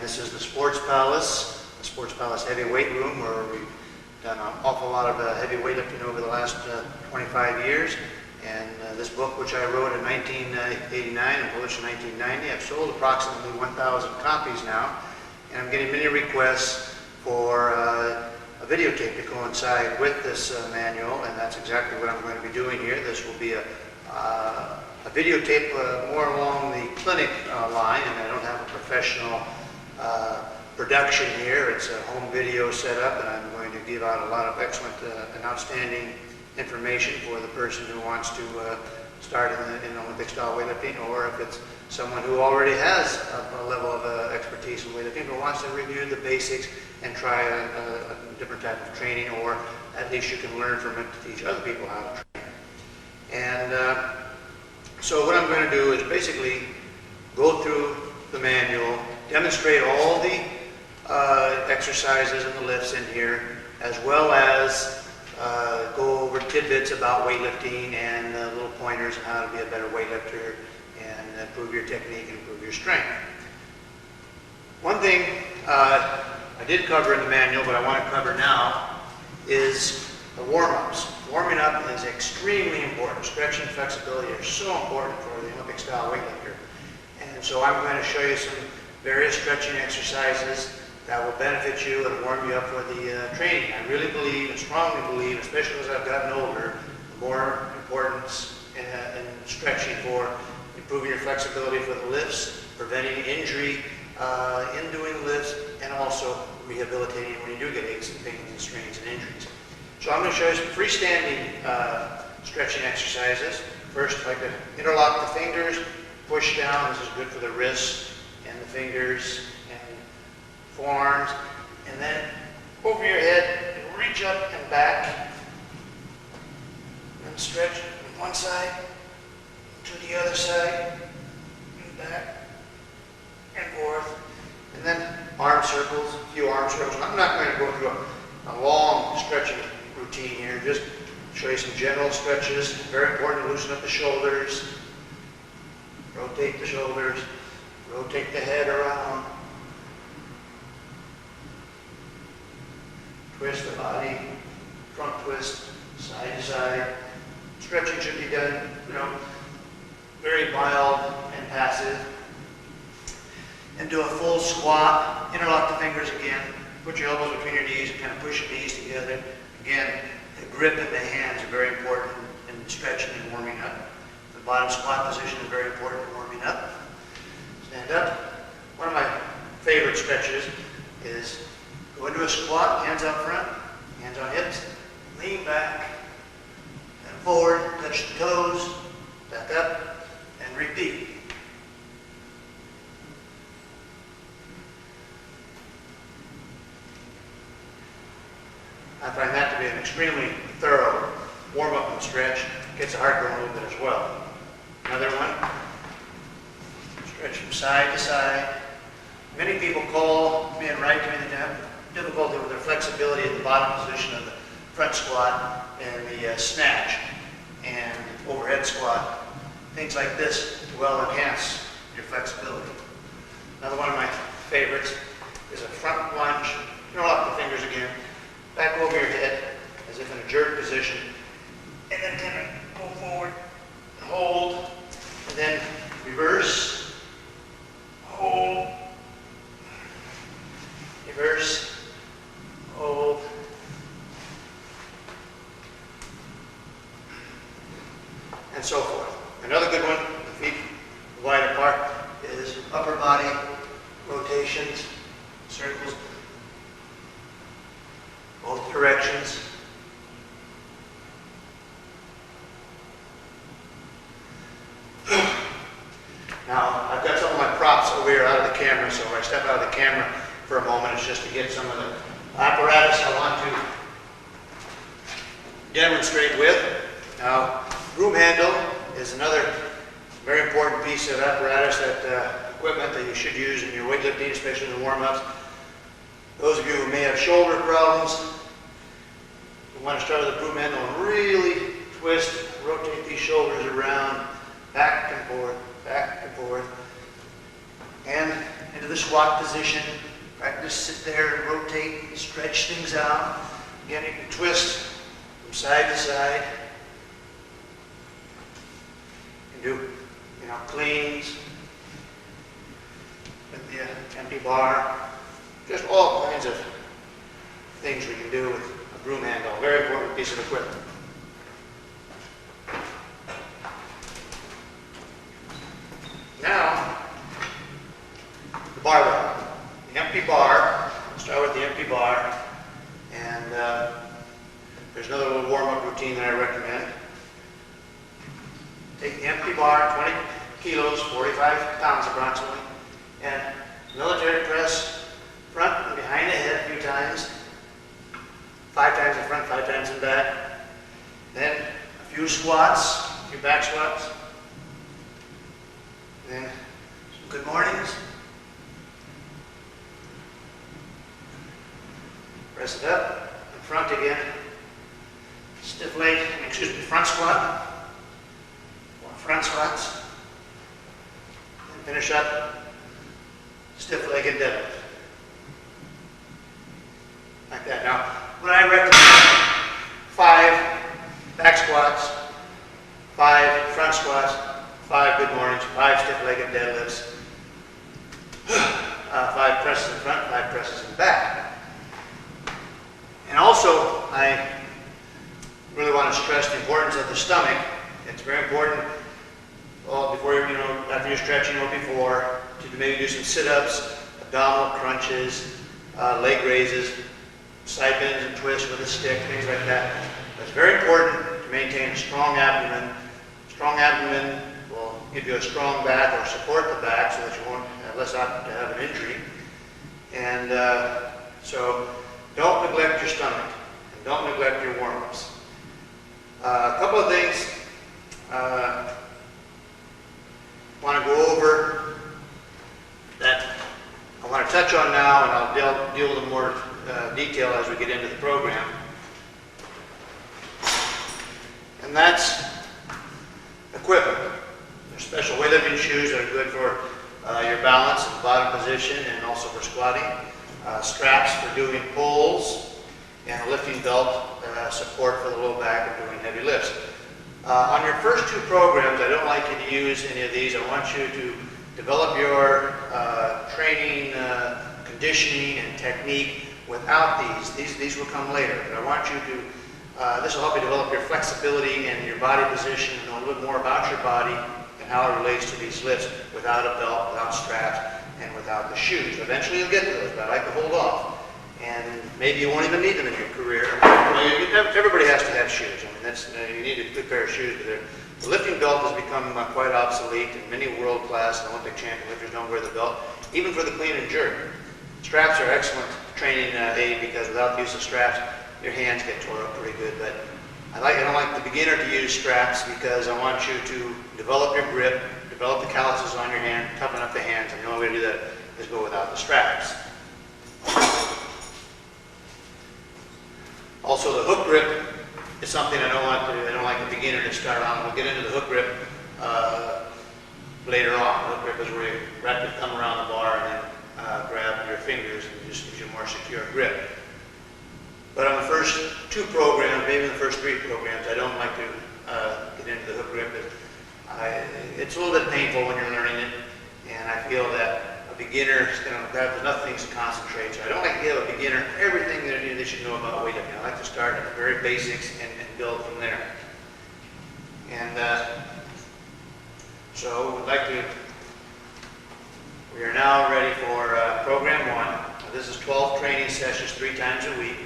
this is the Sports Palace heavy weight room, where we've done an awful lot of heavy weightlifting over the last 25 years. And this book, which I wrote in 1989 and published in 1990, I've sold approximately 1,000 copies now. And I'm getting many requests for a videotape to coincide with this manual, and that's exactly what I'm going to be doing here. This will be a videotape more along the clinic line, and I don't have a professional production here. It's a home video setup, and I'm going to give out a lot of excellent and outstanding information for the person who wants to start in Olympic style weightlifting, or if it's someone who already has a level of expertise in weightlifting but wants to review the basics and try a different type of training, or at least you can learn from it to teach other people how to train. And so what I'm going to do is basically go through the manual, demonstrate all the exercises and the lifts in here, as well as go over tidbits about weightlifting and little pointers on how to be a better weightlifter and improve your technique and improve your strength. One thing I did cover in the manual, but I want to cover now, is the warm-ups. Warming up is extremely important. Stretching and flexibility are so important for the Olympic style weightlifter. And so I'm going to show you some various stretching exercises that will benefit you and warm you up for the training. I really believe and strongly believe, especially as I've gotten older, the more importance in stretching for improving your flexibility for the lifts, preventing injury in doing the lifts, and also rehabilitating when you do get aches and pains and strains and injuries. So I'm going to show you some freestanding stretching exercises. First, if I could interlock the fingers, push down. This is good for the wrists and the fingers and forearms, and then over your head and reach up and back, and stretch from one side to the other side, and back and forth, and then arm circles, a few arm circles. I'm not going to go through a long stretching routine here, just show you some general stretches. Very important to loosen up the shoulders, rotate the shoulders, rotate the head around, twist the body, front twist, side to side. Stretching should be done, very mild and passive. And do a full squat. Interlock the fingers again. Put your elbows between your knees and kind of push your knees together. Again, the grip in the hands are very important in stretching and warming up. The bottom squat position is very important in warming up. Stand up. One of my favorite stretches is go into a squat, hands out front, hands on hips, lean back, and forward, touch the toes, back up, and repeat. I find that to be an extremely thorough warm-up and stretch. Gets the heart going a little bit as well. Another one. Stretch from side to side. Many people call me and write to me that they have difficulty with their flexibility in the bottom position of the front squat and the snatch and overhead squat. Things like this will enhance your flexibility. Another one of my favorites is a front lunge. Interlock the fingers again. Back over your head as if in a jerk position, and then kind of go forward, hold, and then reverse, hold, reverse, hold, and so forth. Another good one, the feet wide apart, is upper body rotations, circles, both directions. Now, I've got some of my props over here out of the camera, so if I step out of the camera for a moment, it's just to get some of the apparatus I want to demonstrate with. Now, broom handle is another very important piece of apparatus, equipment that you should use in your weightlifting, especially in the warm-ups. Those of you who may have shoulder problems, you want to start with the broom handle and really twist, rotate these shoulders around, back and forth, and into the squat position. Practice, sit there and rotate, stretch things out. Again, you can twist from side to side. You can do, cleans with the empty bar. Just all kinds of things we can do with a broom handle. Very important piece of equipment. Now, the barbell. The empty bar. Start with the empty bar. And there's another little warm-up routine that I recommend. Take the empty bar, 20 kilos, 45 pounds approximately, and military press front and behind the head a few times. 5 times in front, 5 times in back. Then a few squats, a few back squats. Then some good mornings. Press it up, and front again. Stiff leg, front squat. More front squats. And finish up, stiff leg and deadlift. Like that. Now, what I recommend, 5 back squats, 5 front squats, 5 good mornings, 5 stiff leg and deadlifts, 5 presses in front, 5 presses in back. And also, I really want to stress the importance of the stomach. It's very important, before after you're stretching or before, to maybe do some sit-ups, abdominal crunches, leg raises, side bends and twists with a stick, things like that. But it's very important to maintain a strong abdomen. Strong abdomen will give you a strong back or support the back so that you won't have less apt to have an injury. And so don't neglect your stomach and don't neglect your warm-ups. A couple of things I want to go over that I want to touch on now, and I'll deal with them more detail as we get into the program. And that's equipment. There's special weightlifting shoes that are good for your balance in the bottom position and also for squatting. Straps for doing pulls, and a lifting belt support for the low back and doing heavy lifts. On your first 2 programs, I don't like you to use any of these. I want you to develop your training, conditioning, and technique without these. These will come later. But I want you to, this will help you develop your flexibility and your body position, and know a little bit more about your body and how it relates to these lifts without a belt, without straps, and without the shoes. Eventually you'll get to those, but I like to hold off. And maybe you won't even need them in your career. Everybody has to have shoes. I mean, you need a good pair of shoes, but the lifting belt has become quite obsolete, and many world-class and Olympic champion lifters don't wear the belt, even for the clean and jerk. Straps are excellent training aid because without the use of straps, your hands get tore up pretty good. But I don't like the beginner to use straps because I want you to develop your grip, develop the calluses on your hand, toughen up the hands, and the only way to do that is go without the straps. Also, the hook grip is something I don't like a beginner to start on. We'll get into the hook grip later on. The hook grip is where you wrap your thumb around the bar and then grab your fingers, and it just gives you a more secure grip. But on the first 2 programs, maybe in the first 3 programs, I don't like to get into the hook grip. It's a little bit painful when you're learning it, and I feel that a beginner is going to have enough things to concentrate. So I don't like to give a beginner everything that they should know about weightlifting. I like to start at the very basics and build from there. And so we are now ready for program 1. This is 12 training sessions 3 times a week.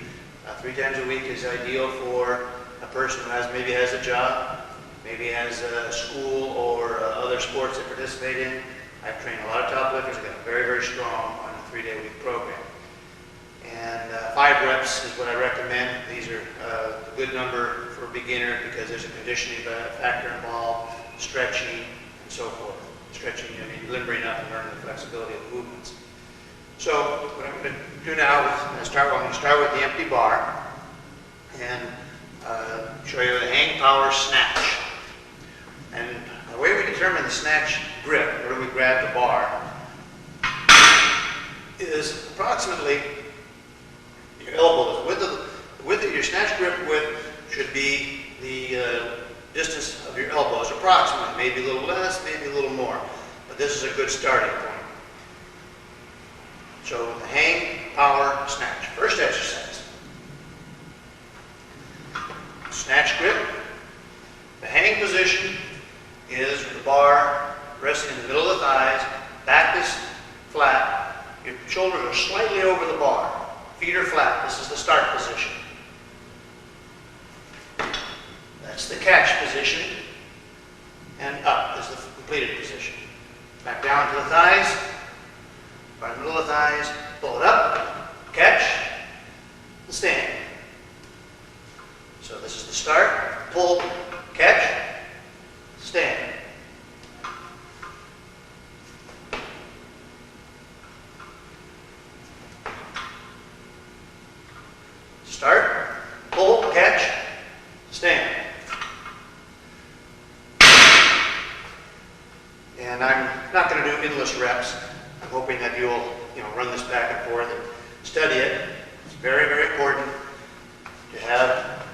3 times a week is ideal for a person who maybe has a job, maybe has a school or other sports they participate in. I've trained a lot of top lifters. I've got very, very strong on a 3-day-week program. And 5 reps is what I recommend. These are a good number for a beginner because there's a conditioning factor involved, stretching, and so forth. Stretching, limbering up and learning the flexibility of the movements. So what I'm going to do now is I'm going to start with the empty bar and show you the hang power snatch. And the way we determine the snatch grip, where do we grab the bar, is approximately your elbow. The width of your snatch grip width should be the distance of your elbows, approximately. Maybe a little less, maybe a little more. But this is a good starting point. So the hang, power, snatch. First exercise. Snatch grip. The hang position is with the bar resting in the middle of the thighs, back is flat, your shoulders are slightly over the bar, feet are flat. This is the start position. That's the catch position, and up is the completed position. Back down to the thighs, by the middle of the thighs, pull it up, catch, and stand. So this is the start, pull, catch, stand. Start, pull, catch, stand. And I'm not going to do endless reps. I'm hoping that you'll run this back and forth and study it. It's very, very important to have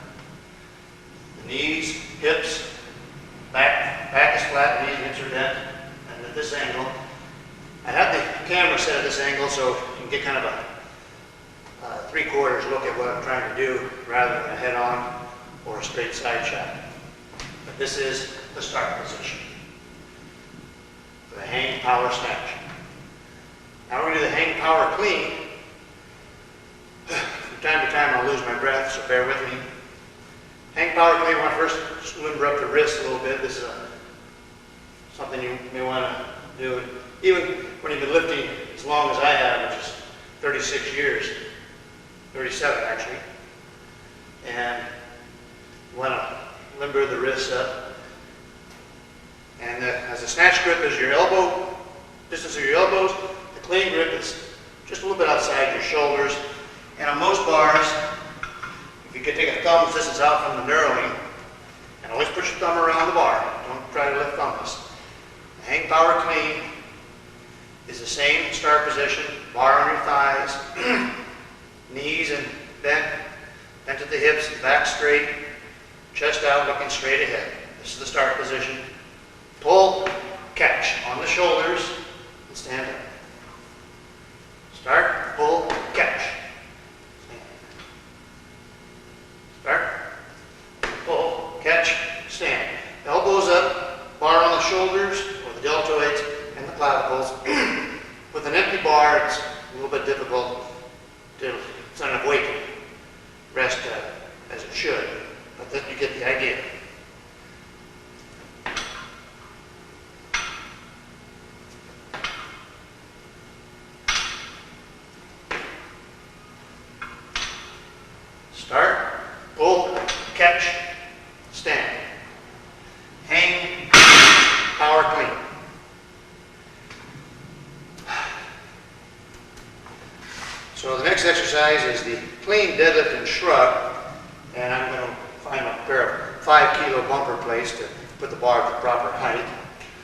the knees, hips, back is flat, knees and hips are bent, and at this angle. I have the camera set at this angle so you can get kind of a three-quarters look at what I'm trying to do rather than a head-on or a straight side shot. But this is the start position for the hang, power, snatch. Now we're going to do the hang, power, clean. From time to time I'll lose my breath, so bear with me. Hang, power, clean. I want to first limber up the wrist a little bit. This is something you may want to do even when you've been lifting as long as I have, which is 36 years. 37 actually, and you want to limber the wrists up. And as a snatch grip is your elbow, distance of your elbows, the clean grip is just a little bit outside your shoulders. And on most bars, if you could take a thumb's distance out from the knurling, and always push your thumb around the bar. Don't try to lift thumbless. The hang, power, clean is the same start position, bar on your thighs. Knees and bent at the hips, back straight, chest out, looking straight ahead. This is the start position. Pull, catch on the shoulders, and stand up. Start, pull, catch. Stand. Start, pull, catch, stand. Elbows up, bar on the shoulders, or the deltoids and the clavicles. With an empty bar, it's a little bit difficult to. It's not enough weight to rest as it should, but then you get the idea. Start, pull, catch, stand. Hang, power, clean. So the next exercise is the clean deadlift and shrug, and I'm going to find a pair of 5 kilo bumper plates to put the bar at the proper height.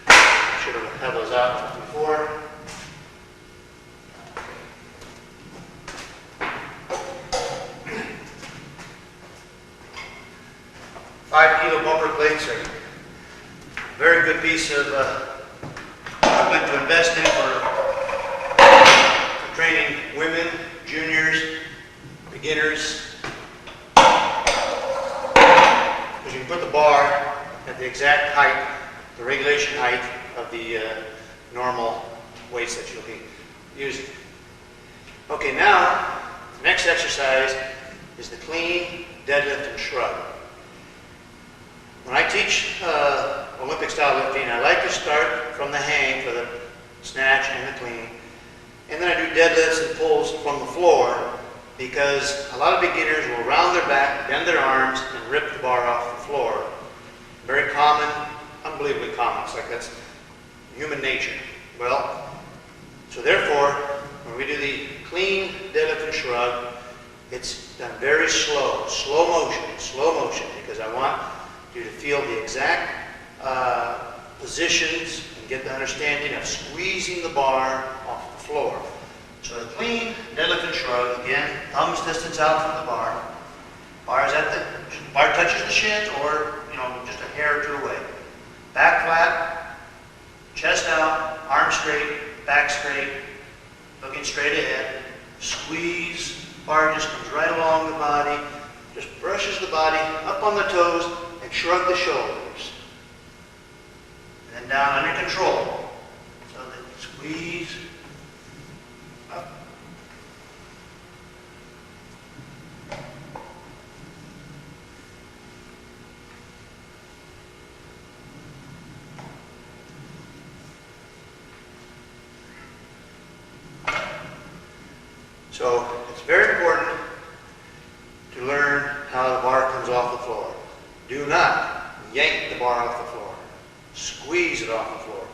I should have had those out before. Five-kilo bumper plates are a very good piece of equipment to invest in for training women, juniors, beginners, because you can put the bar at the exact height, the regulation height of the normal weights that you'll be using. Okay, now the next exercise is the clean deadlift and shrug. When I teach Olympic style lifting, I like to start from the hang for the snatch and the clean. And then I do deadlifts and pulls from the floor because a lot of beginners will round their back, bend their arms, and rip the bar off the floor. Very common, unbelievably common. It's like that's human nature. Well, so therefore, when we do the clean deadlift and shrug, it's done very slow motion, because I want you to feel the exact positions and get the understanding of squeezing the bar off the floor. So shrug. Again, thumbs distance out from the bar. Bar touches the shins or, just a hair or two away. Back flat, chest out, arms straight, back straight, looking straight ahead. Squeeze, bar just comes right along the body, just brushes the body up on the toes and shrug the shoulders. And then down under control. So that squeeze, up. So it's very important to learn how the bar comes off the floor. Do not yank the bar off the floor. Squeeze it off the floor.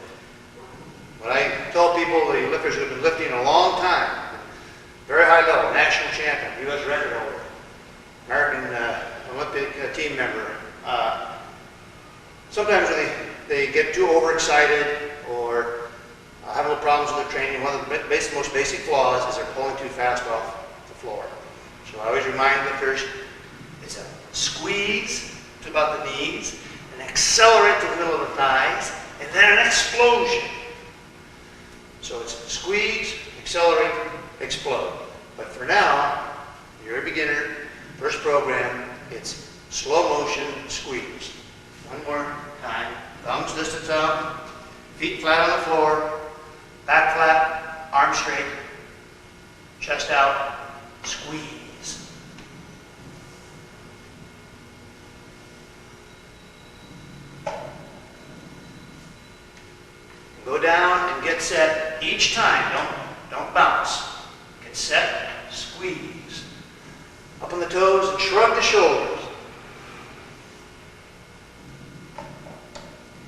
What I tell people, the lifters who have been lifting a long time, very high level, national champion, U.S. record holder, American Olympic team member, sometimes when they get too overexcited or have little problems with their training, one of the most basic flaws is they're pulling too fast off the floor. So I always remind lifters, it's a squeeze to about the knees, an accelerate to the middle of the thighs, and then an explosion. So it's squeeze, accelerate, explode. But for now, you're a beginner, first program, it's slow motion squeeze. One more time. Thumbs distance out, feet flat on the floor, back flat, arms straight, chest out, squeeze. Go down and get set each time. Don't bounce. Get set, squeeze. Up on the toes and shrug the shoulders.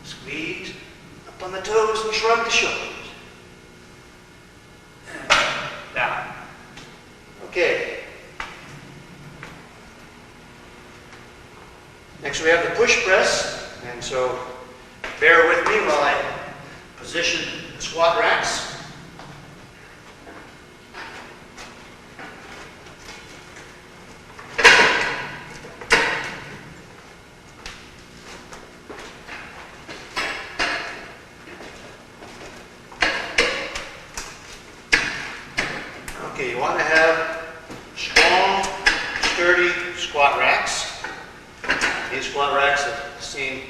Squeeze. Up on the toes and shrug the shoulders. And down. Okay. Next we have the push press. And so bear with me while I position the squat racks. Okay, you want to have strong, sturdy squat racks. These squat racks have seen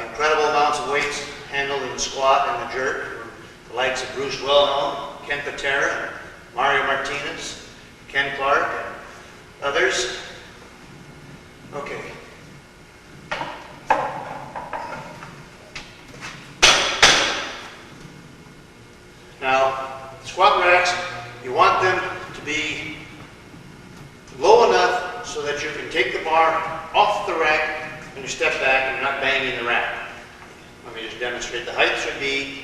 incredible amounts of weights handled in the squat and the jerk from the likes of Bruce Wellhome, Ken Patera, Mario Martinez, Ken Clark, and others. Okay. Now, squat racks, you want them to be low enough so that you can take the bar off the rack when you step back and you're not banging the rack. Let me just demonstrate. The height should be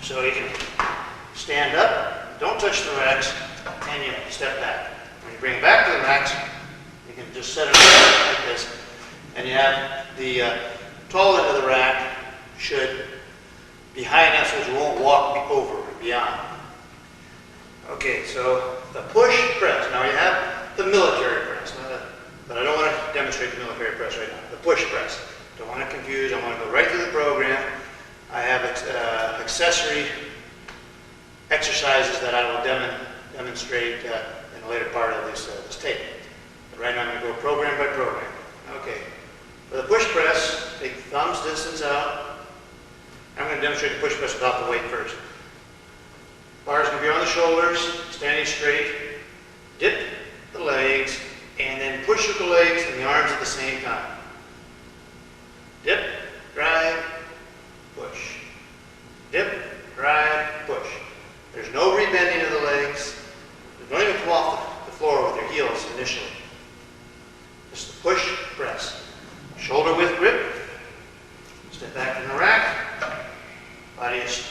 so you can stand up, don't touch the racks, and you step back. When you bring it back to the racks, you can just set it up like this, and you have the tall end of the rack should be high enough so that you won't walk over or beyond. Okay, so the push press. Now you have the military press, but I don't want to demonstrate the military press right now. The push press. Don't want to confuse. I want to go right through the program. I have accessory exercises that I will demonstrate in the later part of this tape. But right now I'm going to go program by program. Okay. For the push press, take thumbs distance out. I'm going to demonstrate the push press without the weight first. Bar is going to be on the shoulders, standing straight. Dip the legs, and then push with the legs and the arms at the same time. Dip, drive, push. Dip, drive, push. There's no rebending of the legs. Don't even come off the floor with your heels initially. Just the push, press. Shoulder width grip. Step back from the rack. Body is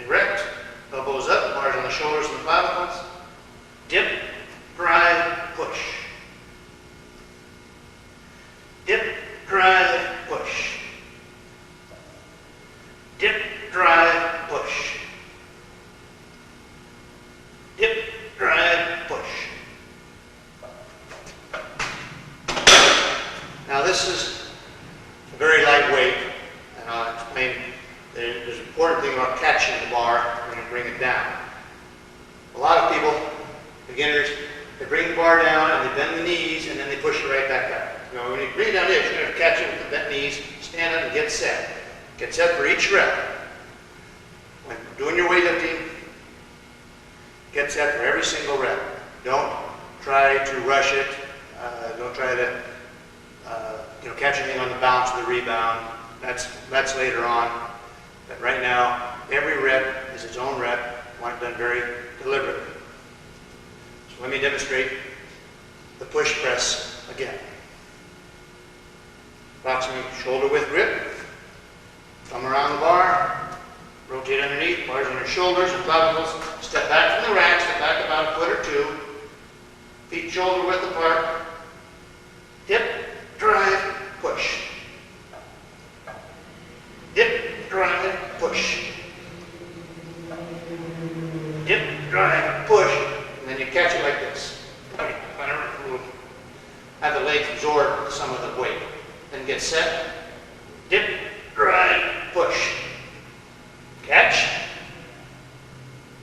erect. Elbows up. Bars on the shoulders and the clavicles. Dip, drive, push. Dip, drive, push. Dip, drive, push. Dip, drive, down. A lot of people, beginners, they bring the bar down and they bend the knees and then they push it right back up. You know, when you bring it down there, you're going to catch it with the bent knees, stand up and get set. Get set for each rep. When doing your weightlifting, get set for every single rep. Don't try to rush it. Don't try to catch anything on the bounce or the rebound. That's later on. But right now, every rep is its own rep. I want it done very deliberately. So let me demonstrate the push press again. Approximately shoulder width grip. Thumb around the bar. Rotate underneath. Bars on your shoulders and clavicles. Step back from the rack. Step back about a foot or two. Feet shoulder width apart. Dip, drive, push. Dip, drive, push. Dip, drive, push. And then you catch it like this. Okay, have the legs absorb some of the weight. Then get set. Dip, drive, push. Catch.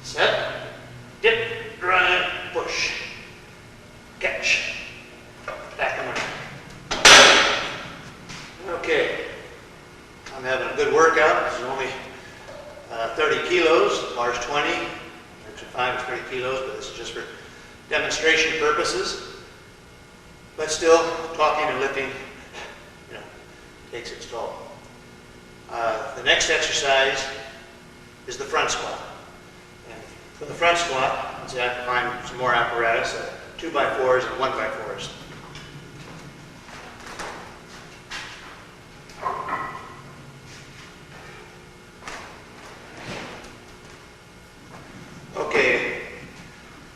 Set. Dip, drive, push. Catch. Back and around. Okay. I'm having a good workout. This is only 30 kilos. Bar's 20. Actually 5 is 30 kilos, but this is just for demonstration purposes. But still, talking and lifting, takes its toll. The next exercise is the front squat. And for the front squat, let's say I have to find some more apparatus, 2x4s and 1x4s. Okay,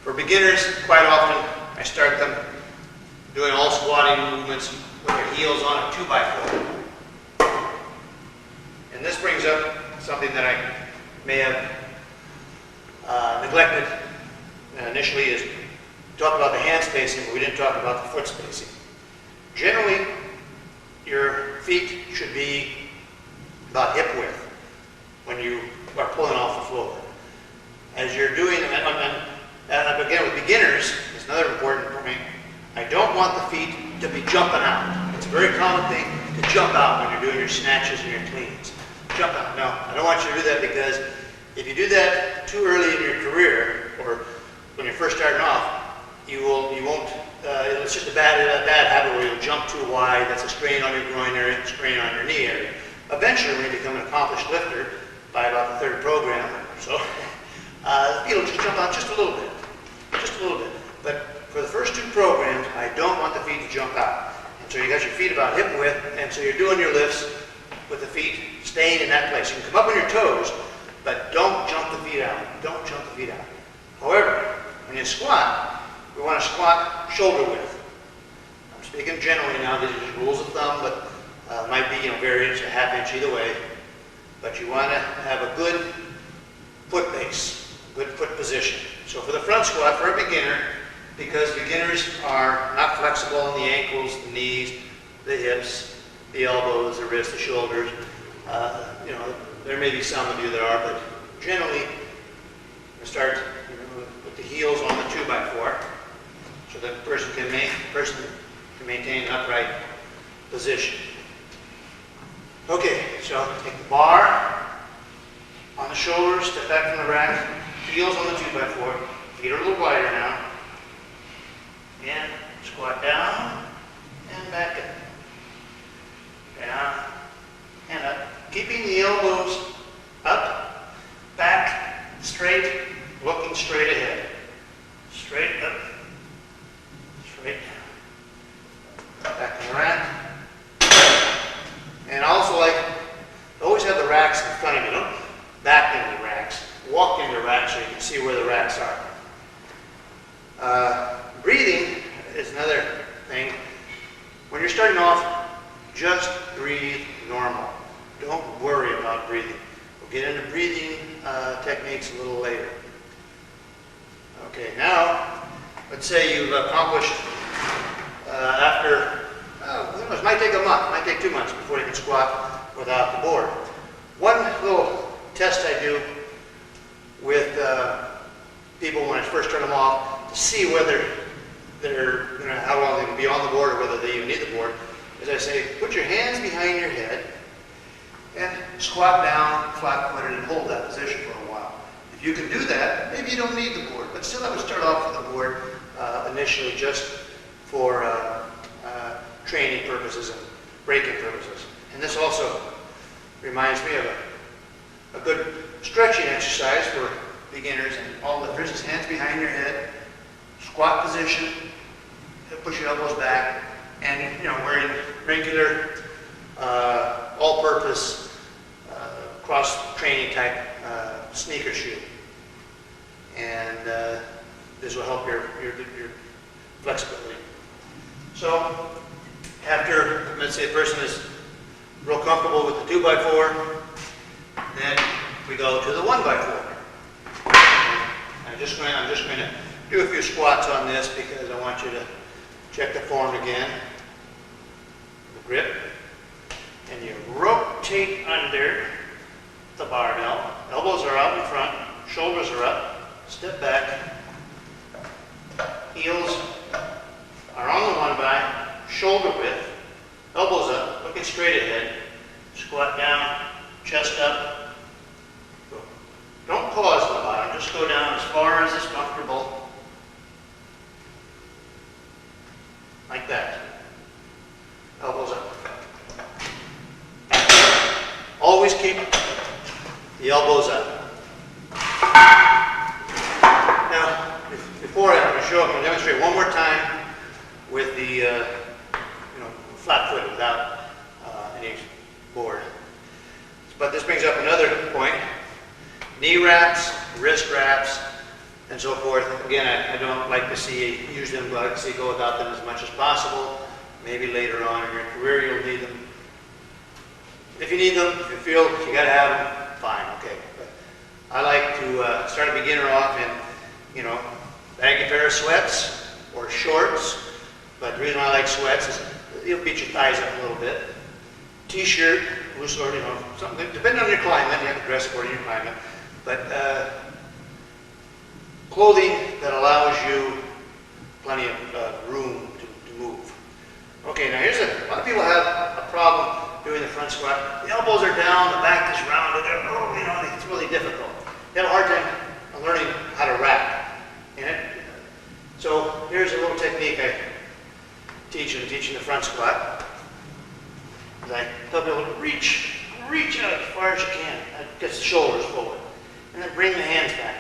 for beginners, quite often I start them doing all squatting movements with their heels on a 2x4. And this brings up something that I may have neglected initially, is talk about the hand spacing, but we didn't talk about the foot spacing. Generally, your feet should be about hip width when you are pulling off the floor. As you're doing, and again with beginners, it's another important point, I don't want the feet to be jumping out. It's a very common thing to jump out when you're doing your snatches and your cleans. Jump out. No, I don't want you to do that, because if you do that too early in your career, or when you're first starting off, you won't, it's just a bad habit where you'll jump too wide. That's a strain on your groin area, a strain on your knee area. Eventually, when you become an accomplished lifter, by about the third program or so, the feet will just jump out just a little bit. Just a little bit. But for the first 2 programs, I don't want the feet to jump out. And so you got your feet about hip width, and so you're doing your lifts with the feet staying in that place. You can come up on your toes, but don't jump the feet out. Don't jump the feet out. However, when you squat, we want to squat shoulder width. I'm speaking generally now. These are just rules of thumb, but might be variance, a half inch either way. But you want to have a good foot base, a good foot position. So for the front squat, for a beginner, because beginners are not flexible in the ankles, the knees, the hips, the elbows, the wrists, the shoulders. There may be some of you that are, but generally, we start with the heels on the 2x4, so that the person can maintain an upright position. Okay, so take the bar on the shoulders, step back from the rack, heels on the 2x4, feet are a little wider now, and squat down and back up. Down and up. Keeping the elbows up, back, straight, looking straight ahead. Straight up, straight down. Back to the rack. And I also like to always have the racks in front of you. Don't back into the racks. Walk into the racks so you can see where the racks are. Breathing is another thing. When you're starting off, just breathe normal. Don't worry about breathing. We'll get into breathing techniques a little later. Okay, now, let's say you've accomplished after, it might take a month, it might take 2 months before you can squat without the board. One little test I do with people when I first turn them off to see whether they're, how long they can be on the board or whether they even need the board, is I say, put your hands behind your head and squat down, flat-footed, and hold that position for a while. If you can do that, maybe you don't need the board, but still I would start off with the board initially just for training purposes and braking purposes. And this also reminds me of a good stretching exercise for beginners and all lifters is hands behind your head, squat position, push your elbows back, and wearing regular all-purpose cross-training type sneaker shoe. And this will help your flexibility. So after, let's say a person is real comfortable with the 2x4, then we go to the 1x4. I'm just going to do a few squats on this because I want you to check the form again. The grip. And you rotate under the barbell. Elbows are out in front, shoulders are up, step back. Heels are on the 1x, shoulder width, elbows up, looking straight ahead. Squat down, chest up. Don't pause at the bottom, just go down as far as is comfortable. Like that. Elbows up. Always keep the elbows up. Now, before I'm going to show, I'm going to demonstrate one more time with the flat foot without any board. But this brings up another point. Knee wraps, wrist wraps, and so forth. Again, I don't like to use them, but I like to go without them as much as possible. Maybe later on in your career you'll need them. If you need them, if you feel you got to have them, fine, okay. But I like to start a beginner off in, baggy pair of sweats or shorts. But the reason why I like sweats is you'll beat your thighs up a little bit. T-shirt, loose or something, depending on your climate, you have to dress according to your climate. But clothing that allows you plenty of room to move. Okay, now here's a lot of people have a problem doing the front squat. The elbows are down, the back is rounded. It's really difficult. They have a hard time learning how to rack. So here's a little technique I teach in teaching the front squat. I tell people to reach out as far as you can. That gets the shoulders forward. And then bring the hands back.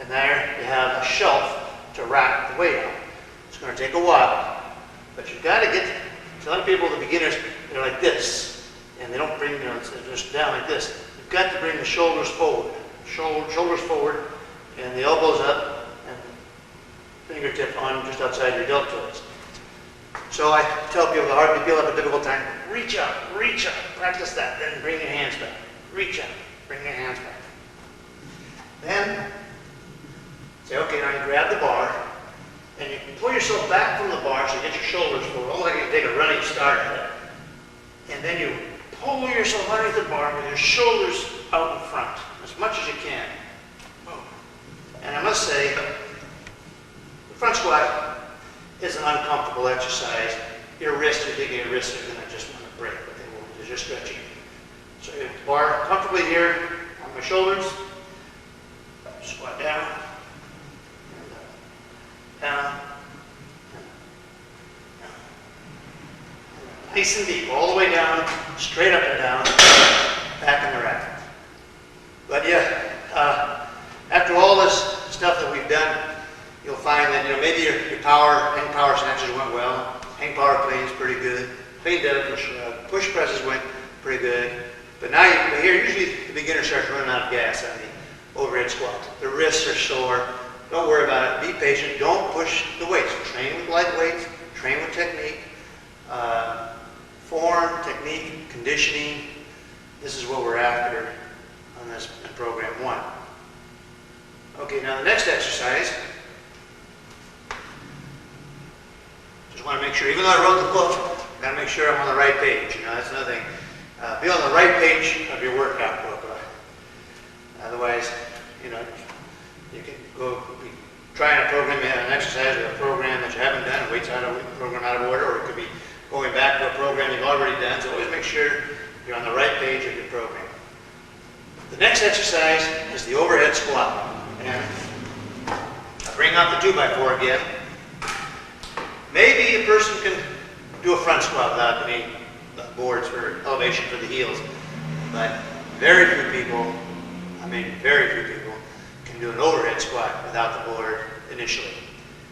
And there you have a shelf to rack the weight on. It's going to take a while. But you've got to get, a lot of people, the beginners, they're like this. And they don't bring, they're just down like this. You've got to bring the shoulders forward. Shoulders forward, and the elbows up, and fingertips on just outside your deltoids. So I tell people, the hard people have a difficult time, reach up, practice that, then bring your hands back. Reach up, bring your hands back. Then, say, okay, now you grab the bar, and you pull yourself back from the bar so you get your shoulders forward, almost like you take a running start at it. And then you pull yourself underneath the bar with your shoulders out in front, as much as you can. And I must say, the front squat is an uncomfortable exercise. Your wrists, you're thinking your wrists are going to just want to break, but they won't, they're just stretching. So you have the bar comfortably here on my shoulders. Squat down, down, nice and deep, all the way down, straight up and down, back in the rack. But yeah, after all this stuff that we've done, you'll find that maybe your hang power snatches went well, hang power cleans pretty good, clean deadlift, push presses went pretty good. But now here, usually the beginner starts running out of gas on the overhead squat. The wrists are sore. Don't worry about it. Be patient. Don't push the weights. Train with light weights. Train with technique. Form, technique, conditioning. This is what we're after on this in program 1. Okay, now the next exercise. Just want to make sure, even though I wrote the book, I've got to make sure I'm on the right page. That's another thing. Be on the right page of your workout book. Otherwise, You can go be trying a program, an exercise or a program that you haven't done, weights out of program out of order, or it could be going back to a program you've already done. So always make sure you're on the right page of your program. The next exercise is the overhead squat. And I bring out the 2x4 again. Maybe a person can do a front squat without any boards for elevation for the heels, but very few people, very few people can do an overhead squat without the board initially.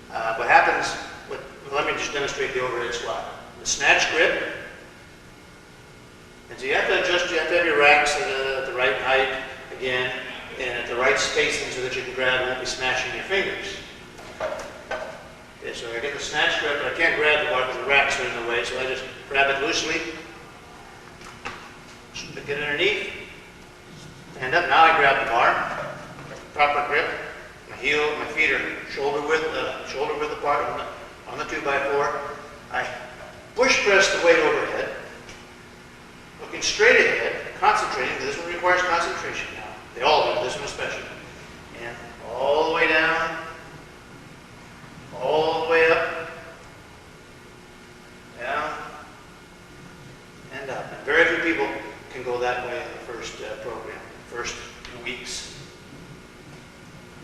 What happens, let me just demonstrate the overhead squat. The snatch grip, and so you have to adjust, you have to have your racks at the right height again, and at the right spacing so that you can grab and won't be smashing your fingers. Okay, so I get the snatch grip, but I can't grab the bar because the racks are in the way, so I just grab it loosely, get underneath, stand up. Now I grab the bar, proper grip. My feet are shoulder width apart on the 2x4. I push press the weight overhead, looking straight ahead, concentrating, because this one requires concentration now. They all do, this one especially. And all the way down, all the way up, down, and up. And very few people can go that way in the first program, first few weeks.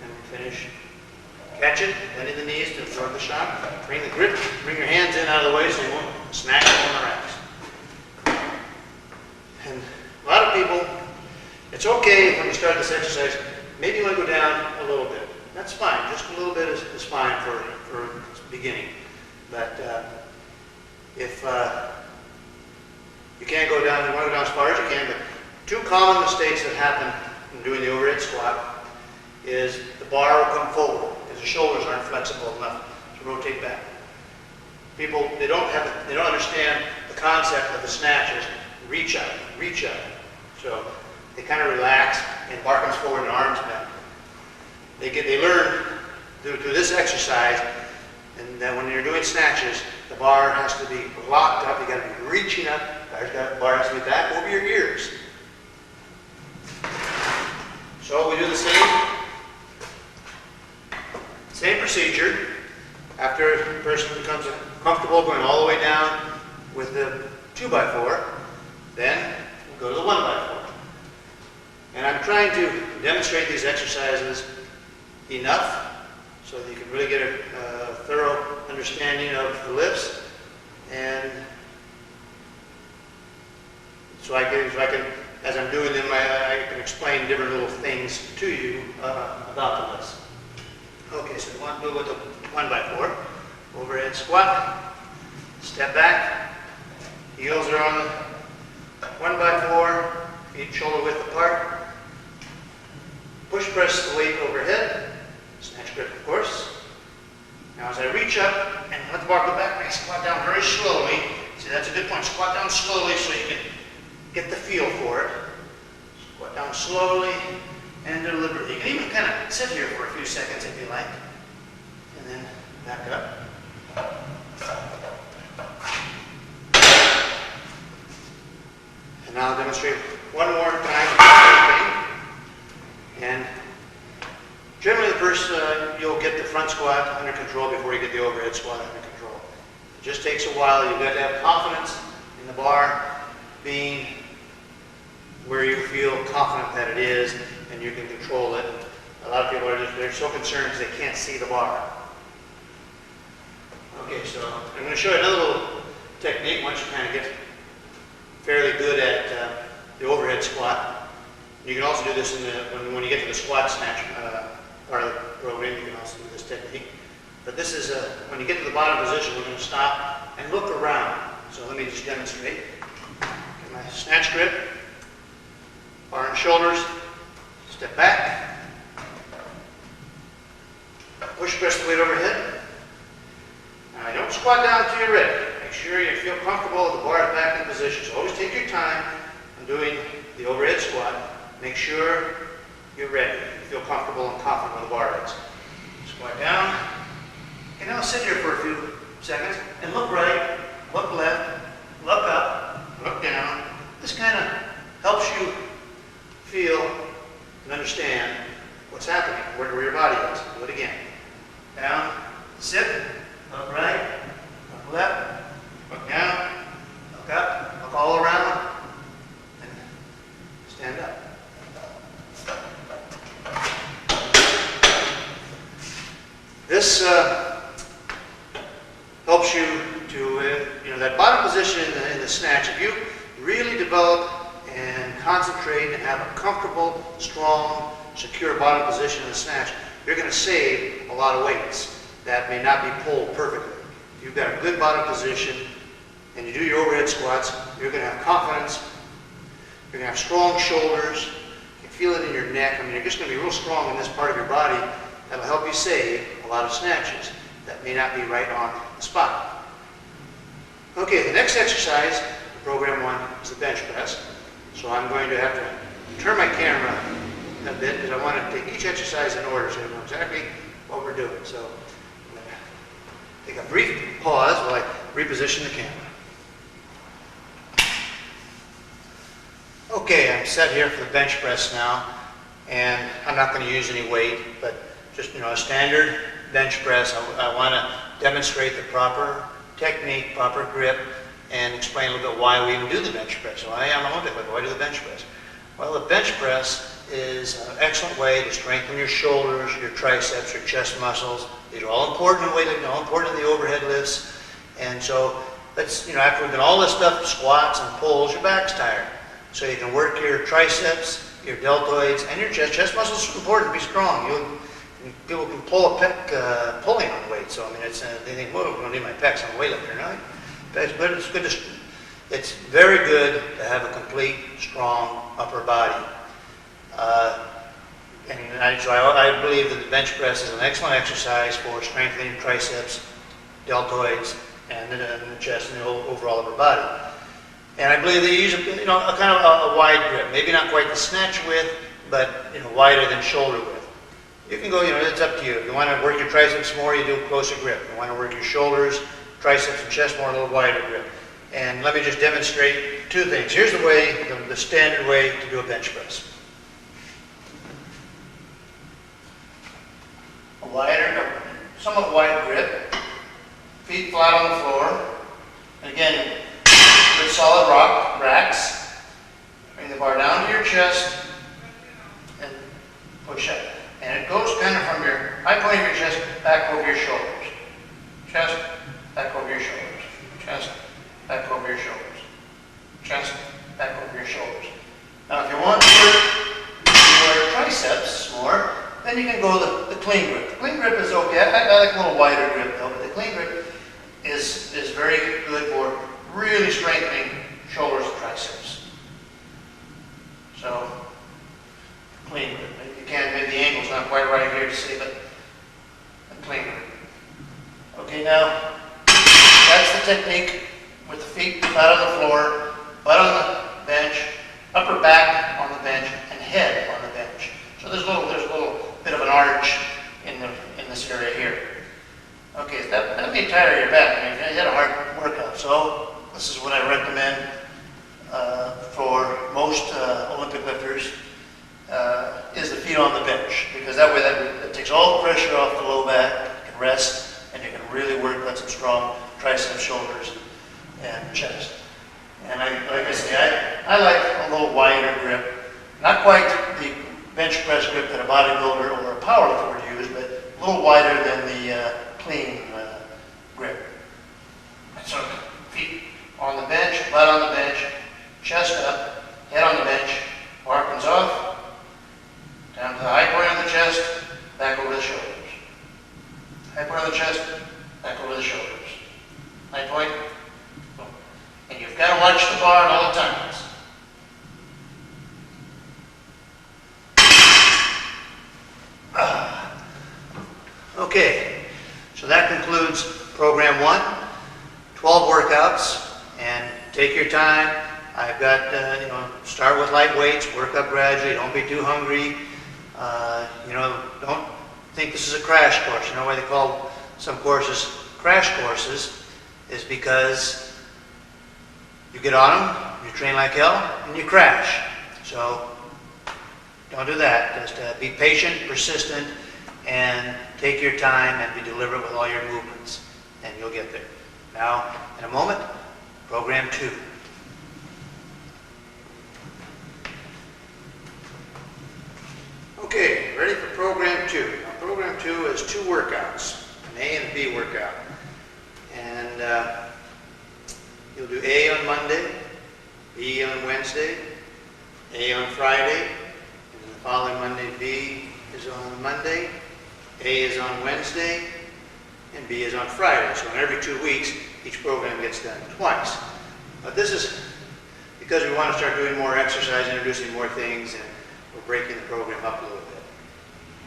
And we finish. Catch it, bending the knees to absorb the shock. Bring the grip, bring your hands in out of the way so you won't smack them on the racks. And a lot of people, it's okay when you start this exercise, maybe you want to go down a little bit. That's fine, just a little bit is fine for beginning. But if you can't go down, you want to go down as far as you can, but two common mistakes that happen in doing the overhead squat is the bar will come forward because the shoulders aren't flexible enough to rotate back. People, they don't understand the concept of the snatches. Reach up, reach up. So they kind of relax and bar comes forward and arms back. They learn through this exercise, and that when you're doing snatches, the bar has to be locked up. You got to be reaching up. The bar has to be back over your ears. So we do the same procedure. After a person becomes comfortable going all the way down with the 2x4, then we'll go to the 1x4. And I'm trying to demonstrate these exercises enough so that you can really get a thorough understanding of the lifts, and so I can, as I'm doing them, I can explain different little things to you about the lifts. Okay, so we want to do with the 1x4. Overhead squat, step back, heels are on the 1x4, feet shoulder width apart. Push press the weight overhead, snatch grip of course. Now as I reach up and let the bar go back, I squat down very slowly. See, that's a good point. Squat down slowly so you can get the feel for it. Squat down slowly and deliberately. You can even kind of sit here for a few seconds if you like. And then back up. And now I'll demonstrate one more time. And generally the first, you'll get the front squat under control before you get the overhead squat under control. It just takes a while. You've got to have confidence in the bar being where you feel confident that it is and you can control it. A lot of people they're so concerned because they can't see the bar. Okay, so I'm going to show you another little technique once you kind of get fairly good at the overhead squat. You can also do this when you get to the squat snatch part of the program. You can also do this technique. But this is when you get to the bottom position, we're going to stop and look around. So let me just demonstrate. Get my snatch grip, bar and shoulders, step back, push press the weight overhead. Now don't squat down until you're ready. Make sure you feel comfortable with the bar back in position. So always take your time on doing the overhead squat. Make sure you're ready. You feel comfortable and confident with the bar is. Squat down. And now sit here for a few seconds and look right, look left, look up, look down. This kind of helps you feel and understand what's happening, where your body Sit, look right, look left, look down, look up, look all around, and stand up. This helps you to, that bottom position in the snatch. If you really develop and concentrate and have a comfortable, strong, secure bottom position in the snatch, you're going to save a lot of weights that may not be pulled perfectly. If you've got a good bottom position and you do your overhead squats, you're going to have confidence, you're going to have strong shoulders, you can feel it in your neck. I mean, you're just going to be real strong in this part of your body. That'll help you save a lot of snatches that may not be right on the spot. Okay, the next exercise in program 1 is the bench press. So I'm going to have to turn my camera a bit because I want to take each exercise in order so you know exactly what we're doing. So I'm going to take a brief pause while I reposition the camera. Okay, I'm set here for the bench press now, and I'm not going to use any weight, but just a standard bench press. I want to demonstrate the proper technique, proper grip, and explain a little bit why we even do the bench press. So I am Olympic lifter. Why do the bench press? Well, the bench press is an excellent way to strengthen your shoulders, your triceps, your chest muscles. These are all important in weightlifting, all important in the overhead lifts. And so let's, after we've done all this stuff, squats and pulls, your back's tired. So you can work your triceps, your deltoids, and your chest. Chest muscles are important to be strong. People can pull a pec pulling on weight. So I mean, they think, "Whoa, I'm going to need my pecs. I'm a weightlifter." No, it's very good to have a complete, strong upper body. So I believe that the bench press is an excellent exercise for strengthening triceps, deltoids, and the chest and the overall upper body. And I believe they use a kind of a wide grip, maybe not quite the snatch width, but wider than shoulder width. You can go, it's up to you. If you want to work your triceps more, you do a closer grip. If you want to work your shoulders, triceps, and chest more, a little wider grip. And let me just demonstrate two things. Here's the way, the standard way to do a bench press. A wider, somewhat wide grip, feet flat on the floor. And again, good solid racks. Bring the bar down to your chest and push up. And it goes kind of from your high point of your chest back over your shoulders. Chest, back over your shoulders. Chest, back over your shoulders. Chest, back over your shoulders. Now if you want to work your triceps more, then you can go the clean grip. The clean grip is okay. I like a little wider grip though, but the clean grip is very good for really strengthening shoulders and triceps. So, clean grip. You can't, maybe the angle's not quite right here to see, but a clean grip. Okay, now, that's the technique with the feet flat on the floor, butt on the bench, upper back on the bench, and head on the bench. So there's a little bit of an arch in this area here. Okay, so that may tire your back. I mean, you had a hard workout. So this is what I recommend for most Olympic lifters is the feet on the bench, because that way that takes all the pressure off the low back. You can rest, and you can really work on some strong triceps, shoulders, and chest. And like I say, I like a little wider grip, not quite the bench press grip that a bodybuilder or a powerlifter would use, but a little wider than the clean grip. So feet on the bench, butt on the bench, chest up, head on the bench, bar comes off, down to the high point of the chest, back over the shoulders. High point of the chest, back over the shoulders. High point, boom. And you've got to watch the bar at all times. Okay, so that concludes program 1. 12 workouts, and take your time. I've got, start with light weights, work up gradually, don't be too hungry. Don't think this is a crash course. You know why they call some courses crash courses is because you get on them, you train like hell, and you crash. So don't do that. Just be patient, persistent, and take your time and be deliberate with all your movements, and you'll get there. Now, in a moment, program 2. Okay, ready for program 2. Now, program 2 is 2 workouts, an A and a B workout. And you'll do A on Monday, B on Wednesday, A on Friday, and then the following Monday, B is on Monday, A is on Wednesday, and B is on Friday. So in every 2 weeks, each program gets done twice. But this is because we want to start doing more exercise, introducing more things, and we're breaking the program up a little bit.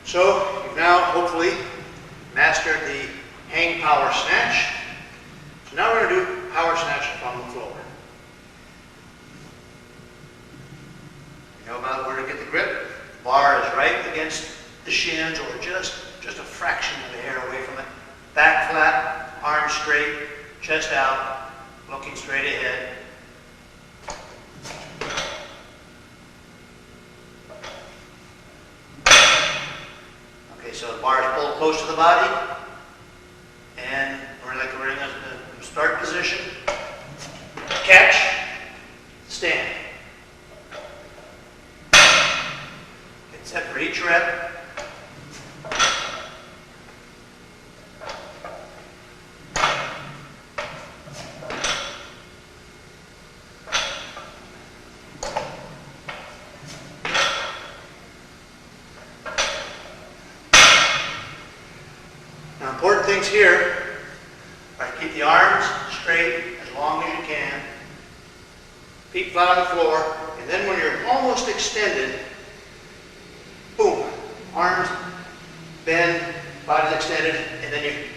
So you've now hopefully mastered the hang power snatch. So now we're going to do power snatch from the floor. You know about where to get the grip? Bar is right against the shins or just a fraction of a hair away from it. Back flat, arms straight, chest out, looking straight ahead. Okay, so the bar is pulled close to the body, and we're in the start position. Catch, stand. Get set for each rep. Now, important things here are to keep the arms straight as long as you can, feet flat on the floor, and then when you're almost extended, boom, arms bend, body's extended, and then you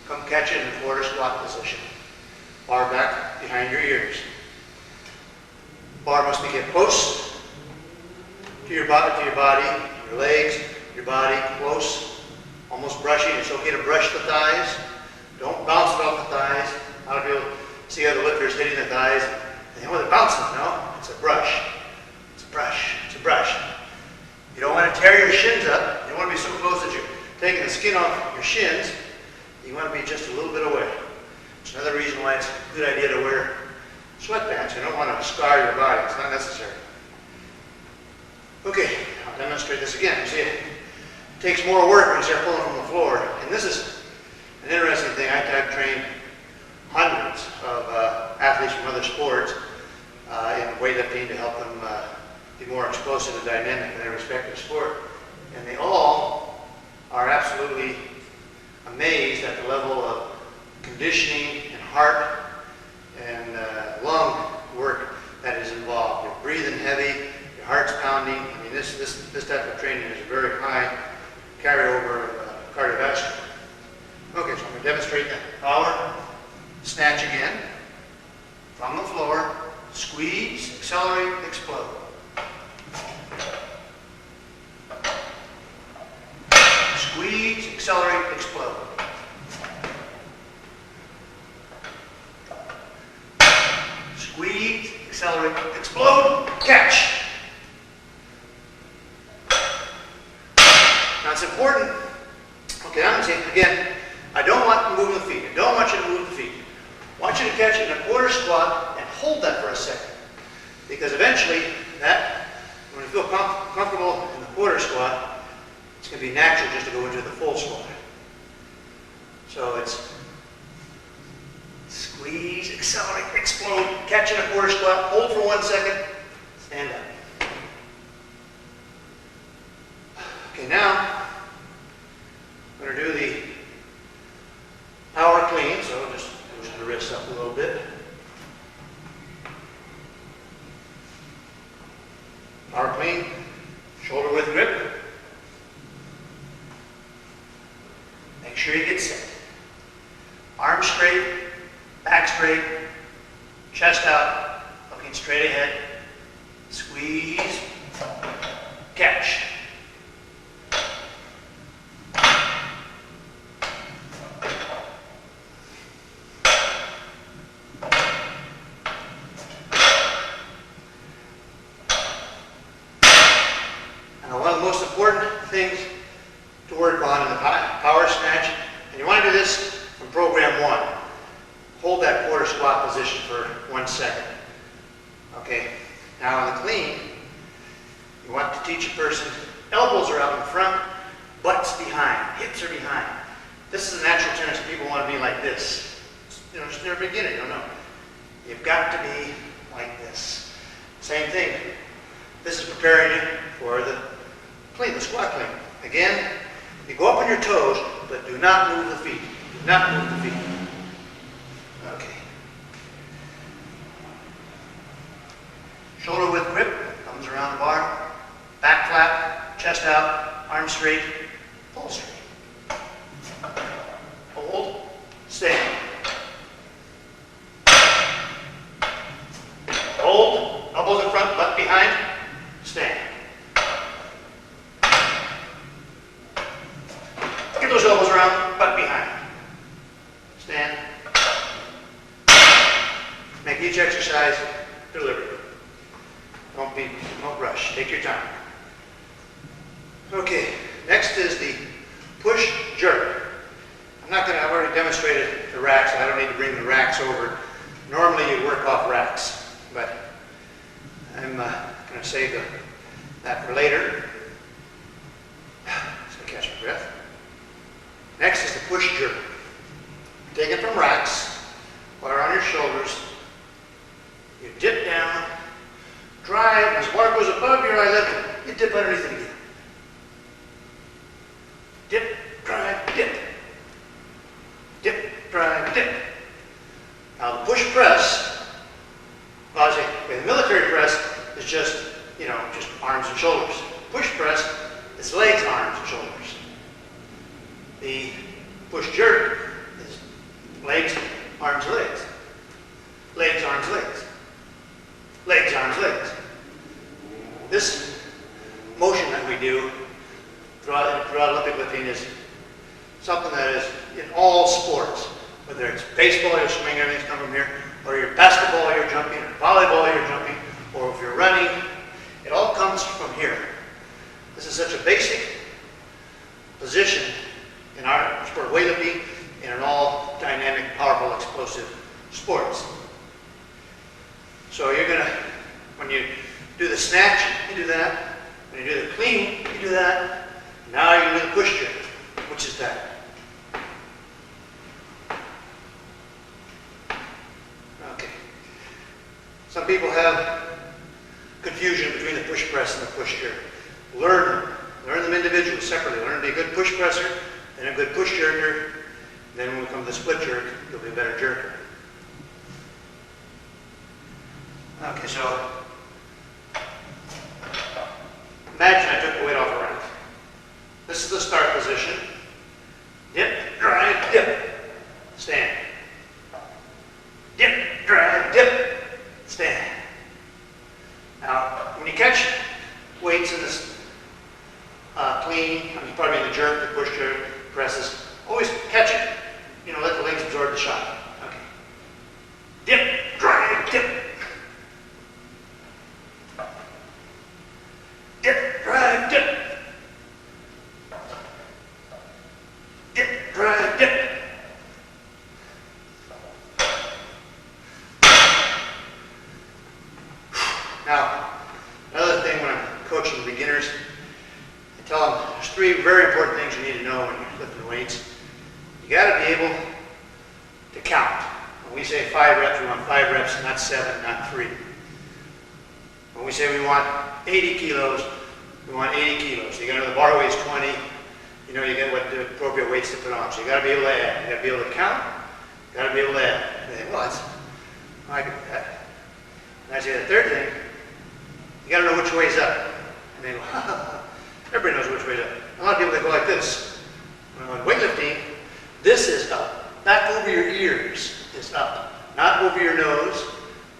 come catch it in the quarter squat position. Bar back behind your ears. Bar must be kept close to your body, your legs, your body, close, almost brushing. It's okay to brush the thighs. Don't bounce it off the thighs. A lot of people see other lifters hitting the thighs. And they they're bouncing. No, it's a brush. It's a brush. It's a brush. You don't want to tear your shins up. You don't want to be so close that you're taking the skin off your shins. You want to be just a little bit away. It's another reason why it's a good idea to wear sweatpants. You don't want to scar your body. It's not necessary. Okay, I'll demonstrate this again. You see, it takes more work when you start pulling from the floor. And this is an interesting thing. I've trained hundreds of athletes from other sports in weightlifting to help them be more explosive and dynamic in their respective sport. And they all are absolutely amazed at the level of conditioning and heart and lung work that is involved. You're breathing heavy, your heart's pounding. I mean, this type of training is a very high carryover of cardiovascular. Okay, so I'm going to demonstrate that power snatch again. From the floor, squeeze, accelerate, explode. Squeeze, accelerate, explode. Squeeze, accelerate, explode, catch. Now it's important. Okay, I'm going to say again, I don't want to move the feet. I don't want you to move the feet. I want you to catch it in a quarter squat and hold that for a second. Because eventually, when you feel comfortable in the quarter squat, it's going to be natural just to go into the full squat. So it's squeeze, accelerate, explode, catch in a quarter squat, hold for 1 second, stand up. Okay, now I'm going to do the power clean, so just loosen the wrists up a little bit. Power clean, shoulder width grip. Make sure you get set. Arms straight, back straight, chest out, looking straight ahead. Squeeze, catch. Now, one of the most important things to work on time. This is a natural tendency. People want to be like this. You know, just they're a beginner, you don't know. You've got to be like this. Same thing. This is preparing you for the clean, the squat clean. Again, you go up on your toes, but do not move the feet. Do not move the feet. Okay. Shoulder width grip, thumbs around the bar, back flat, chest out, arms straight, pull straight. Hold, stay. Hold, elbows in front, butt behind, stand. Get those elbows around, butt behind. Stand. Make each exercise deliberate. Don't rush. Take your time. Okay, next is the push jerk. I've already demonstrated the racks. I don't need to bring the racks over. Normally you work off racks, but I'm going to save that for later. So catch my breath. Next is the push jerk. Take it from racks, water on your shoulders. You dip down, drive, as water goes above your eye level, you dip underneath it again. Dip, drive, dip. Dip, drive, dip. Now the push press, well, the military press is just, just arms and shoulders. Push press is legs, arms, and shoulders. The push jerk is legs, arms, legs. Legs, arms, legs. Legs, arms, legs. This motion that we do throughout Olympic lifting is something that is in all sports, whether it's baseball, you're swinging, everything's coming from here, or you're basketball, you're jumping, or volleyball, you're jumping, or if you're running, it all comes from here. This is such a basic position in our sport, weightlifting, and in all dynamic, powerful, explosive sports. So you're going to, when you do the snatch, you do that. When you do the clean, you do that. Now you're going to do the push jerk, which is that. Okay. Some people have confusion between the push press and the push jerk. Learn them individually, separately. Learn to be a good push presser and a good push jerker. Then when we come to the split jerk, you'll be a better jerker. Okay, so imagine I took the weight off a rack. This is the start position. Dip, drive, dip. Stand. Dip, drive, dip. Stand. Now, when you catch weights in this clean, probably in the jerk, the push jerk, presses, always catch it. Let the legs absorb the shot. Okay. Dip, drive, dip. Dip, drive, dip. Dip, drive, dip. Now, another thing when I'm coaching beginners, I tell them there's three very important things you need to know when you're lifting weights. You got to be able to count. When we say 5 reps, we want 5 reps, not 7, not 3. When we say we want 80 kilos, we want 80 kilos. You got to know the bar weighs 20. You get what the appropriate weights to put on. So you got to be able to add. You got to be able to count. You got to be able to add. You think, well, I can do that. And I say the third thing, you got to know which way's up. And they go, everybody knows which way's up. A lot of people, they go like this. When weightlifting, this is up. Back over your ears is up. Not over your nose,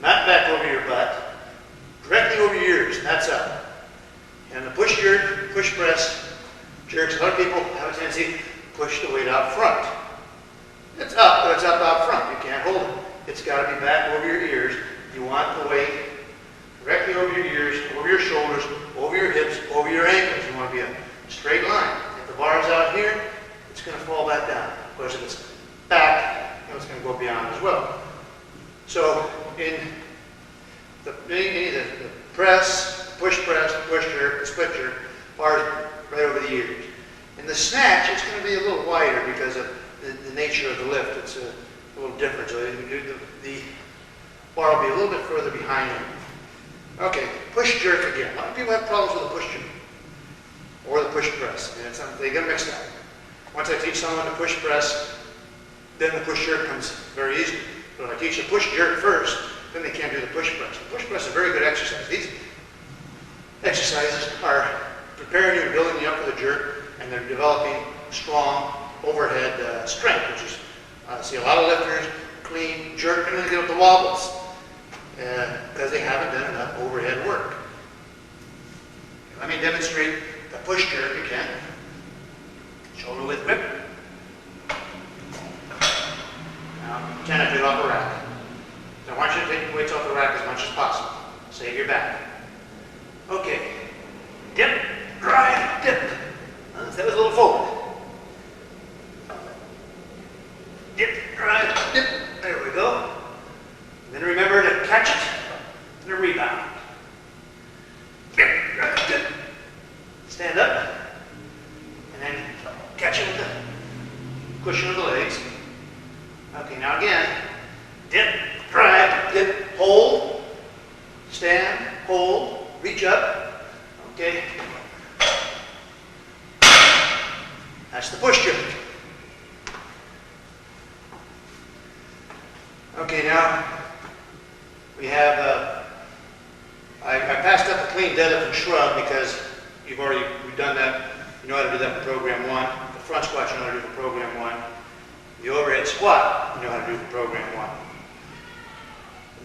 not back over your butt. Directly over your ears, that's up. And the push jerk, push press, jerks, a lot of people have a tendency to push the weight out front. It's up, but it's up out front. You can't hold it. It's got to be back over your ears. You want the weight directly over your ears, over your shoulders, over your hips, over your ankles. You want to be a straight line. If the bar's out here, it's going to fall back down. Of course, if it's back, it's going to go beyond as well. So in the press, push jerk, the split jerk, bars right over the ears. In the snatch, it's going to be a little wider because of the nature of the lift. It's a little different. So the bar will be a little bit further behind you. Okay, push jerk again. A lot of people have problems with the push jerk or the push press. And they get mixed up. Once I teach someone to push press, then the push jerk comes very easy. But if I teach the push jerk first, then they can't do the push press. The push press is a very good exercise. These exercises are preparing you and building you up for the jerk, and they're developing strong overhead strength, which is, I see a lot of lifters clean jerk and then get up the wobbles because they haven't done enough overhead work. Let me demonstrate the push jerk again. Shoulder width grip. Now, pretend I do it off the rack. So I want you to take the weights off the rack as much as possible. Save your back. Okay. Dip, drive, dip. That was a little forward. Dip, drive, dip. There we go. And then remember to catch it and a rebound. Dip, drive, dip. Stand up. And then catch it with the cushion of the legs. Okay, now again. Dip, drive, dip, hold. Stand, hold, reach up. Okay. That's the push jerk. Okay, now we have, I passed up the clean deadlift and shrug because we've done that. You know how to do that for program 1. The front squat you know how to do for program 1. The overhead squat you know how to do for program 1.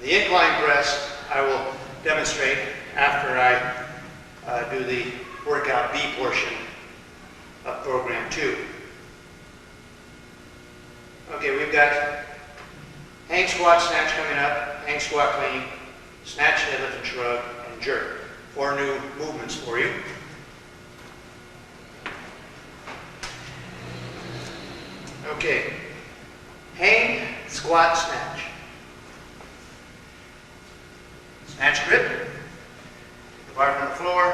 The incline press I will demonstrate after I do the workout B portion of program 2. Okay, we've got hang squat, snatch coming up, hang squat clean, snatch, deadlift and shrug, and jerk. 4 new movements for you. Okay, hang, squat, snatch. Snatch grip, take the bar from the floor.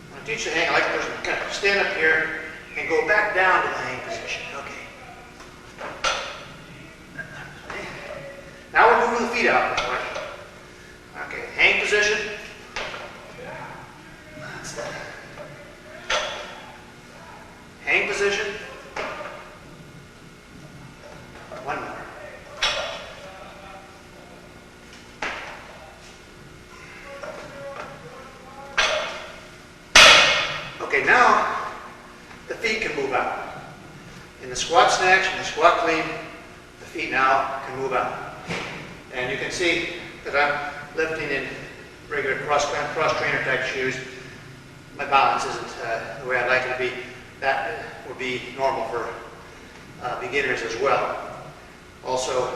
When I teach the hang, I like to kind of stand up here and go back down to the hang position. Okay. Now we're moving the feet out this way. Okay, hang position. That's that. Hang position. One more. Okay, now the feet can move out. In the squat snatch and the squat clean, the feet now can move out. And you can see that I'm lifting in regular cross-trainer type shoes. My balance isn't the way I'd like it to be. That would be normal for beginners as well. Also,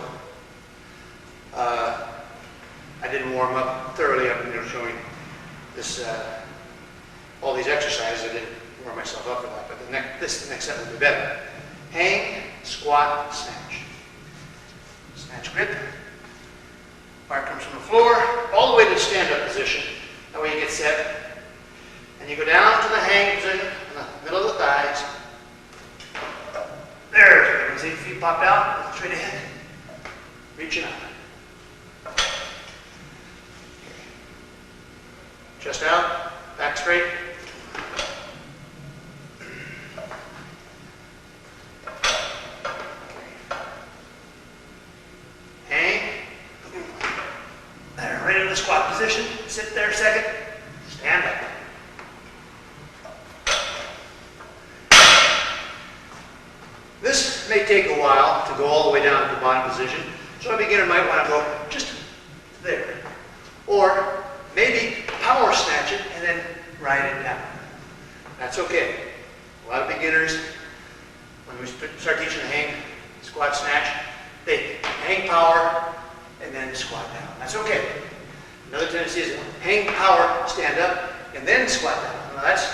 I didn't warm up thoroughly. I'm showing this all these exercises. I didn't warm myself up for that, but the next set will be better. Hang, squat, snatch. Snatch grip. Bar comes from the floor, all the way to the stand-up position. That way you get set. And you go down to the hang position, in the middle of the thighs. There, you can see the feet popped out, straight ahead. Reaching up. Chest out, back straight. Squat position, sit there a second, stand up. This may take a while to go all the way down to the bottom position, so a beginner might want to go just there. Or maybe power snatch it and then ride it down. That's okay. A lot of beginners, when we start teaching the hang, squat, snatch, they hang power and then squat down. That's okay. Another tendency is hang power, stand up, and then squat down. Now that's,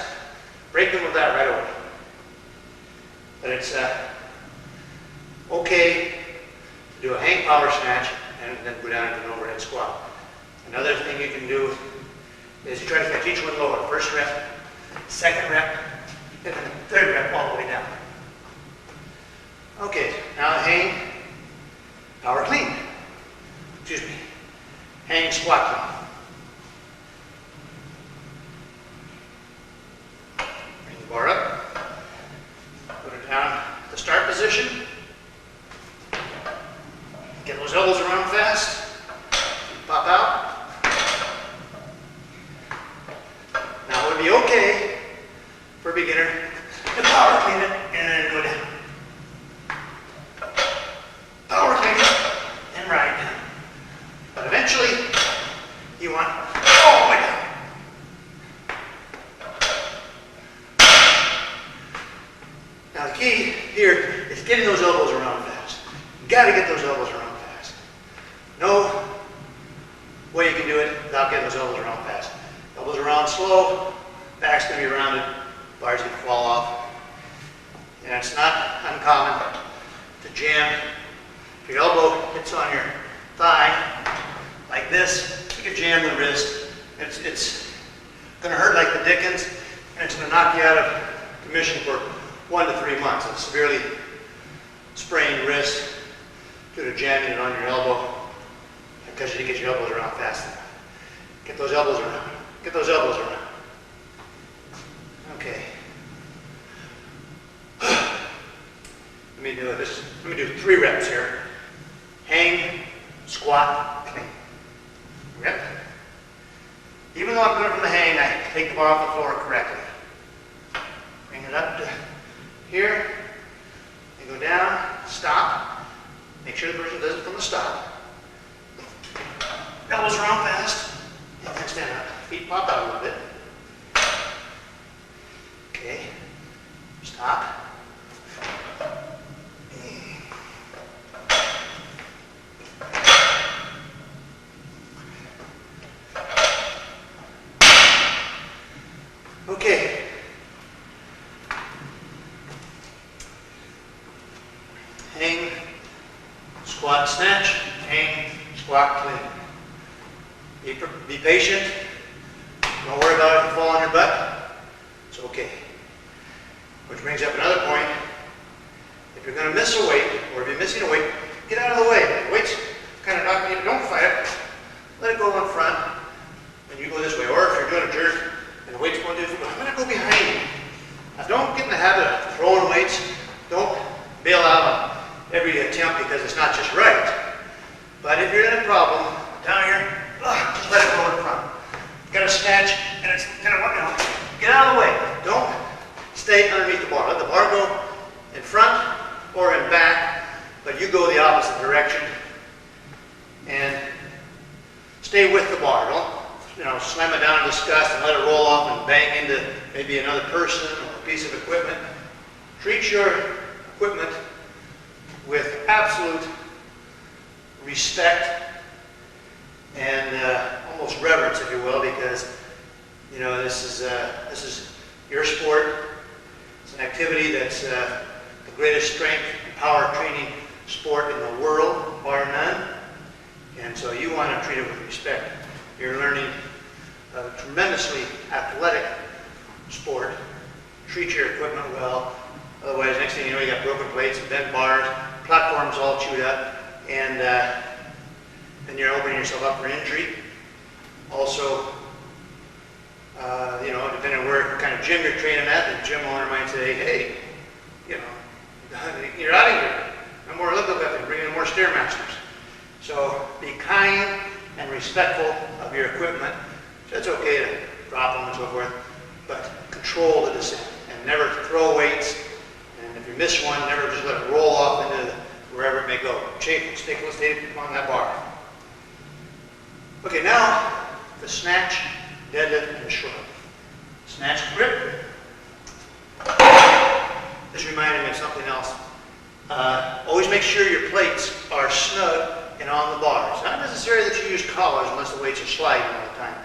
break them with that right away. But it's okay to do a hang power snatch and then go down into an overhead squat. Another thing you can do is you try to catch each one lower. First rep, second rep, and then the third rep all the way down. Okay, now hang, power clean. Excuse me. Hang squat clean. Bring the bar up. Put it down the start position. Get those elbows around fast. Pop out. Now it would be okay for a beginner to power clean it and then go down. Power clean it and ride down. But eventually you want all the way down. Now the key here is getting those elbows around fast. You got to get those elbows around fast. No way you can do it without getting those elbows around fast. Elbows around slow, back's going to be rounded, bar's going to fall off. And it's not uncommon to jam. If your elbow hits on your thigh like this, you can jam the wrist. It's going to hurt like the dickens, and it's going to knock you out of commission for 1 to 3 months. A severely sprained wrist due to jamming it on your elbow because you didn't get your elbows around fast enough. Get those elbows around. Get those elbows around. Okay. Let me do 3 reps here. Hang, squat, clean. Rep. Even though I'm coming from the hang, I take the bar off the floor correctly. Bring it up to here. And go down, stop. Make sure the person does it from the stop. Elbows around fast. And then stand up. Feet pop out a little bit. Okay. Stop. Okay. Hang, squat, snatch, hang, squat, clean. Be patient. Don't worry about it if you fall on your butt. It's okay. Which brings up another point. If you're going to miss a weight, or if you're missing a weight, get out of the way. The weight's kind of knocking you, don't fight it. Let it go in front, and you go this way. Or if you're doing a jerk, and the weight's going to do, I'm going to go behind you. Now don't get in the habit of throwing weights. Don't bail out on every attempt because it's not just right. But if you're in a problem, down here, just let it go in front. You got to snatch, and it's kind of, get out of the way. Don't stay underneath the bar. Let the bar go in front or in back, but you go the opposite direction. And stay with the bar. Don't, slam it down in disgust and let it roll off and bang into maybe another person or a piece of equipment. Treat your equipment with absolute respect and almost reverence, if you will, because this is your sport. It's an activity that's the greatest strength and power training sport in the world, bar none. And so you want to treat it with respect. You're learning a tremendously athletic sport. Treat your equipment well. Otherwise, next thing you know, you got broken plates and bent bars, platforms all chewed up, and then you're opening yourself up for injury. Also, depending on what kind of gym you're training at, the gym owner might say, hey, you're out of here. No more lifting, bring in more Stairmasters. So be kind and respectful of your equipment. So it's okay to drop them and so forth, but control the descent and never throw weights. And if you miss one, never just let it roll off into wherever it may go. Stay on that bar. Okay, now the snatch, deadlift, and shrug. Snatch, grip. This reminded me of something else. Always make sure your plates are snug and on the bar. It's not necessary that you use collars unless the weights are sliding all the time.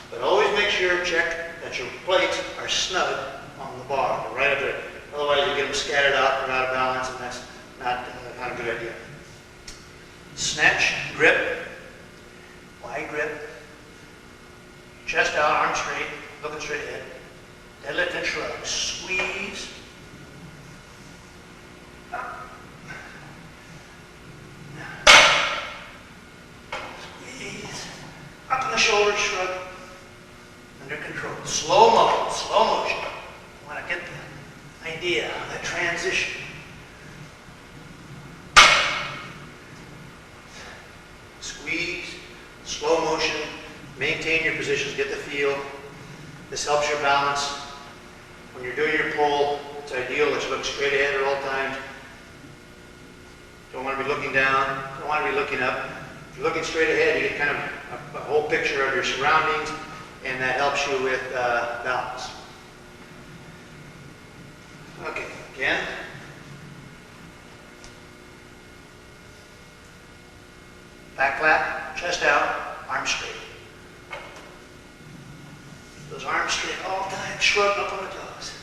But always make sure, check that your plates are snug on the bar, right up there. Otherwise you get them scattered out or out of balance, and that's not a good idea. Snatch, grip, wide grip, chest out, arms straight, looking straight ahead. Deadlift and shrug. squeeze, up, squeeze, up in the shoulders, shrug, under control. Slow motion. I want to get the idea of that transition. Squeeze, slow motion, maintain your positions, get the feel. This helps your balance. When you're doing your pull, it's ideal that you look straight ahead at all times. Don't want to be looking down, don't want to be looking up. If you're looking straight ahead, you get kind of a whole picture of your surroundings, and that helps you with balance. Okay, again. Back flat, chest out, arms straight. Those arms straight all the time, shrug up on the toes.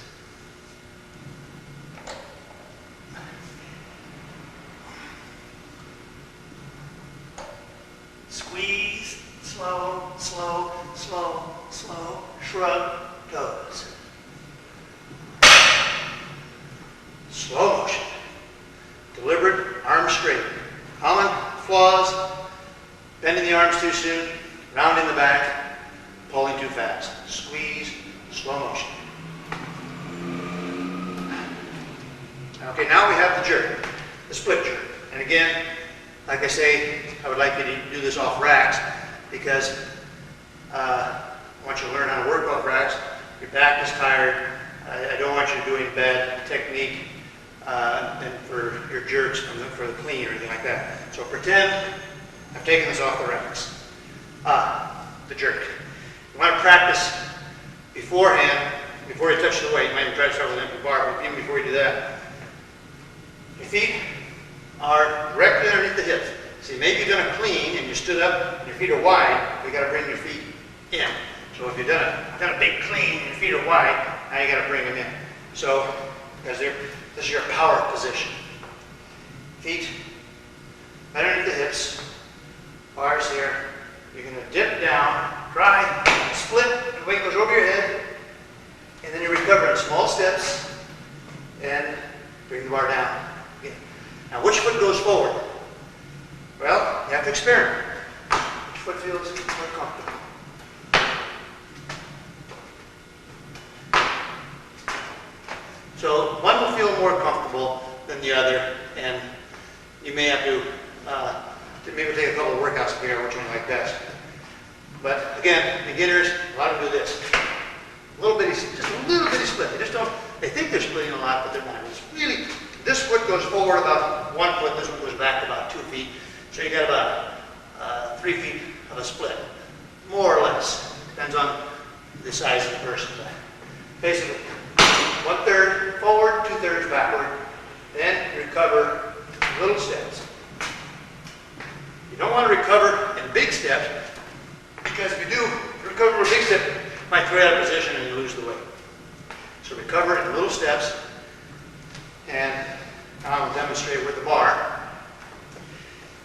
Squeeze, slow, slow, slow, slow, shrug, toes. Slow motion. Deliberate, arms straight. Common flaws, bending the arms too soon, rounding the back, pulling too fast. Squeeze, slow motion. Okay, now we have the jerk, the split jerk. And again, like I say, I would like you to do this off racks because I want you to learn how to work off racks. Your back is tired. I don't want you doing bad technique and for your jerks for the clean or anything like that. So pretend I've taken this off the racks. The jerk. You want to practice beforehand, before you touch the weight. You might even try to start with an empty bar, but even before you do that, your feet are directly underneath the hips. See, maybe you've done a clean and you stood up and your feet are wide, you got to bring your feet in. So if you've done a big clean and your feet are wide, now you got to bring them in. So, because this is your power position. Feet right underneath the hips, bars here. You're going to dip down, try, split, and the weight goes over your head, and then you recover in small steps and bring the bar down. Again. Now, which foot goes forward? Well, you have to experiment. Which foot feels more comfortable? So one will feel more comfortable than the other, and you may have to maybe take a couple of workouts to figure out which one you like best. But again, beginners, a lot of them do this. Just a little bitty split. They think they're splitting a lot, but they're not. It's really, this foot goes forward about 1 foot, this one goes back about 2 feet. So you got about 3 feet of a split, more or less. Depends on the size of the person. Basically, 1/3 forward, 2/3 backward. Then recover in little steps. You don't want to recover in big steps, because if you do recover in a big step, you might throw you out of position and you lose the weight. So recover in little steps, and I'll demonstrate with the bar.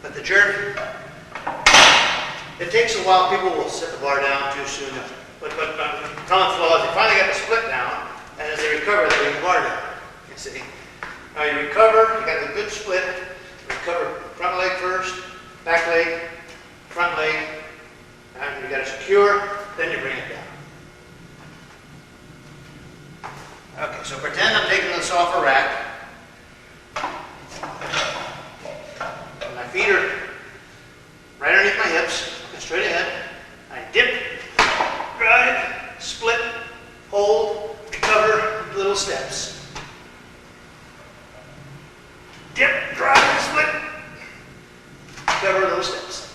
But the jerk, it takes a while. People will set the bar down too soon. But common flaw is they finally got the split down, and as they recover, they bring the bar down. You see? Now you recover, you got the good split. Recover front leg first, back leg, front leg, and you got to secure, then you bring it down. Okay, so pretend I'm taking this off a rack. And my feet are right underneath my hips, straight ahead. I dip, drive, split, hold, recover, little steps. Dip, drive, split, recover, little steps.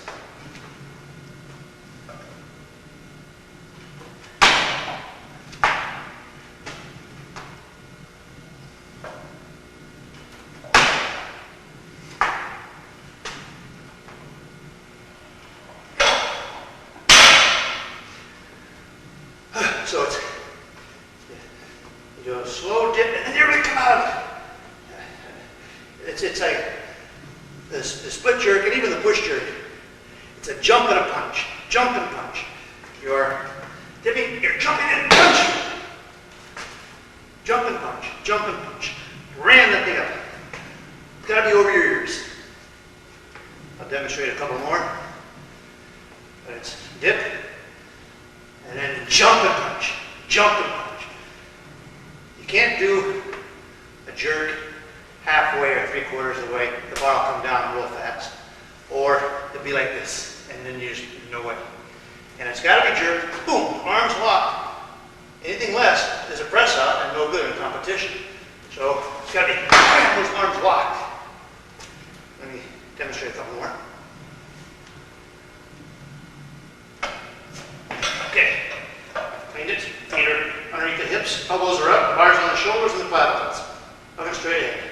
So it's, you do a slow dip and then you really come out. It's like the split jerk and even the push jerk. It's a jump and a punch. Jump and punch. You're dipping, you're jumping and punch. jump and punch, jump and punch. Ram that thing up. It's got to be over your ears. I'll demonstrate a couple more. But it's dip, and then jump and punch, jump and punch. You can't do a jerk halfway or 3/4 of the way. The bar will come down real fast. Or it'll be like this, and then you just know what. And it's got to be jerked, boom, arms locked. Anything less is a press out and no good in competition. So it's got to be those arms locked. Let me demonstrate a couple more. Okay, cleaned it. Feet are underneath the hips, elbows are up, bars on the shoulders and the clavicles. Looking straight ahead.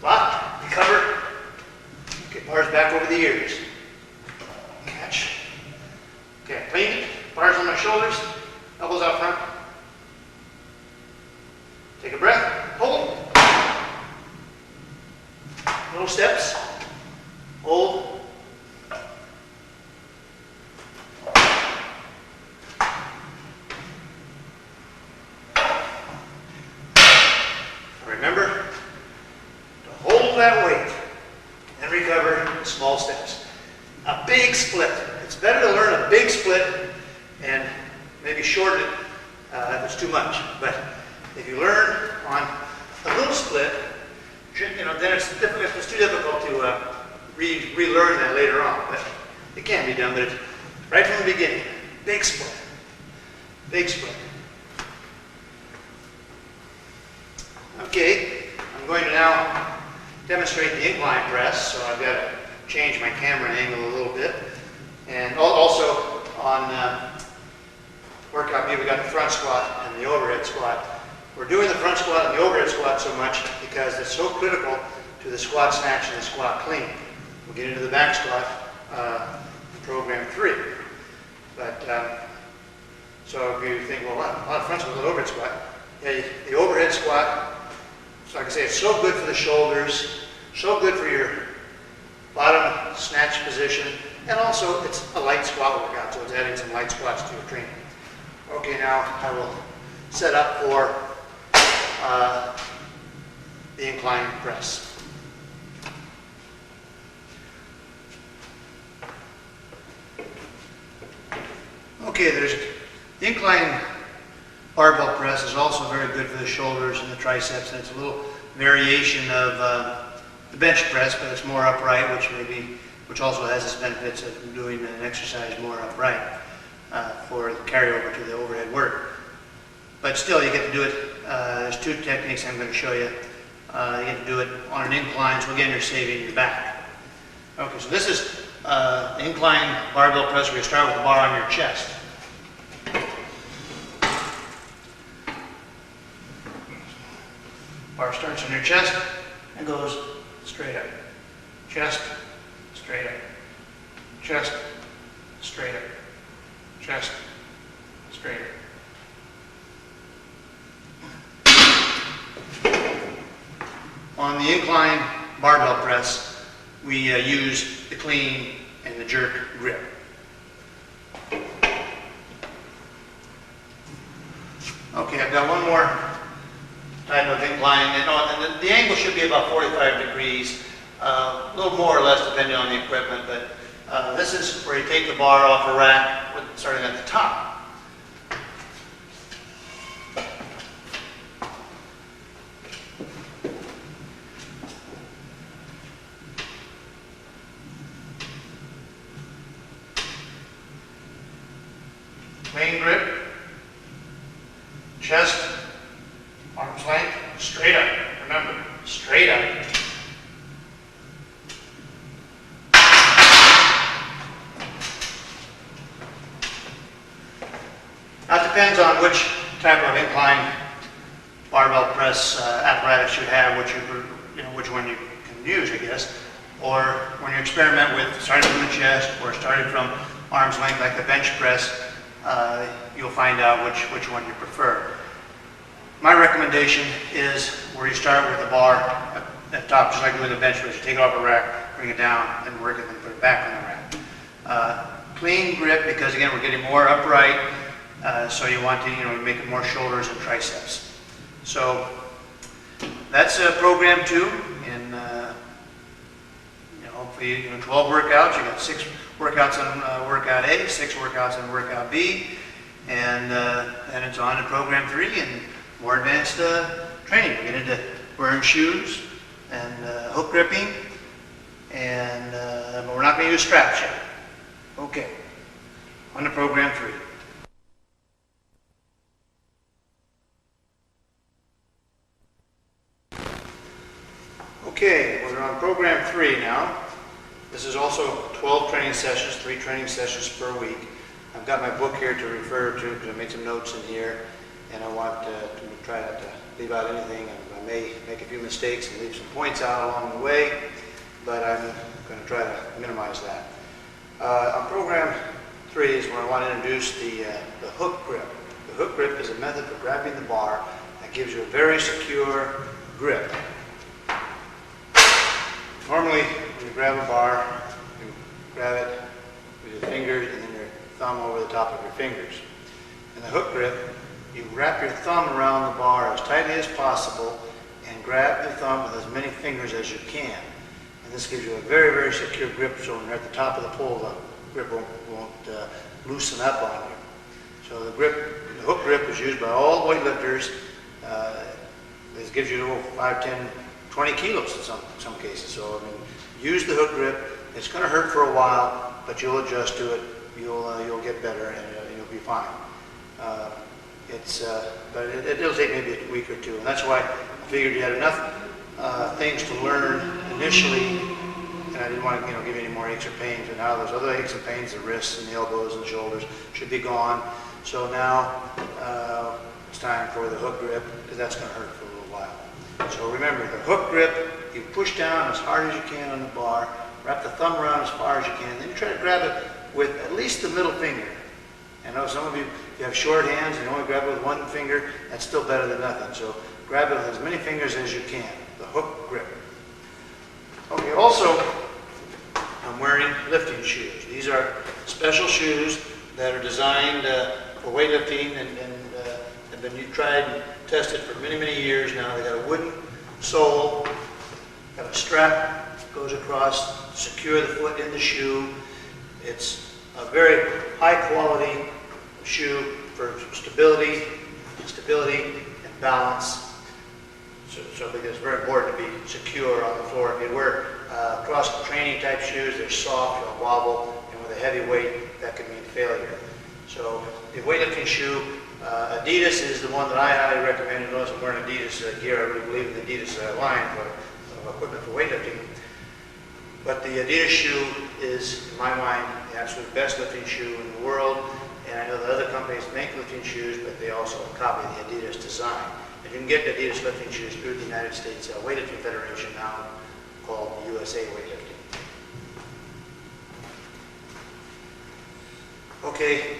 Lock, recover. Okay, bars back over the ears. Catch. Okay, clean it. Bars on my shoulders, elbows out front. Take a breath, hold. Little steps. Hold. Remember to hold that weight and recover in small steps. A big split. It's better to learn a big split and maybe shorten it if it's too much. But if you learn on a little split, then it's too difficult to relearn that later on. But it can be done, but it's right from the beginning. Big split. Big split. Okay, I'm going to now demonstrate the incline press, so I've got to change my camera angle a little bit. And also on workout view, we got the front squat and the overhead squat. We're doing the front squat and the overhead squat so much because it's so critical to the squat snatch and the squat clean. We'll get into the back squat in program 3. But so if you think, well, a lot of front squat with an overhead squat. Yeah, the overhead squat, so like I say, it's so good for the shoulders, so good for your bottom snatch position, and also it's a light squat workout, so it's adding some light squats to your training. Okay, now I will set up for the incline press. Okay, there's the incline barbell press is also very good for the shoulders and the triceps, and it's a little variation of the bench press, but it's more upright, which also has its benefits of doing an exercise more upright for the carryover to the overhead work. But still, you get to do it. There's 2 techniques I'm going to show you. You get to do it on an incline, so again, you're saving your back. Okay, so this is the incline barbell press where you start with the bar on your chest. Bar starts on your chest and goes straight up. Chest, straight up. Chest, straight up. Chest, straight up. On the incline barbell press, we use the clean and the jerk grip. Okay, I've got one more type of incline, and the angle should be about 45 degrees, a little more or less depending on the equipment, but this is where you take the bar off a rack, starting at the top. Clean grip, chest, arms length, straight up. Remember, straight up. Now it depends on which type of incline barbell press apparatus you have, which one you can use, I guess. Or when you experiment with starting from the chest or starting from arm's length like the bench press, you'll find out which one you prefer. My recommendation is where you start with the bar at the top, just like doing the bench press. You take it off a rack, bring it down, and work it, then put it back on the rack. Clean grip, because again, we're getting more upright So you want to, make more shoulders and triceps. So that's program 2, and hopefully 12 workouts. You got 6 workouts on workout A, 6 workouts on workout B, and then it's on to program 3 and more advanced training. We get into burn shoes and hook gripping, and but we're not going to use straps yet. Okay, on to program 3. Okay, we're on program 3 now. This is also 12 training sessions, 3 training sessions per week. I've got my book here to refer to because I made some notes in here, and I want to try not to leave out anything. I may make a few mistakes and leave some points out along the way, but I'm going to try to minimize that. On program 3 is where I want to introduce the hook grip. The hook grip is a method for grabbing the bar that gives you a very secure grip. Normally, when you grab a bar, you grab it with your fingers and then your thumb over the top of your fingers. In the hook grip, you wrap your thumb around the bar as tightly as possible and grab the thumb with as many fingers as you can. And this gives you a very, very secure grip, so when you're at the top of the pole, the grip won't loosen up on you. So the hook grip is used by all weightlifters. This gives you 5, 10, 20 kilos in some cases. So I mean, use the hook grip. It's going to hurt for a while, but you'll adjust to it. You'll get better, and you'll be fine. But it'll take maybe a week or 2, and that's why I figured you had enough things to learn initially, and I didn't want to give you any more aches or pains. And now those other aches and pains, the wrists and the elbows and the shoulders, should be gone. So now it's time for the hook grip, because that's going to hurt for a little while. So remember, the hook grip, you push down as hard as you can on the bar, wrap the thumb around as far as you can, then you try to grab it with at least the middle finger. I know some of you, if you have short hands and you only grab it with one finger, that's still better than nothing. So grab it with as many fingers as you can, the hook grip. Okay, also, I'm wearing lifting shoes. These are special shoes that are designed for weightlifting and have been tried and tested for many, many years now. They got a wooden sole, got a strap that goes across, secure the foot in the shoe. It's a very high quality shoe for stability and balance. So I think it's very important to be secure on the floor. If you wear cross training type shoes, they're soft, they'll wobble, and with a heavy weight, that can mean failure. So the weightlifting shoe, Adidas is the one that I highly recommend. You notice I'm wearing Adidas gear. I really believe in the Adidas line of equipment for weightlifting. But the Adidas shoe is, in my mind, the absolute best lifting shoe in the world. And I know that other companies make lifting shoes, but they also copy the Adidas design. And you can get Adidas lifting shoes through the United States Weightlifting Federation, now called USA Weightlifting. Okay.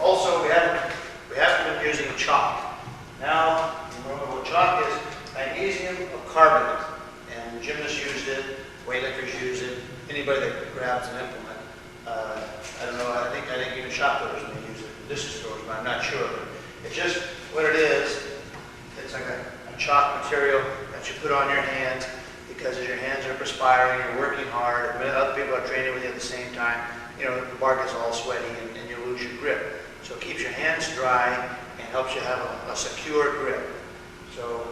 Also, we haven't been using chalk. Now, remember what chalk is? Magnesium carbonate. And gymnasts used it, weightlifters use it, anybody that grabs an implement. I don't know, I think even shop putters may use it in distance stores, but I'm not sure. It's just what it is. It's like a chalk material that you put on your hands, because as your hands are perspiring, you're working hard, and other people are training with you at the same time, the bar gets all sweaty and you lose your grip. So it keeps your hands dry and helps you have a secure grip. So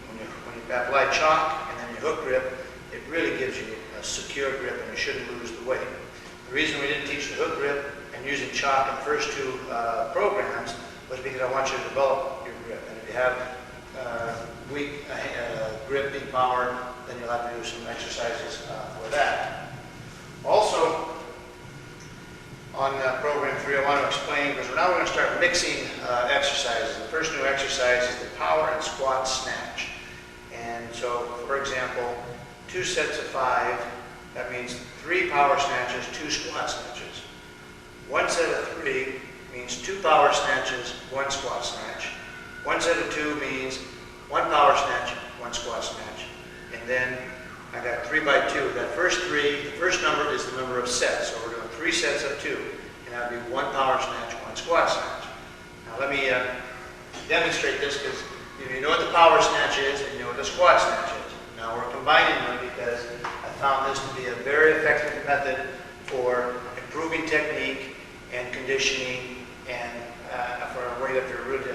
when you apply chalk and then your hook grip, it really gives you a secure grip, and you shouldn't lose the weight. The reason we didn't teach the hook grip and using chalk in the first 2 programs was because I want you to develop your grip. And if you have weak grip, weak power, then you'll have to do some exercises for that. Also, on program 3, I want to explain, because now we're going to start mixing exercises. The first new exercise is the power and squat snatch. And so, for example, 2 sets of 5, that means 3 power snatches, 2 squat snatches. 1 set of 3 means 2 power snatches, 1 squat snatch. 1 set of 2 means 1 power snatch, 1 squat snatch. And then I got 3 by 2. That first 3, the first number is the number of sets. So we're doing 3 sets of 2. And that would be 1 power snatch, 1 squat snatch. Now let me demonstrate this, because you know what the power snatch is and you know what the squat snatch is. Now we're combining them because I found this to be a very effective method for improving technique and conditioning, and for a weightlifter to really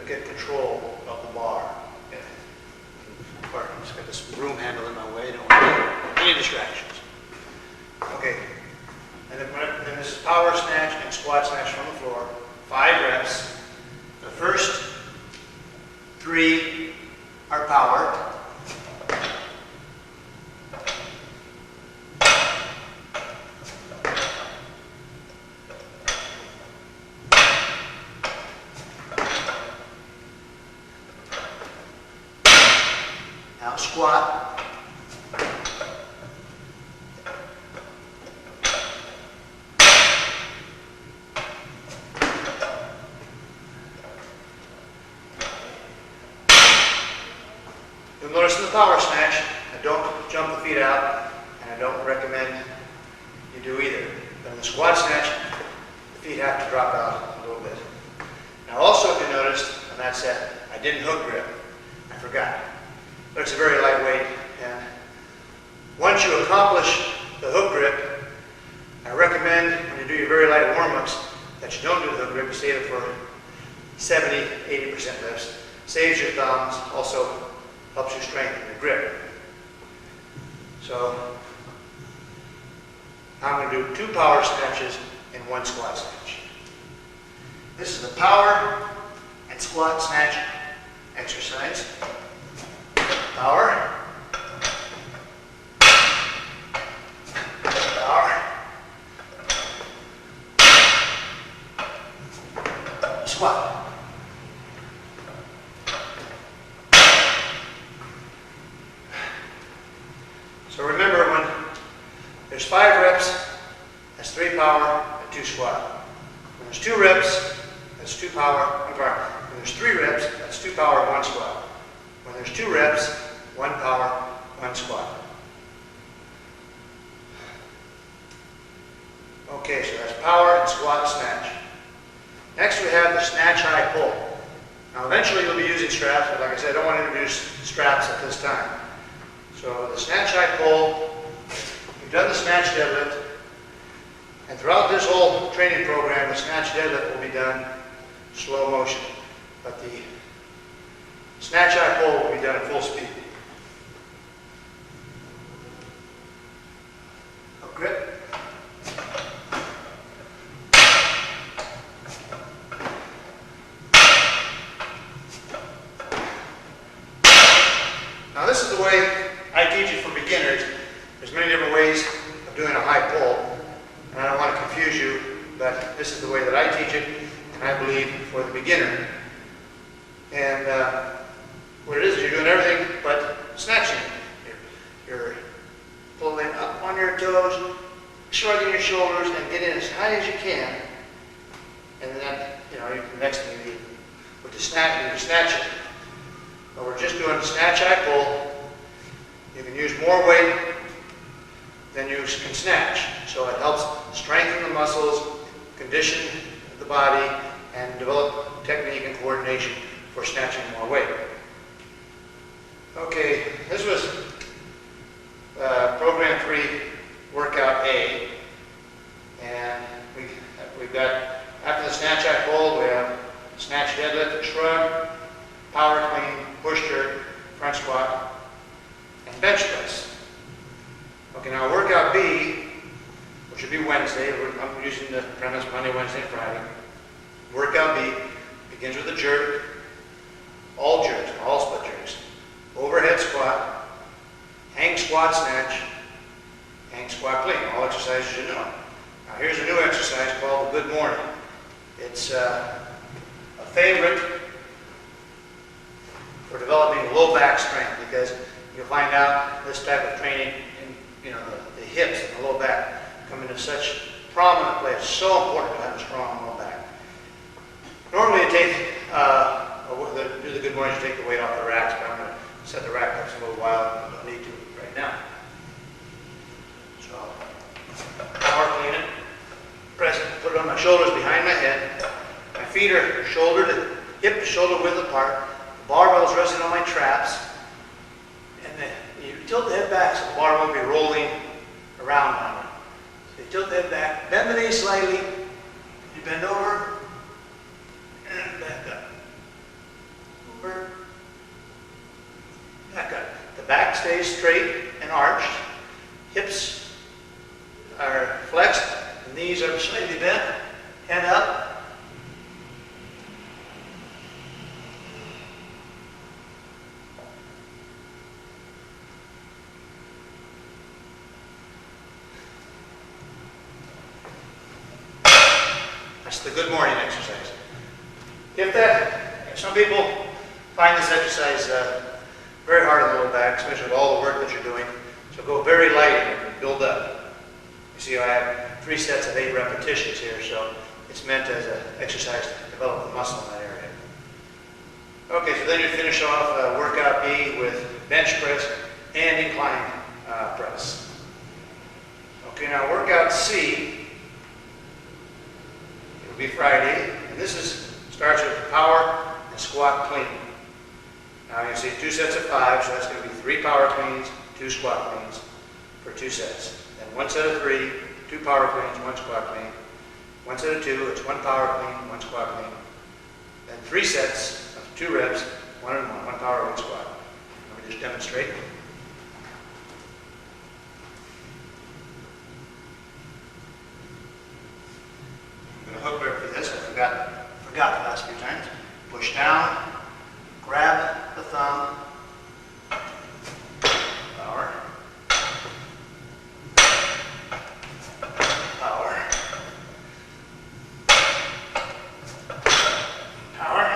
get control of the bar. Pardon, I just got this broom handle in my way. Don't want any distractions. Okay, and then this is power snatch and squat snatch from the floor. 5 reps. The first 3 are power. Now squat. You'll notice in the power snatch, I don't jump the feet out, and I don't recommend you do either. But in the squat snatch, the feet have to drop out a little bit. Now also, if you noticed on that set, I didn't hook grip. I forgot. But it's a very lightweight, and once you accomplish the hook grip, I recommend when you do your very light warm-ups that you don't do the hook grip, you save it for 70–80% lifts. Saves your thumbs, also helps you strengthen your grip. So I'm going to do 2 power snatches and 1 squat snatch. This is the power and squat snatch exercise. Power. Power. Squat. So remember, when there's 5 reps, that's 3 power and 2 squat. When there's 2 reps, that's 2 power, when there's 3 reps, that's 2 power, 1 squat. When there's 2 reps, 1 power, 1 squat. Okay, so that's power and squat snatch. Next we have the snatch high pull. Now eventually you'll be using straps, but like I said, I don't want to introduce straps at this time. So the snatch high pull, you've done the snatch deadlift, and throughout this whole training program, the snatch deadlift will be done slow motion, but the snatch high pull will be done at full speed. Hook grip. Now this is the way I teach it for beginners. There's many different ways of doing a high pull, and I don't want to confuse you, but this is the way that I teach it, and I believe for the beginner. And what it is you're doing everything but snatching. You're pulling up on your toes, shrugging your shoulders, and getting as high as you can. And then, the next thing you do with the snatch, you're snatching. But we're just doing snatch high pull. You can use more weight than you can snatch. So it helps strengthen the muscles, condition the body, and develop technique and coordination for snatching more weight. Okay, this was program 3, workout A. And we've got, after the snatch high pull, we have snatch deadlift, shrug, power clean, push jerk, front squat, and bench press. Okay, now workout B, which would be Wednesday, I'm using the premise Monday, Wednesday, and Friday. Workout B begins with a jerk, all jerks, all split jerks, overhead squat, hang squat snatch, hang squat clean, all exercises you know. Now here's a new exercise called the Good Morning. It's a favorite for developing low back strength, because you'll find out this type of training in the hips and the low back come into such prominent place. It's so important to have a strong low back. Normally you take, do the Good Morning, you take the weight off the racks, but I'm going to set the rack up in a little while. I don't need to right now. So power clean it, press it, put it on my shoulders behind my head, shoulder width apart. The barbell is resting on my traps. And then you tilt the head back so the bar won't be rolling around on you. So you tilt the head back, bend the knee slightly, you bend over, and back up. Over, back up. The back stays straight and arched. Hips are flexed, the knees are slightly bent, head up. That's the good morning exercise. Some people find this exercise very hard on the low back, especially with all the work that you're doing. So go very light and build up. You see I have 3 sets of 8 repetitions here, so it's meant as an exercise to develop the muscle in that area. Okay, so then you finish off workout B with bench press and incline press. Okay, now workout C, it'll be Friday, and this starts with power and squat clean. Now you see 2 sets of 5, so that's going to be 3 power cleans, 2 squat cleans for 2 sets. Then 1 set of 3, 2 power cleans, 1 squat clean. 1 set of 2, it's 1 power clean, 1 squat clean. Then 3 sets of 2 reps, 1 and 1, 1 power, 1 squat. Let me just demonstrate. I'm going to hook grip for this. I forgot the last few times. Push down, grab the thumb, power, power, power,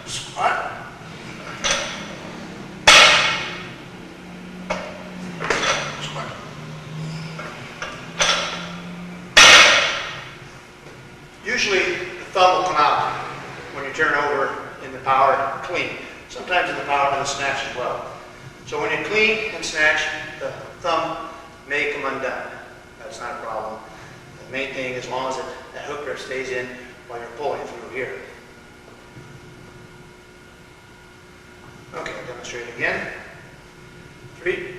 squat, squat. Usually the thumb will come out when you turn over in the power clean. Sometimes in the power and the snatch as well. So when you clean and snatch, the thumb may come undone. That's not a problem. The main thing, as long as that hook grip stays in while you're pulling through here. Okay, I'll demonstrate again. 3,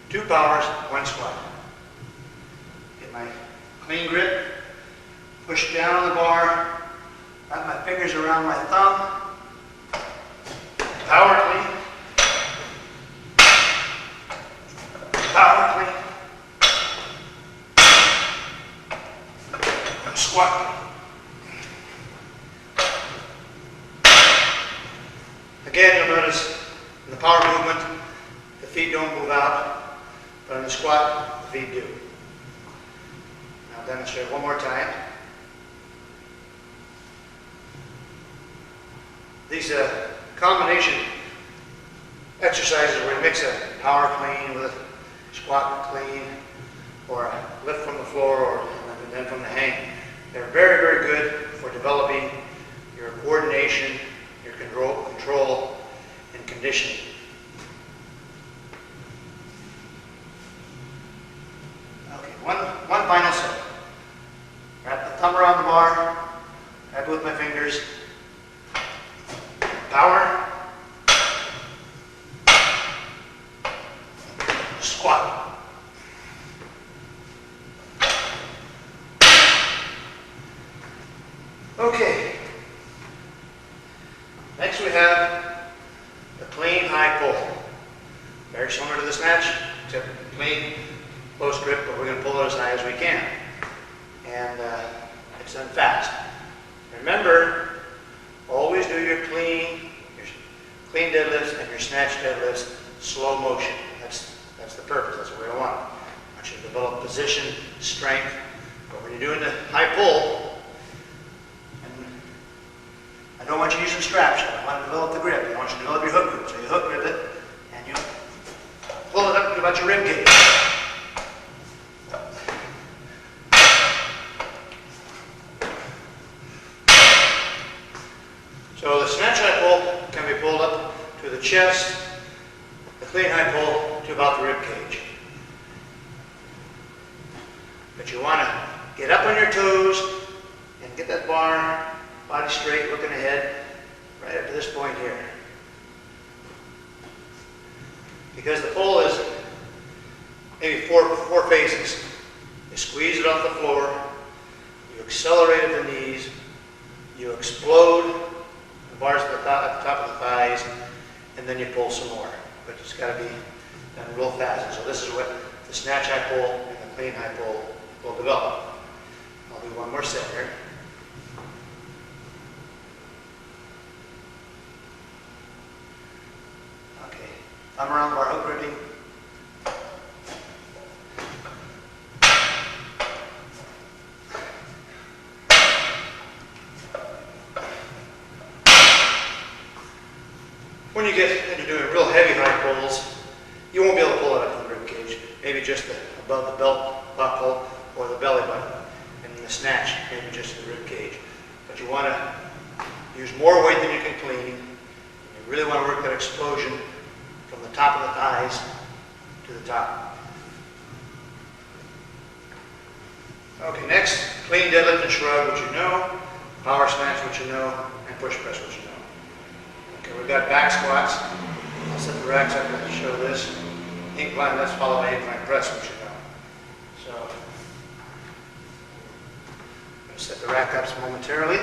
2 powers, 1 squat. Get my clean grip. Push down on the bar, wrap my fingers around my thumb, power clean, power clean, squat. Again, you'll notice in the power movement, the feet don't move out, but in the squat, the feet do. Now I'll demonstrate one more time. These combination exercises where you mix a power clean with a squat clean or a lift from the floor or then from the hang, they're very, very good for developing your coordination, your control and conditioning. Okay, one final set. Wrap the thumb around the bar, grab it with my fingers. Power, squat. Okay. Next we have the clean high pull. Very similar to the snatch, except clean, close grip, but we're going to pull it as high as we can. And it's done fast. Remember, always do your clean deadlifts and your snatch deadlifts slow motion. That's the purpose. That's what we want. I want you to develop position, strength. But when you're doing the high pull, and I don't want you using straps. I want to develop the grip. I want you to develop your hook grip. So you hook grip it and you pull it up to about your rib cage. So the snatch high pull can be pulled up to the chest, the clean high pull to about the rib cage. But you want to get up on your toes and get that bar, body straight, looking ahead, right up to this point here. Because the pull is maybe four phases. You squeeze it off the floor, you accelerate at the knees, you explode the bars at the top of the thighs, and then you pull some more. But it's got to be done real fast. And so this is what the snatch high pull and the clean high pull will develop. I'll do one more set here. Okay, thumb around bar hook gripping. When you get into doing real heavy high pulls, you won't be able to pull it up from the rib cage. Maybe just above the belt buckle or the belly button. And in the snatch, maybe just the rib cage. But you want to use more weight than you can clean. You really want to work that explosion from the top of the thighs to the top. Okay, next, clean deadlift and shrug, which you know, power snatch, which you know, and push press, which you know. Okay, we've got back squats. I'll set the racks up to show this. Incline, let's follow my incline press, which you know. So, I'm going to set the rack ups momentarily.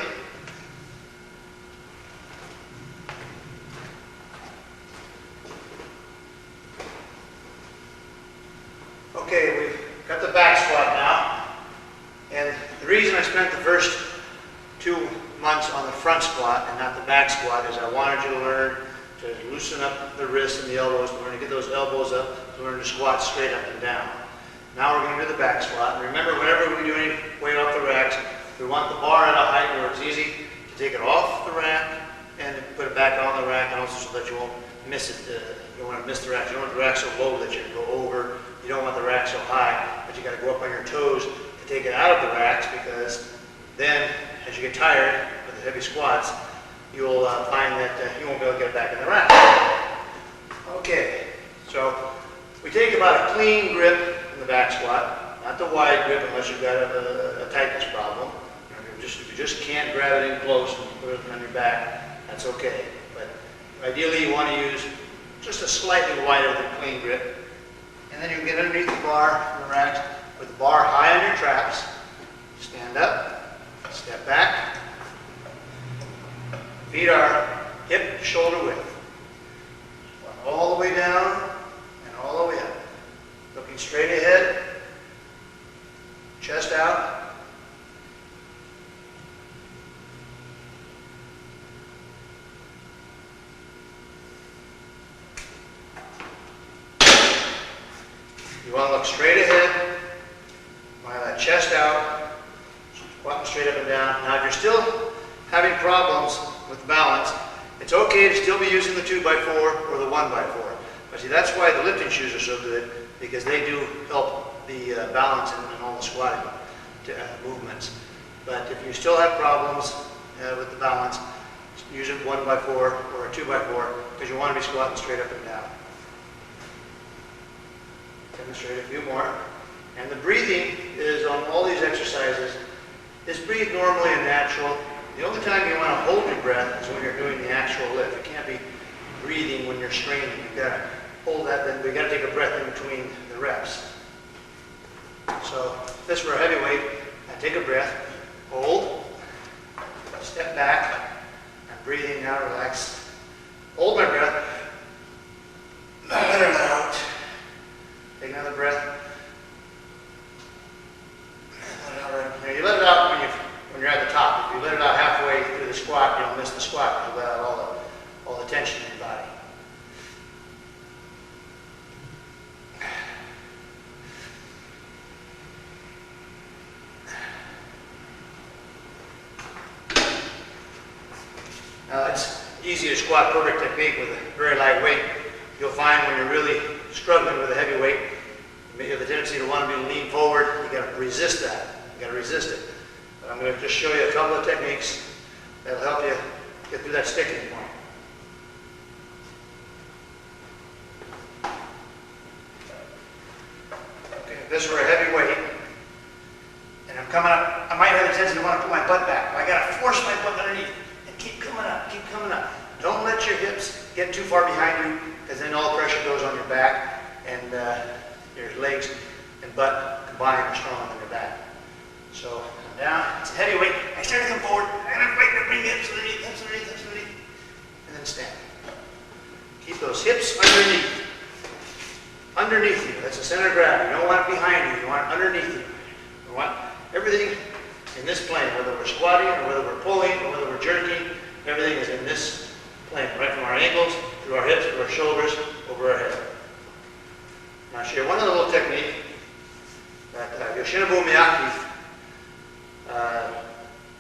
Okay, we've got the back squat now. And the reason I spent the first 2 months on the front squat and not the back squat is I wanted you to learn to loosen up the wrists and the elbows, to learn to get those elbows up, to learn to squat straight up and down. Now we're going to do the back squat. And remember, whenever we do any weight off the racks, we want the bar at a height where it's easy to take it off the rack and put it back on the rack, and also so that you won't miss it. You don't want to miss the rack. You don't want the rack so low that you go over. You don't want the rack so high that you got to go up on your toes to take it out of the racks, because then as you get tired with the heavy squats, you'll find that you won't be able to get it back in the rack. Okay, so we take about a clean grip in the back squat, not the wide grip unless you've got a tightness problem. If you just can't grab it in close and put it on your back, that's okay. But ideally you want to use just a slightly wider than clean grip. And then you get underneath the bar in the racks with the bar high on your traps. Stand up, step back. Feet are hip to shoulder width. All the way down and all the way up. Looking straight ahead, chest out. You want to look straight ahead, want to have that chest out, squatting straight up and down. Now if you're still having problems with balance, it's okay to still be using the 2x4 or the 1x4. But see, that's why the lifting shoes are so good, because they do help the balance in all the squatting movements. But if you still have problems with the balance, use a 1x4 or a 2x4, because you want to be squatting straight up and down. Demonstrate a few more. And the breathing is on all these exercises is breathe normally and natural. The only time you want to hold your breath is when you're doing the actual lift. You can't be breathing when you're straining. You've got to hold that, then we've got to take a breath in between the reps. So this for a heavyweight, I take a breath, hold, step back, I'm breathing now, relax, hold my breath, let it out, take another breath, let it out. Now you let it out when you're at the top. If you let it out halfway through the squat, you'll miss the squat. You'll let out all the tension in your body. Now it's easy to squat perfect technique with a very light weight. You'll find when you're really struggling with a heavy weight, you have the tendency to want to lean forward. You got to resist that. You got to resist it. But I'm going to just show you a couple of techniques that'll help you get through that sticking point. Okay, if this were a heavy weight, and I'm coming up, I might have the tendency to want to put my butt back. keep coming up. Don't let your hips get too far behind you, because then all the pressure goes on your back, and your legs and butt combined are stronger than your back. So come down, it's a heavy weight. I start to come forward, and I'm waiting to bring the hips underneath, hips underneath, hips underneath, and then stand. Keep those hips underneath. Underneath you. That's the center of gravity. You don't want it behind you. You want it underneath you. You want everything in this plane, whether we're squatting or whether we're pulling or whether we're jerking, everything is in this plane, right from our ankles, through our hips, through our shoulders, over our head. Now I'll share one other little technique that Yoshinobu Miyake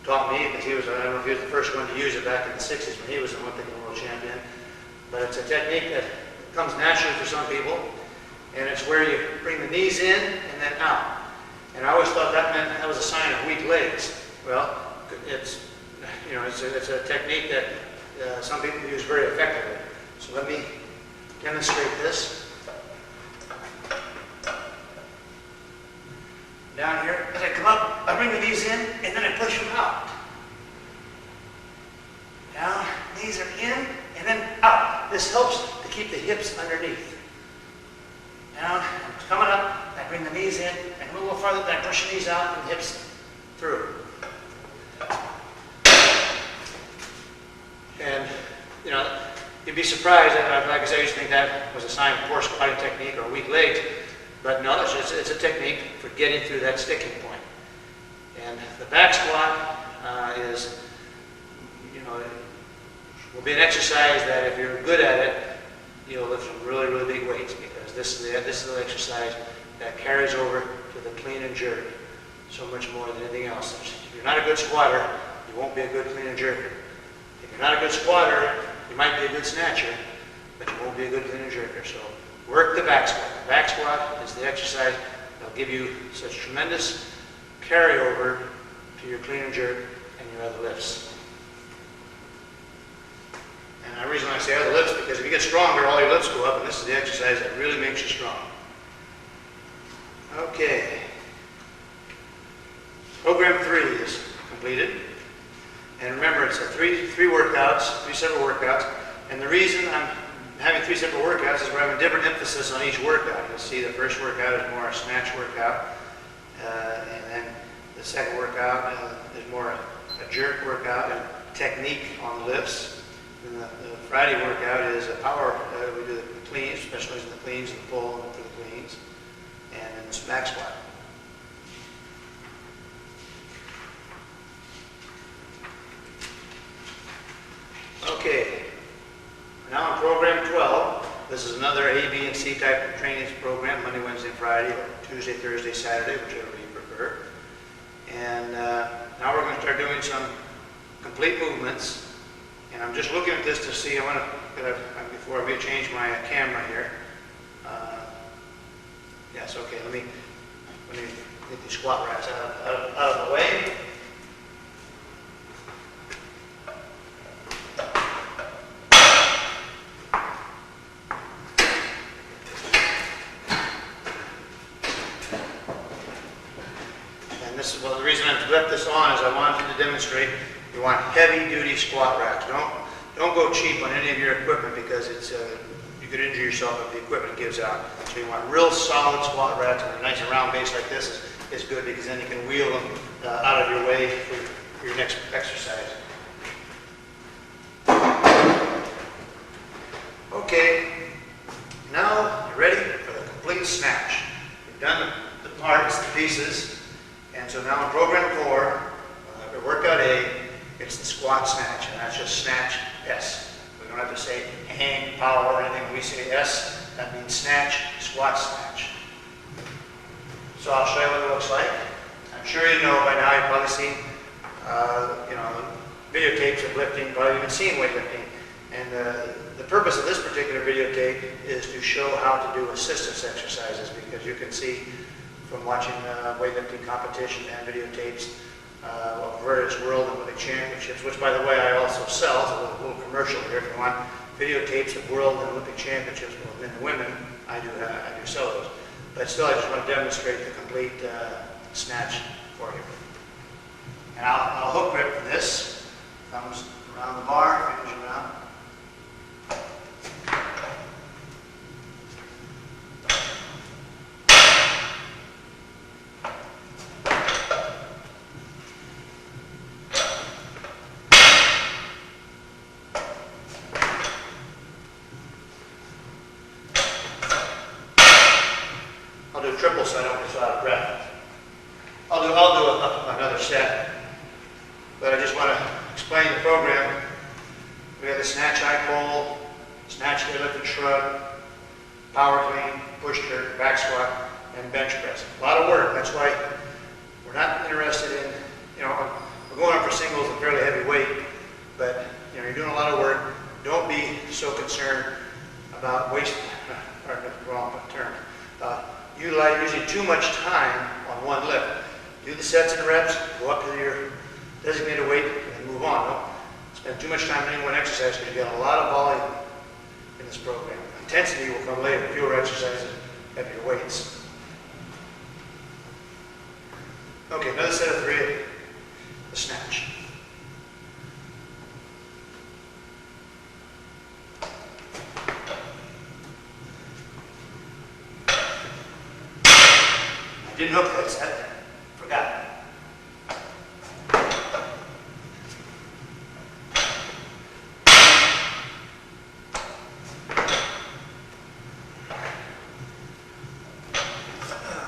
taught me, because he was, I don't know if he was the first one to use it back in the 60s when he was an Olympic and world champion, but it's a technique that comes naturally for some people, and it's where you bring the knees in and then out. And I always thought that meant that was a sign of weak legs. Well, it's a technique that some people use very effectively. So let me demonstrate this. Down here, as I come up, I bring the knees in and then I push them out. Down, knees are in and then out. This helps to keep the hips underneath. Down, I'm coming up, I bring the knees in, and a little farther, then I push the knees out and the hips through. And, you know, you'd be surprised, like I said, I used to think that was a sign of poor squatting technique or weak legs, but no, it's a technique for getting through that sticking point. And the back squat is, you know, will be an exercise that if you're good at it, you'll lift some really, really big weights, because this is the exercise that carries over to the clean and jerk so much more than anything else. If you're not a good squatter, you won't be a good clean and jerker. If you're not a good squatter, you might be a good snatcher, but you won't be a good clean and jerker. So work the back squat. The back squat is the exercise that'll give you such tremendous carryover to your clean and jerk and your other lifts. And the reason I say other lifts, because if you get stronger, all your lifts go up, and this is the exercise that really makes you strong. Okay. Program 3 is completed. And remember, it's three workouts, three separate workouts. And the reason I'm having three separate workouts is we're having different emphasis on each workout. You'll see the first workout is more a snatch workout. And then the second workout is more a jerk workout and technique on the lifts. And the Friday workout is a power. We do the cleans, especially in the cleans and the pull for the cleans, and then the back squat. Okay, now on program 12. This is another A, B, and C type of training program, Monday, Wednesday, Friday, or Tuesday, Thursday, Saturday, whichever you prefer. And now we're going to start doing some complete movements. And I'm just looking at this to see, before I change my camera here. Yes, okay, let me get these squat racks out of the way. And this is, well, the reason I've left this on is I wanted to demonstrate you want heavy-duty squat racks. Don't go cheap on any of your equipment, because it's you could injure yourself if the equipment gives out. So you want real solid squat racks, and a nice round base like this is good, because then you can wheel them out of your way for your next exercise. Okay, now you're ready for the complete snatch. You've done the parts, the pieces, and so now in program 4, workout A, it's the squat snatch, and that's just snatch S. We don't have to say hang, power, or anything. We say S, that means snatch, squat snatch. So I'll show you what it looks like. I'm sure you know by now, you've probably seen videotapes of lifting, probably even seen weightlifting. And the purpose of this particular videotape is to show how to do assistance exercises, because you can see from watching weightlifting competition and videotapes of various world and Olympic championships, which, by the way, I also sell. It's a little commercial here. If you want videotapes of world and Olympic championships, both men and women, I do sell those. But still, I just want to demonstrate the complete snatch for you. And I'll hook grip for this. Thumbs Around the bar, fingers around. I'll do triple so I don't get so out of breath. I'll do another set, but I just want to explain the program. We have the snatch high pull, snatch deadlift and shrug, power clean, push jerk, back squat, and bench press. A lot of work. That's why we're not interested in, we're going up for singles with fairly heavy weight, but you're doing a lot of work. Don't be so concerned about wasting, or the wrong term, using too much time on one lift. Do the sets and reps, go up to your designated weight, and move on. Don't spend too much time on any one exercise because you get a lot of volume in this program. Intensity will come later, fewer exercises, heavier weights. Okay, another set of 3, the snatch. I didn't hook that set, forgot.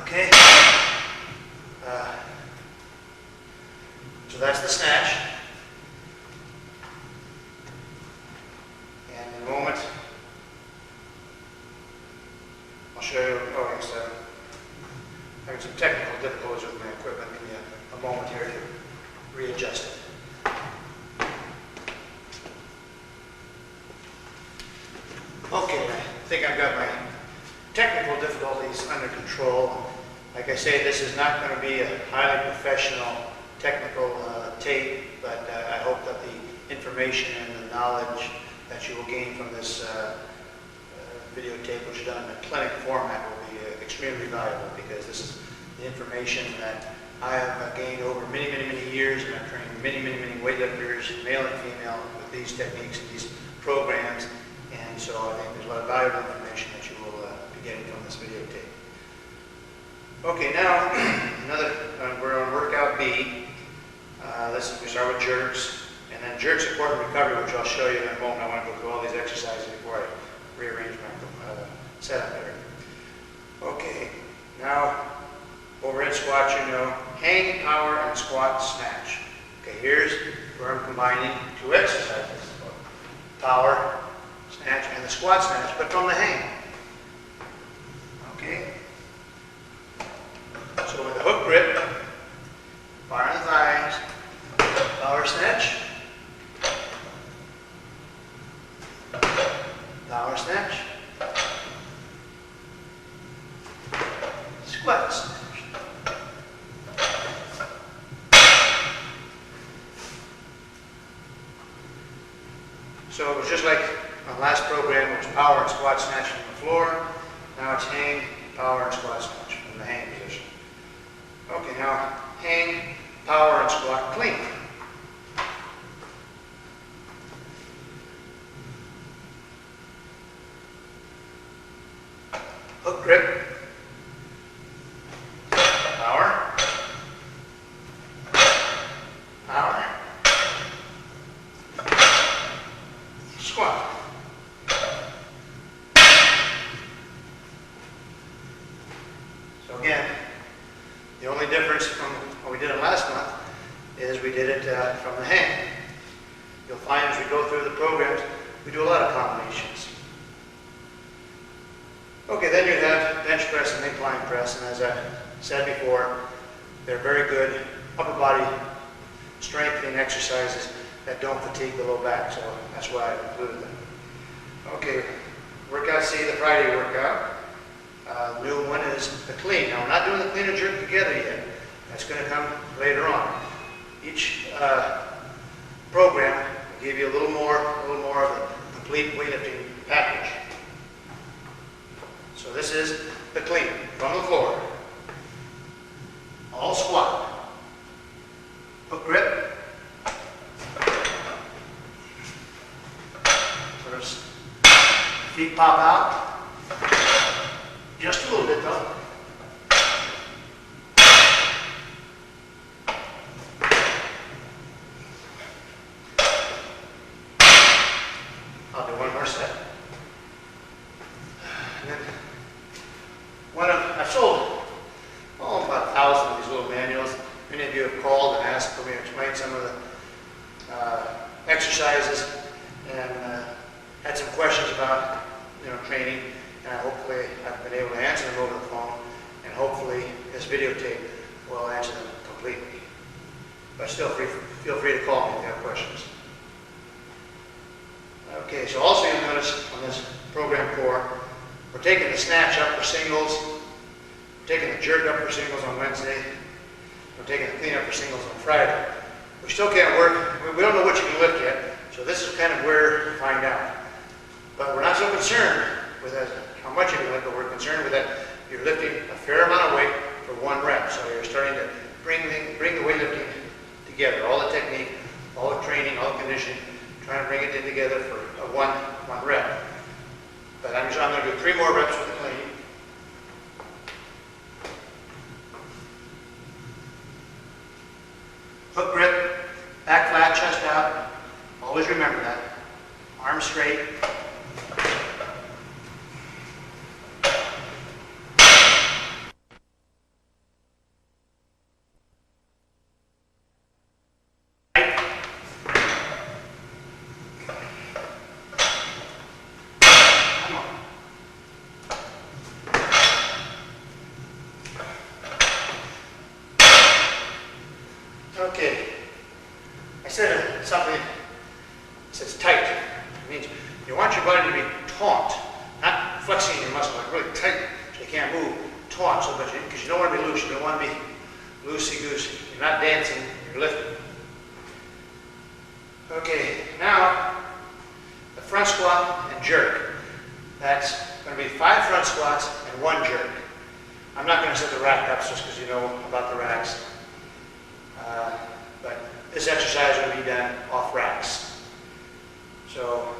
Okay, so that's the snatch, and in a moment I'll show you, having some technical difficulties with my equipment. Give me a moment here to readjust it. Okay, I think I've got my technical difficulties under control. Like I say, this is not going to be a highly professional technical tape, but I hope that the information and the knowledge that you will gain from this videotape, which is done in a clinic format, will be extremely valuable, because this is the information that I have gained over many, many, many years, and I've trained many, many, many weightlifters, male and female, with these techniques and these programs, and so I think there's a lot of valuable information that you will be getting from this videotape. Okay, now we're on workout B. We start with jerks, and then jerk support and recovery, which I'll show you in a moment. I want to go through all these exercises before I rearrange my setup here. Okay, now overhead squat, hang, power, and squat, snatch. Okay, here's where I'm combining 2 exercises: power, snatch, and the squat snatch, but from the hang. Okay. So with the hook grip, bar on the thighs, power snatch, power snatch, squat snatch. So it was just like my last program, it was power and squat snatch from the floor. Now it's hang, power, and squat snatch from the hang position. Okay, now hang, power, and squat clean. Hook grip, power, power, squat. So again, the only difference from what we did it last month is we did it from the hang. You'll find as we go through the programs, we do a lot of combinations. Okay, then you have bench press and incline press, and as I said before, they're very good upper body strengthening exercises that don't fatigue the low back, so that's why I've included them. Okay, workout C, the Friday workout. The new one is the clean. Now we're not doing the clean and jerk together yet. That's going to come later on. Each program will give you a little more of a complete weightlifting package. So this is the clean from the floor. All squat. Hook grip. Feet pop out. Just a little bit though. I'll do one more set. And then I've sold about 1,000 of these little manuals. Many of you have called and asked for me to explain some of the exercises and had some questions about training, and hopefully I've been able to answer them over the phone, and hopefully this videotape will answer them completely. But still feel free to call me if you have questions. Okay, so also you'll notice on this program 4, we're taking the snatch up for singles, we're taking the jerk up for singles on Wednesday, we're taking the clean up for singles on Friday. We still can't work, we don't know what you can lift yet, so this is kind of where to find out. But we're not so concerned with how much you can lift, but we're concerned with that you're lifting a fair amount of weight for 1 rep. So you're starting to bring the weightlifting together, all the technique, all the training, all the conditioning, trying to bring it in together for a one rep. But I'm going to do 3 more reps with the clean. Hook grip, back flat, chest out. Always remember that. Arms straight. Okay, I said something that says tight. It means you want your body to be taut, not flexing your muscle, like really tight so you can't move. Taut, so because you don't want to be loose, you don't want to be loosey-goosey. You're not dancing, you're lifting. Okay, now the front squat and jerk. That's going to be 5 front squats and 1 jerk. I'm not going to set the rack ups just because you know about the racks. But this exercise will be done off racks. So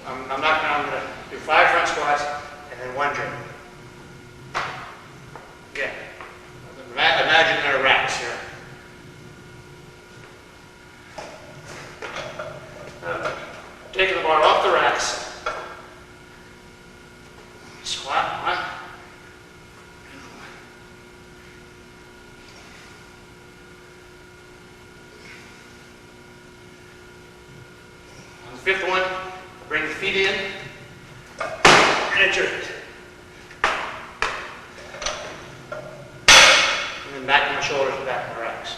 I'm going to do 5 front squats and then 1 jerk. Again, imagine there are racks here. Taking the bar off the racks. Squat 1. On the 5th one, bring the feet in and a jerk. And then back to my shoulders and back to my racks.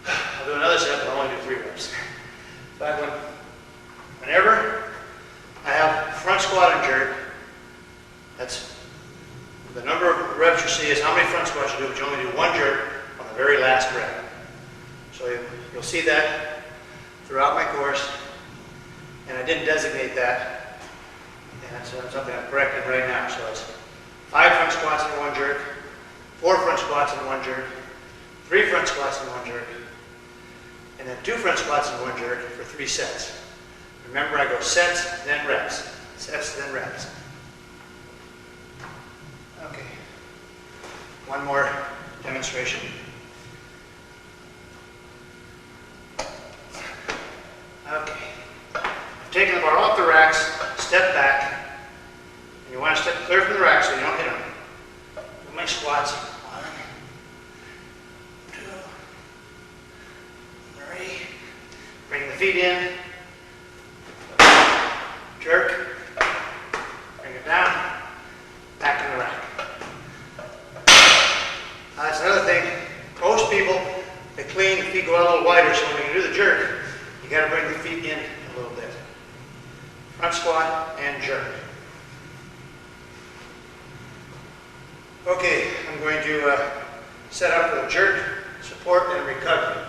I'll do another set, but I'll only do 3 reps. Whenever I have front squat and jerk, that's the number of reps you see is how many front squats you do, but you only do 1 jerk on the very last rep. So you'll see that throughout my course, and I didn't designate that, and that's something I'm correcting right now. So it's 5 front squats and 1 jerk, 4 front squats and 1 jerk, 3 front squats and 1 jerk, and then 2 front squats and 1 jerk for 3 sets. Remember, I go sets, then reps. Sets, then reps. Okay. One more demonstration. Okay. I've taken the bar off the racks, step back, and you want to step clear from the rack so you don't hit them. Do my squats. 1, 2, 3. Bring the feet in. Jerk. Bring it down. Back in the rack. That's another thing. Most people, they clean, the feet go out a little wider, so when you do the jerk, you got to bring the feet in a little bit. Front squat and jerk. Okay, I'm going to set up for the jerk, support, and recovery.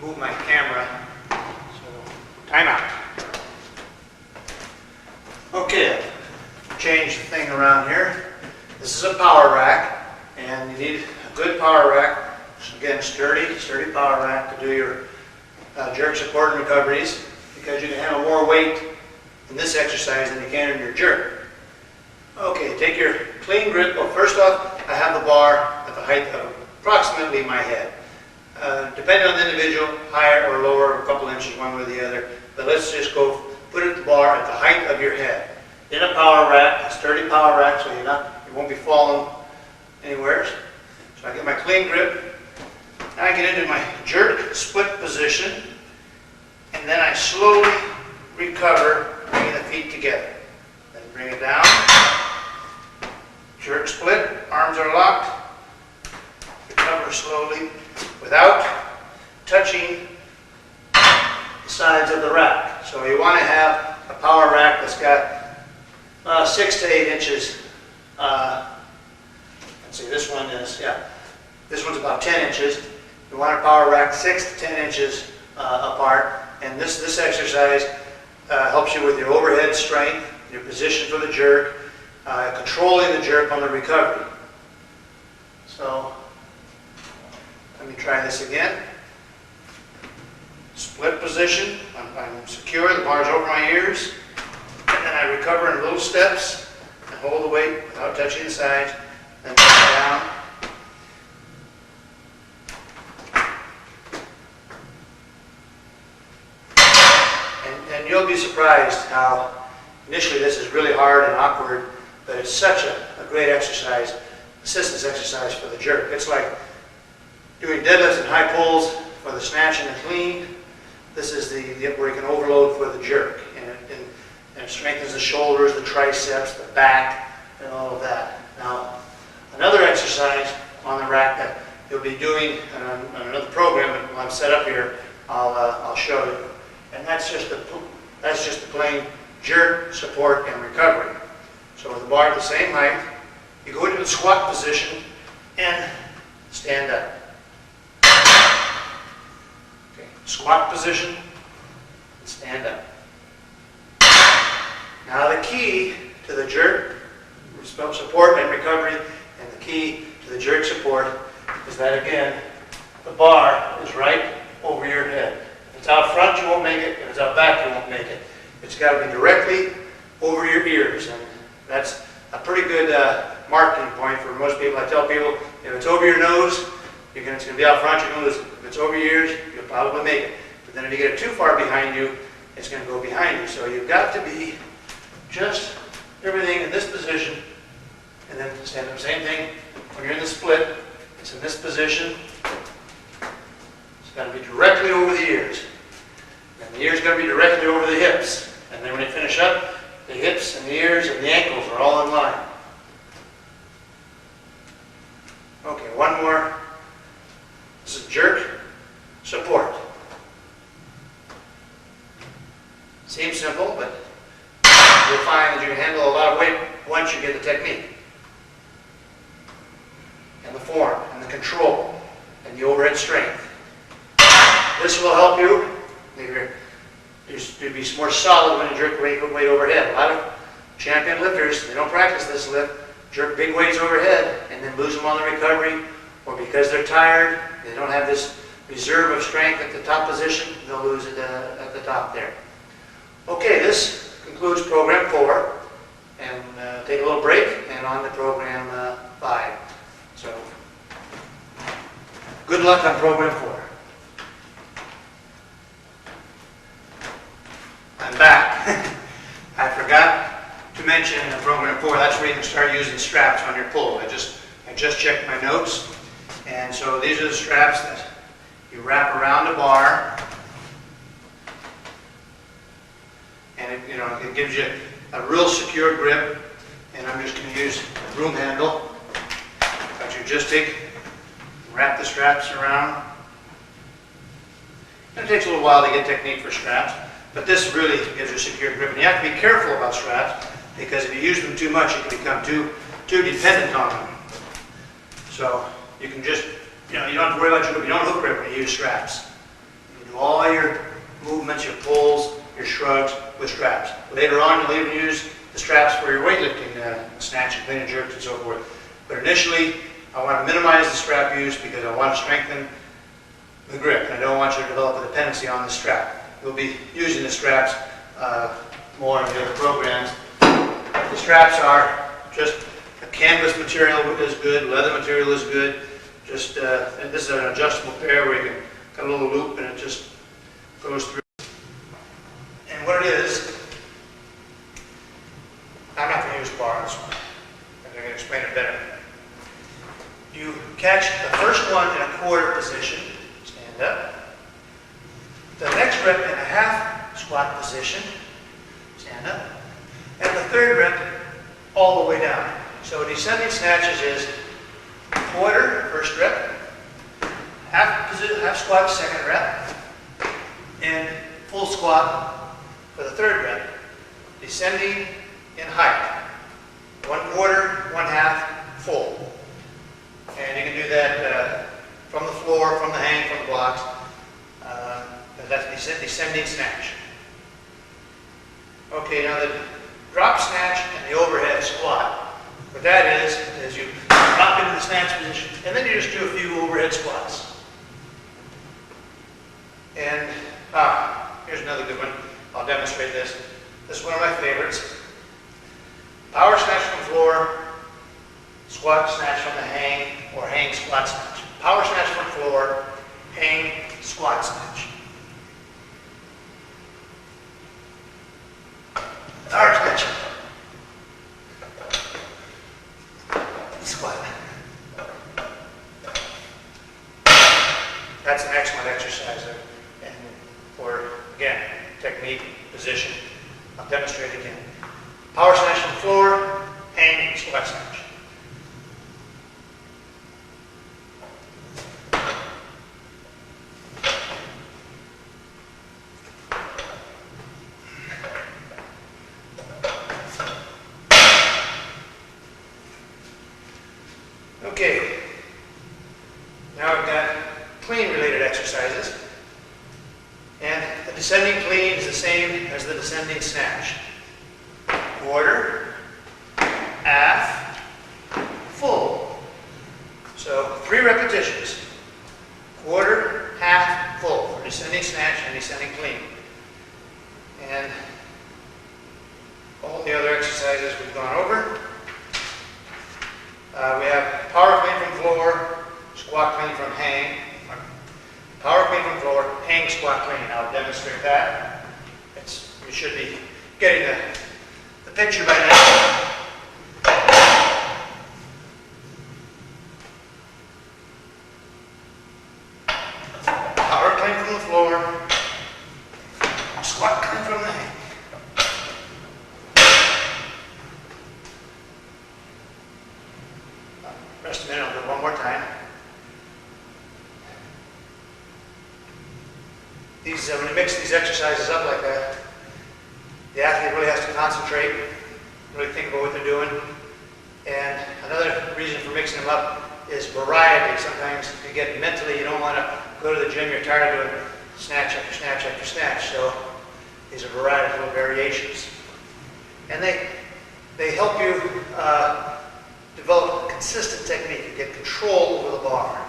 Move my camera. So, time out. Okay, change the thing around here. This is a power rack, and you need a good power rack. Again, sturdy power rack to do your jerk support and recoveries. because you can handle more weight in this exercise than you can in your jerk. Okay, take your clean grip. Well, first off, I have the bar at the height of approximately my head. Depending on the individual, higher or lower, a couple inches one way or the other. But let's just go put it the bar at the height of your head. In a power rack, a sturdy power rack, so you won't be falling anywhere. So I get my clean grip. Now I get into my jerk split position, and then I slowly recover, bringing the feet together. Then bring it down. Jerk split, arms are locked. Recover slowly without touching the sides of the rack. So you want to have a power rack that's got 6 to 8 inches. Let's see, this one is, this one's about 10 inches. You want a power rack 6 to 10 inches apart. And this exercise helps you with your overhead strength, your position for the jerk, controlling the jerk on the recovery. So let me try this again. Split position. I'm secure. The bar's over my ears. And then I recover in little steps and hold the weight without touching the sides. Then bring it down. And you'll be surprised how initially this is really hard and awkward, but it's such a great exercise, assistance exercise for the jerk. It's like doing deadlifts and high pulls for the snatch and the clean. This is where you can overload for the jerk, and it strengthens the shoulders, the triceps, the back, and all of that. Now, another exercise on the rack that you'll be doing on another program that when I'm set up here, I'll show you, and that's just the plain jerk, support, and recovery. So with the bar at the same height, you go into the squat position and stand up. Okay, squat position and stand up. Now the key to the jerk support and recovery, and the key to the jerk support is that, again, the bar is right over your head. If it's out front, you won't make it. If it's out back, you won't make it. It's got to be directly over your ears, and that's a pretty good marking point for most people. I tell people, if it's over your nose, it's going to be out front, you're going to lose it. If it's over your ears, you'll probably make it. But then if you get it too far behind you, it's going to go behind you. So you've got to be just everything in this position, and then stand up. Same thing when you're in the split. It's in this position. It's got to be directly over the ears. And the ears got to be directly over the hips. And then when you finish up, the hips and the ears and the ankles are all in line. Okay, one more. This is jerk, support. Seems simple, but you'll find that you can handle a lot of weight once you get the technique. And the form, and the control, and the overhead strength. This will help you. You'd be more solid when you jerk weight overhead. A lot of champion lifters, they don't practice this lift, jerk big weights overhead and then lose them on the recovery, or because they're tired, they don't have this reserve of strength at the top position, they'll lose it at the top there. Okay, this concludes program 4, and take a little break and on to program 5. So, good luck on program 4. I'm back. I forgot to mention in program 4, that's where you can start using straps on your pull. I just checked my notes, and so these are the straps that you wrap around a bar, and it gives you a real secure grip. And I'm just going to use a broom handle, but you just wrap the straps around. And it takes a little while to get technique for straps. But this really gives you a secure grip. And you have to be careful about straps, because if you use them too much, you can become too dependent on them. So you can just, you don't have to worry about your grip. You don't hook grip when you use straps. You can do all your movements, your pulls, your shrugs with straps. Later on, you'll even use the straps for your weightlifting, snatch and clean and jerks and so forth. But initially, I want to minimize the strap use because I want to strengthen the grip. I don't want you to develop a dependency on the strap. we'll be using the straps more in the other programs. The straps are just a canvas material is good, leather material is good. Just and this is an adjustable pair where you can got a little loop and it just goes through. And what it is, I'm not going to use bars. I'm going to explain it better. You catch the first one in a quarter position, stand up. The next rep in a half squat position, stand up. And the third rep all the way down. So descending snatches is quarter, first rep, half squat, second rep, and full squat for the third rep. Descending in height. 1/4, 1/2, full. And you can do that from the floor, from the hang, from the blocks. That's descending snatch. Okay, now the drop snatch and the overhead squat. What that is you drop into the snatch position, and then you just do a few overhead squats. And here's another good one. I'll demonstrate this. This is one of my favorites. Power snatch from floor, squat snatch from the hang, or hang squat snatch. Power snatch from floor, hang squat snatch. Power snatch. Squat. That's an excellent exercise and for, again, technique, position. I'll demonstrate again. Power snatch from the floor, hang, squat snatch. Okay, now we've got clean related exercises, and the descending clean is the same as the descending snatch. Quarter, half, full. So 3 repetitions. Quarter, half, full for descending snatch and descending clean. And all the other exercises we've gone over. We have power clean from floor, squat clean from hang. Power clean from floor, hang squat clean. I'll demonstrate that. You should be getting the picture by now. Power clean from the floor, squat clean from the hang. Rest a minute, I'll do it one more time. When you mix these exercises up like that, the athlete really has to concentrate, really think about what they're doing. And another reason for mixing them up is variety. Sometimes you get mentally, you don't want to go to the gym, you're tired of doing snatch after snatch after snatch. So these are variety, little variations. And they help you develop a consistent technique. You get control over the bar.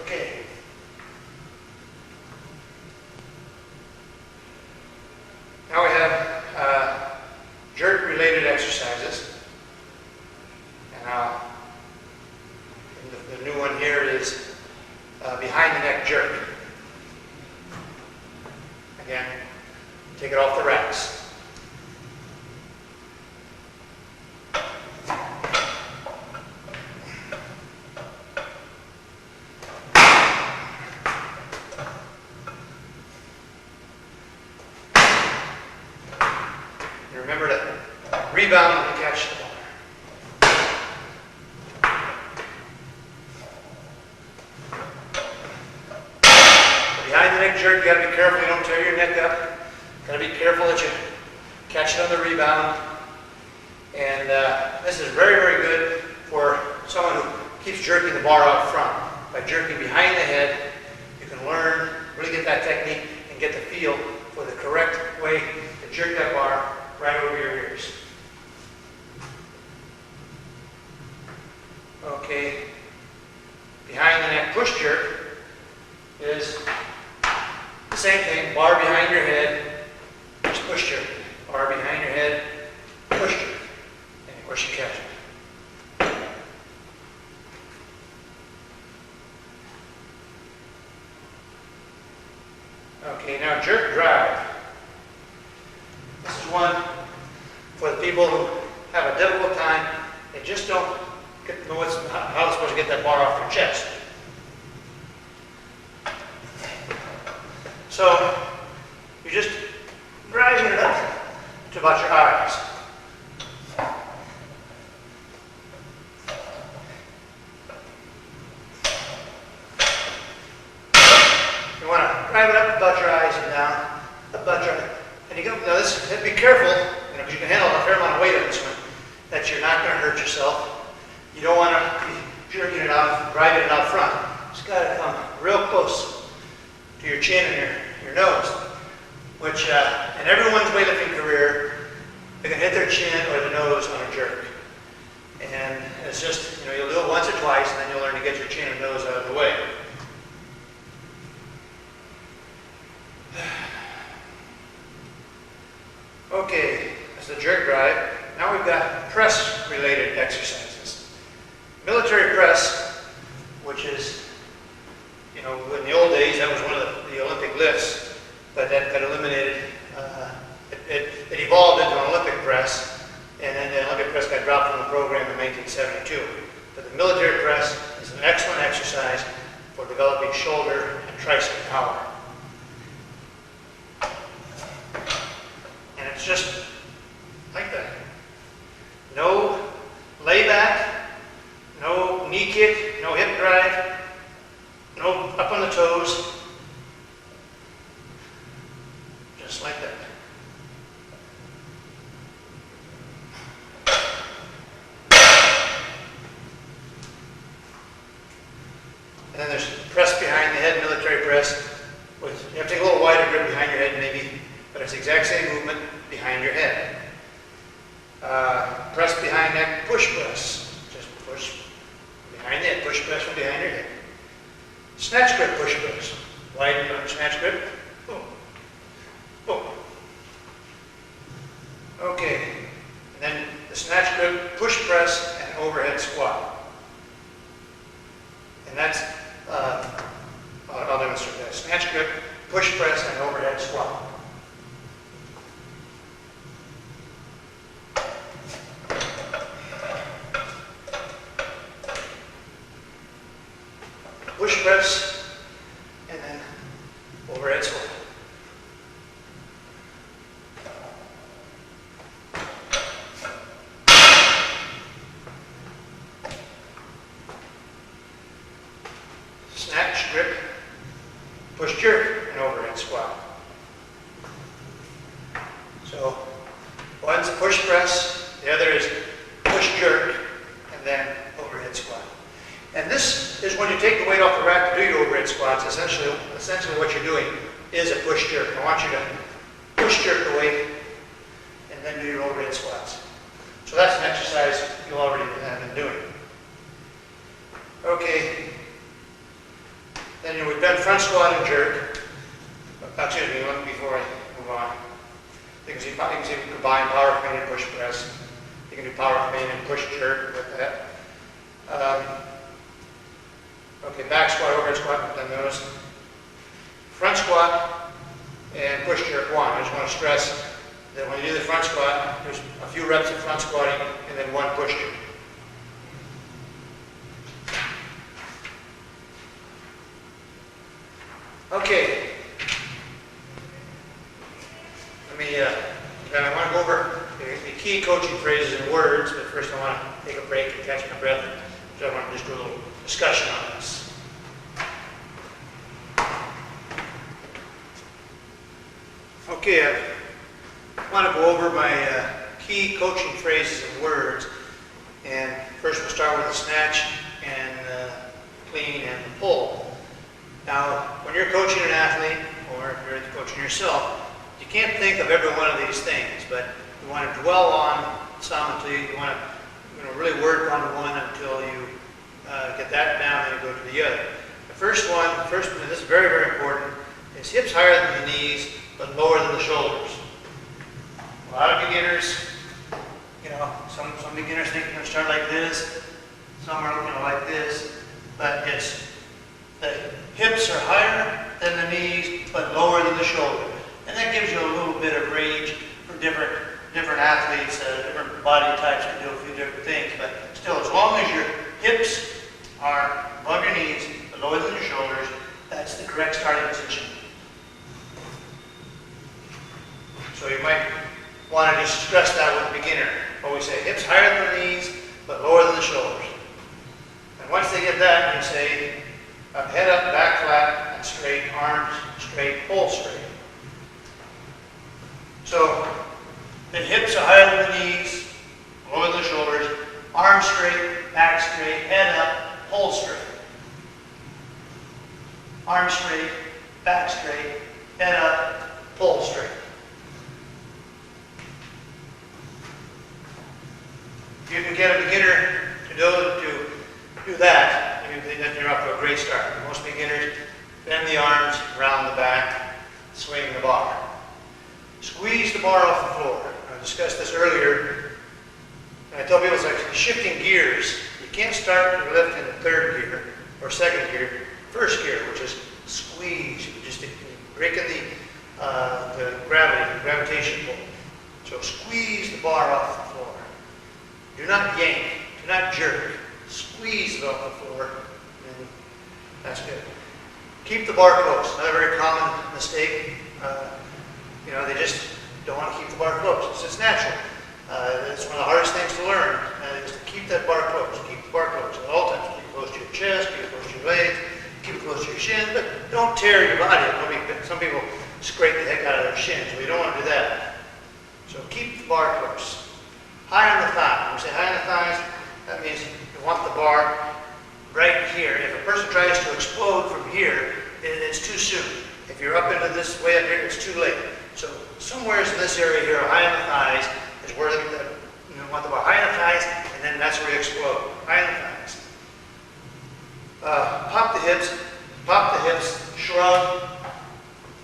Okay. Now we have jerk-related exercises. And the new one here is behind the neck jerk. Again, take it off the racks. And remember to rebound and catch the ball. Behind the neck jerk, you got to be careful you don't tear your neck up. Got to be careful that you catch it on the rebound. And this is very, very good for someone who keeps jerking the bar out front. By jerking behind the head, you can learn, really get that technique and get the feel for the correct way to jerk that bar right over your ears. Okay, behind the neck push jerk is the same thing, bar behind your head, just push jerk. Bar behind your head, push jerk. And of course you catch it. Okay, now jerk drive. This is one for the people who have a difficult time. They just don't know how they're supposed to get that bar off their chest. So you're just driving it up to about your eyes. You want to drive it up about your eyes and down, about your, and you go. Now this, be careful, because you can handle a fair amount of weight on this one, that you're not going to hurt yourself. You don't want to be jerking it out, driving it out front. It's got to come real close to your chin and your nose, which in everyone's weightlifting career, they can hit their chin or the nose on a jerk. And it's just, you'll do it once or twice, and then you'll learn to get your chin and nose out of the way. Okay, that's the jerk drive. Now we've got press-related exercises. Military press, which is, in the old days, that was one of the Olympic lifts, but that got eliminated. It evolved into an Olympic press, and then the Olympic press got dropped from the program in 1972. But the military press is an excellent exercise for developing shoulder and tricep power. And it's just like that. No layback, no knee kick, no hip drive, no up on the toes. Just like that. And then there's press behind the head, military press. You have to take a little wider grip behind your head maybe, but it's the exact same movement behind your head. Press behind neck, push press. Just push behind the head, push press from behind your head. Snatch grip, push press. Widen your snatch grip. Boom. Boom. Okay. And then the snatch grip, push press, and overhead squat. And that's, I'll demonstrate that. Snatch grip, push press, and overhead squat. Push press, and then overhead squat. Snatch, grip, push jerk, and overhead squat. So one's push press, the other is push jerk, and then overhead squat. And this is when you take the weight off the rack to do your overhead squats. Essentially what you're doing is a push jerk. I want you to push jerk the weight and then do your overhead squats. So that's an exercise you'll already have been doing. Okay. Then we've done front squat and jerk. Excuse me, before I move on. You can see combine power clean and push press. You can do power clean and push jerk with that. Okay, back squat, overhead squat, we've done those. Front squat and push jerk one. I just want to stress that when you do the front squat, there's a few reps of front squatting and then one push jerk. Okay. Then I want to go over the key coaching phrases and words, but first I want to take a break and catch my breath. So I want to just do a little discussion on this. Okay, I want to go over my key coaching phrases and words. And first we'll start with the snatch and clean and the pull. Now, when you're coaching an athlete, or if you're coaching yourself, you can't think of every one of these things, but you want to dwell on some until you want to really work on one until you get that down, then you go to the other. The first one, this is very, very important, is hips higher than the knees, but lower than the shoulders. A lot of beginners, some beginners think they're going to start like this, some are like this, but it's the hips are higher than the knees, but lower than the shoulder. And that gives you a little bit of range for different athletes, different body types can do a few different things, but still, as long as your hips are above your knees, but lower than your shoulders, that's the correct starting position. So you might want to just stress that with the beginner. Always say hips higher than the knees, but lower than the shoulders. And once they get that, you say head up, back flat, and straight, arms straight, pull straight. So the hips are higher than the knees, lower than the shoulders, arms straight, back straight, head up, pull straight. Arms straight, back straight, head up, pull straight. You can get a beginner to do that, then you're up to a great start. Most beginners bend the arms around the back, swing the bar. Squeeze the bar off the floor. I discussed this earlier. And I tell people it's like shifting gears. You can't start your lift in third gear or second gear. First gear, which is squeeze. You're just breaking the gravitation pull. So squeeze the bar off the floor. Do not yank. Do not jerk. Squeeze it off the floor. And that's good. Keep the bar close. Another very common mistake. They just don't want to keep the bar close. It's natural. It's one of the hardest things to learn, is to keep that bar close. Keep the bar close at all times. Keep it close to your chest, keep it close to your legs, keep it close to your shin, but don't tear your body up. Some people scrape the heck out of their shins. We don't want to do that. So keep the bar close. High on the thigh. When we say high on the thighs, that means you want the bar right here. If a person tries to explode from here, it's too soon. If you're up into this way up here, it's too late. So somewhere in this area here, high on the thighs, is where you want the bar high on the thighs, and then that's where you explode. High on the thighs. Pop the hips, shrug.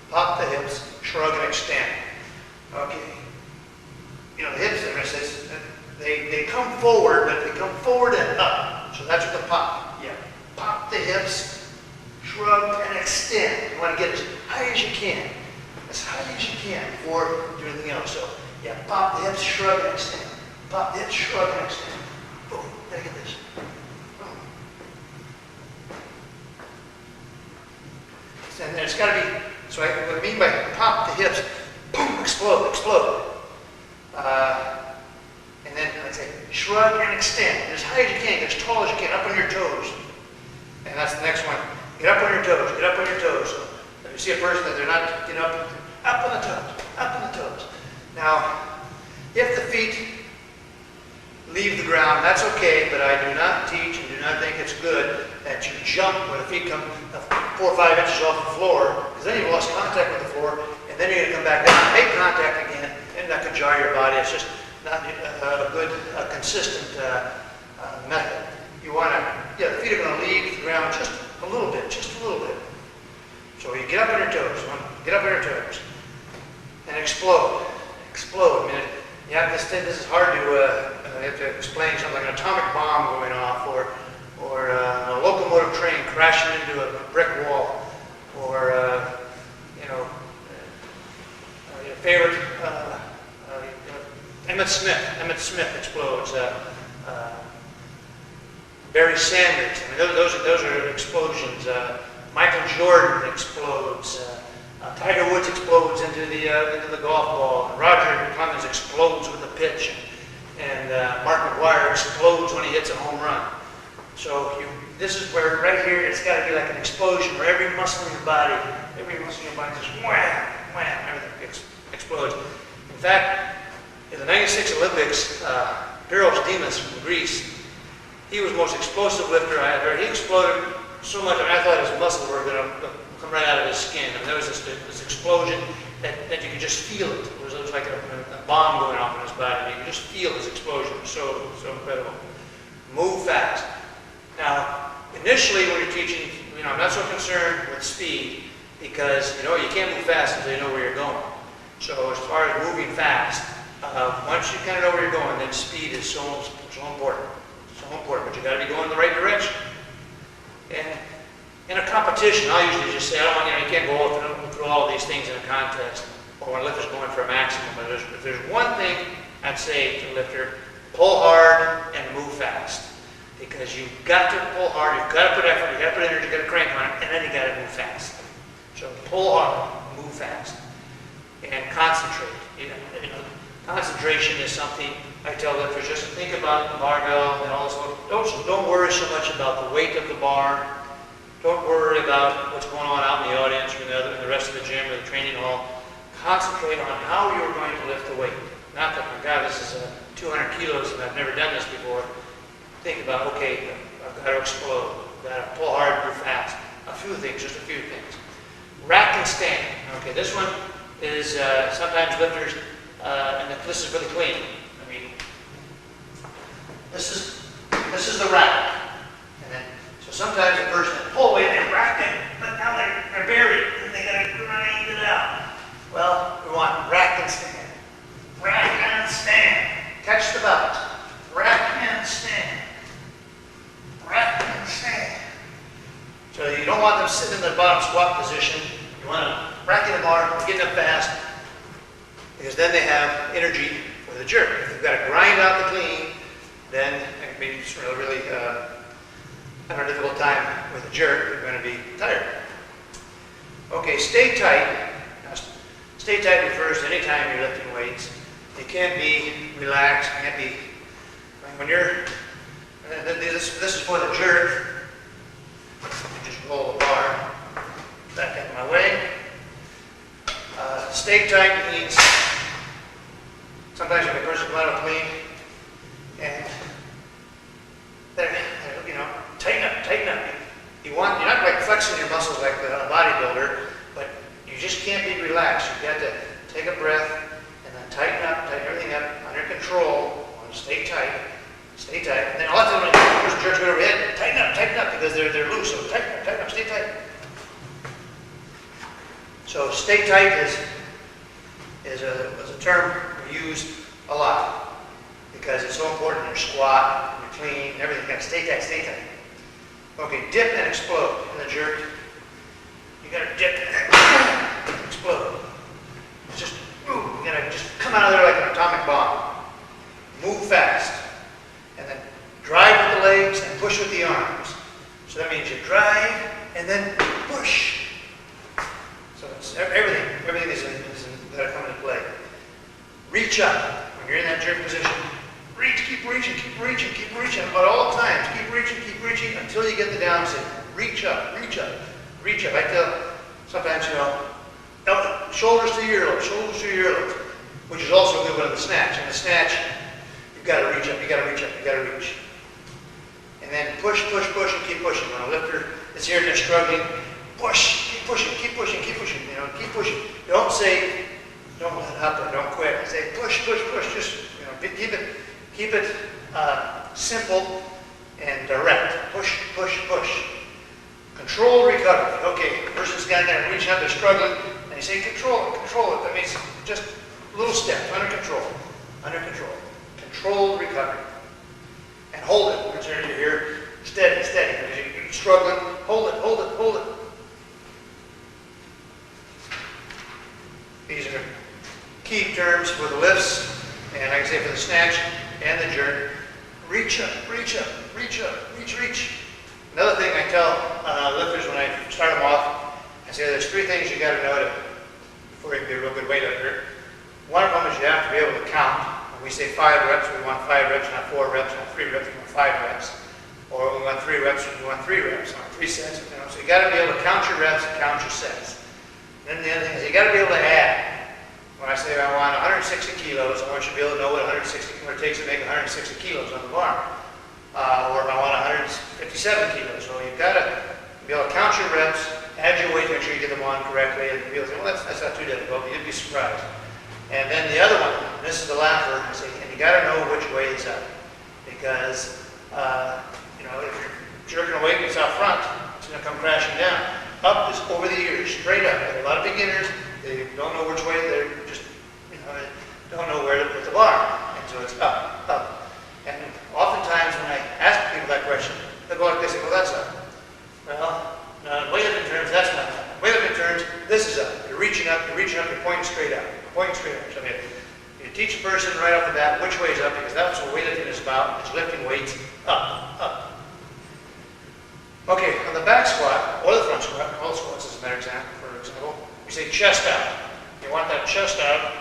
Pop the hips, shrug and extend. Okay. The hips, they come forward, but they come forward and up. So that's what the pop. Yeah. Pop the hips, shrug and extend. You want to get as high as you can. As high as you can before doing anything else. So, yeah, pop the hips, shrug and extend. Pop the hips, shrug and extend. Boom. Gotta get this. Boom. And then it's got to be, what I mean by pop the hips, boom, explode. And then, like I say, shrug and extend. As high as you can, get as tall as you can, up on your toes. And that's the next one. Get up on your toes, get up on your toes. So if you see a person that they're not getting up on the toes. Now, if the feet leave the ground, that's okay, but I do not teach and do not think it's good that you jump when the feet come 4 or 5 inches off the floor, because then you've lost contact with the floor, and then you're going to come back down and make contact again, and that could jar your body. It's just not a good, consistent method. You want to, the feet are going to leave the ground just a little bit. So you get up on your toes, and explode. I mean, you have to this is hard to, you have to explain something like an atomic bomb going off, or a locomotive train crashing into a brick wall, or, your favorite, Emmett Smith explodes, Barry Sanders, I mean, those are explosions. Michael Jordan explodes. Tiger Woods explodes into the golf ball. And Roger Clemens explodes with a pitch. And Mark McGwire explodes when he hits a home run. So this is where, right here, it's got to be like an explosion where every muscle in your body just wham, wham, everything explodes. In fact, in the 96 Olympics, Piros Dimas from Greece, he was the most explosive lifter I ever heard. He exploded so much, I thought his muscles were going to come right out of his skin. And there was this explosion, that you can just feel it. It was like a bomb going off in his body. You can just feel his explosion. So incredible. Move fast. Now, initially when you're teaching, I'm not so concerned with speed because, you can't move fast until you know where you're going. So as far as moving fast, once you kind of know where you're going, then speed is so important. So important, but you got to be going in the right direction. And in a competition, I'll usually just say, you can't go through all of these things in a contest or when a lifter's going for a maximum. But if there's one thing I'd say to a lifter, pull hard and move fast. Because you've got to pull hard, you've got to put effort, you've got to put energy, you've got to crank on it, and then you've got to move fast. So pull hard, move fast, and concentrate. Concentration is something I tell lifters, just think about the barbell and also don't worry so much about the weight of the bar. Don't worry about what's going on out in the audience or in the rest of the gym or the training hall. Concentrate on how you're going to lift the weight. Not that, oh God, this is 200 kilos and I've never done this before. Think about, okay, I've got to explode. I've got to pull hard, move fast. A few things, just a few things. Rack and stand. Okay, this one is sometimes lifters, and this is really clean. This is the rack. So sometimes a person pull weight, they're racked in, but now they're buried, and they got to grind it out. Well, we want rack and stand. Rack and stand. Catch the belt. Rack and stand. Rack and stand. So you don't want them sitting in the bottom squat position. You want them racking the bar, getting up fast, because then they have energy for the jerk. If you've got to grind out the clean, then maybe it's really having a difficult time with a jerk, you're going to be tired. Okay, stay tight. Now, stay tight refers to any time you're lifting weights. You can't be relaxed. You can't be, when you're, this is for the jerk. Just roll the bar back out of my way. Stay tight means sometimes when a person comes out of clean and they're tighten up. You're not like flexing your muscles like a bodybuilder, but you just can't be relaxed. You've got to take a breath and then tighten everything up under control. Stay tight, and then a lot of times when the person jerks right overhead, tighten up because they're loose. So tighten up, stay tight. So stay tight is a term we use a lot because it's so important in your squat, your clean, everything. You got to stay tight. Okay, dip and explode in the jerk. You got to dip and explode. It's just, you got to just come out of there like an atomic bomb. Move fast. And then drive with the legs and push with the arms. So that means you drive and then push. So it's everything is got to come into play. Reach up when you're in that jerk position. Keep reaching, but all times, keep reaching until you get the down sit. Reach up. I tell sometimes, shoulders to your earlobes, which is also a good one in the snatch. In the snatch, you've got to reach up, you got to reach. And then push, and keep pushing. When a lifter is here and they're struggling, push, keep pushing. Keep pushing. Don't let up or don't quit. I say push. Just keep it simple and direct. Push. Control recovery. Okay, the person's got there reaching up, they're struggling, and you say control it. That means just little steps, under control. Control recovery. And hold it. Once you're here, steady. If you're struggling, hold it. These are key terms for the lifts, and like I say, for the snatch and the jerk. Reach up. Another thing I tell lifters when I start them off, I say there's three things you got to know before you can be a real good weightlifter. One of them is you have to be able to count. When we say 5 reps, we want 5 reps, not 4 reps, not 3 reps, we want 5 reps. Or when we want 3 reps, we want 3 reps, not 3 sets. So you got to be able to count your reps and count your sets. Then the other thing is you got to be able to add. When I say I want 160 kilos, I want you to be able to know what it takes to make 160 kilos on the bar. Or if I want 157 kilos. So you've got to be able to count your reps add your weight, make sure you get them on correctly, and people say, well, that's not too difficult, you'd be surprised. And then the other one, and this is the laugher, I say, and you got to know which way is up. Because, you know, if you're jerking a weight that's out front, it's going to come crashing down. Up is over the ears, straight up. And a lot of beginners, they don't know which way, they're just, you know, they don't know where to put the bar. And so it's up, up. And oftentimes when I ask people that question, they go like this, they go, that's up. Well, weightlifting terms, that's not up. Weightlifting terms, this is up. You're reaching up, you're pointing straight up. Pointing straight up. So I mean, you teach a person right off the bat which way is up, because that's what weightlifting is about. It's lifting weights up, up. Okay, on the back squat, or the front squat, all squats is a better example, for example, we say chest out. You want that chest out,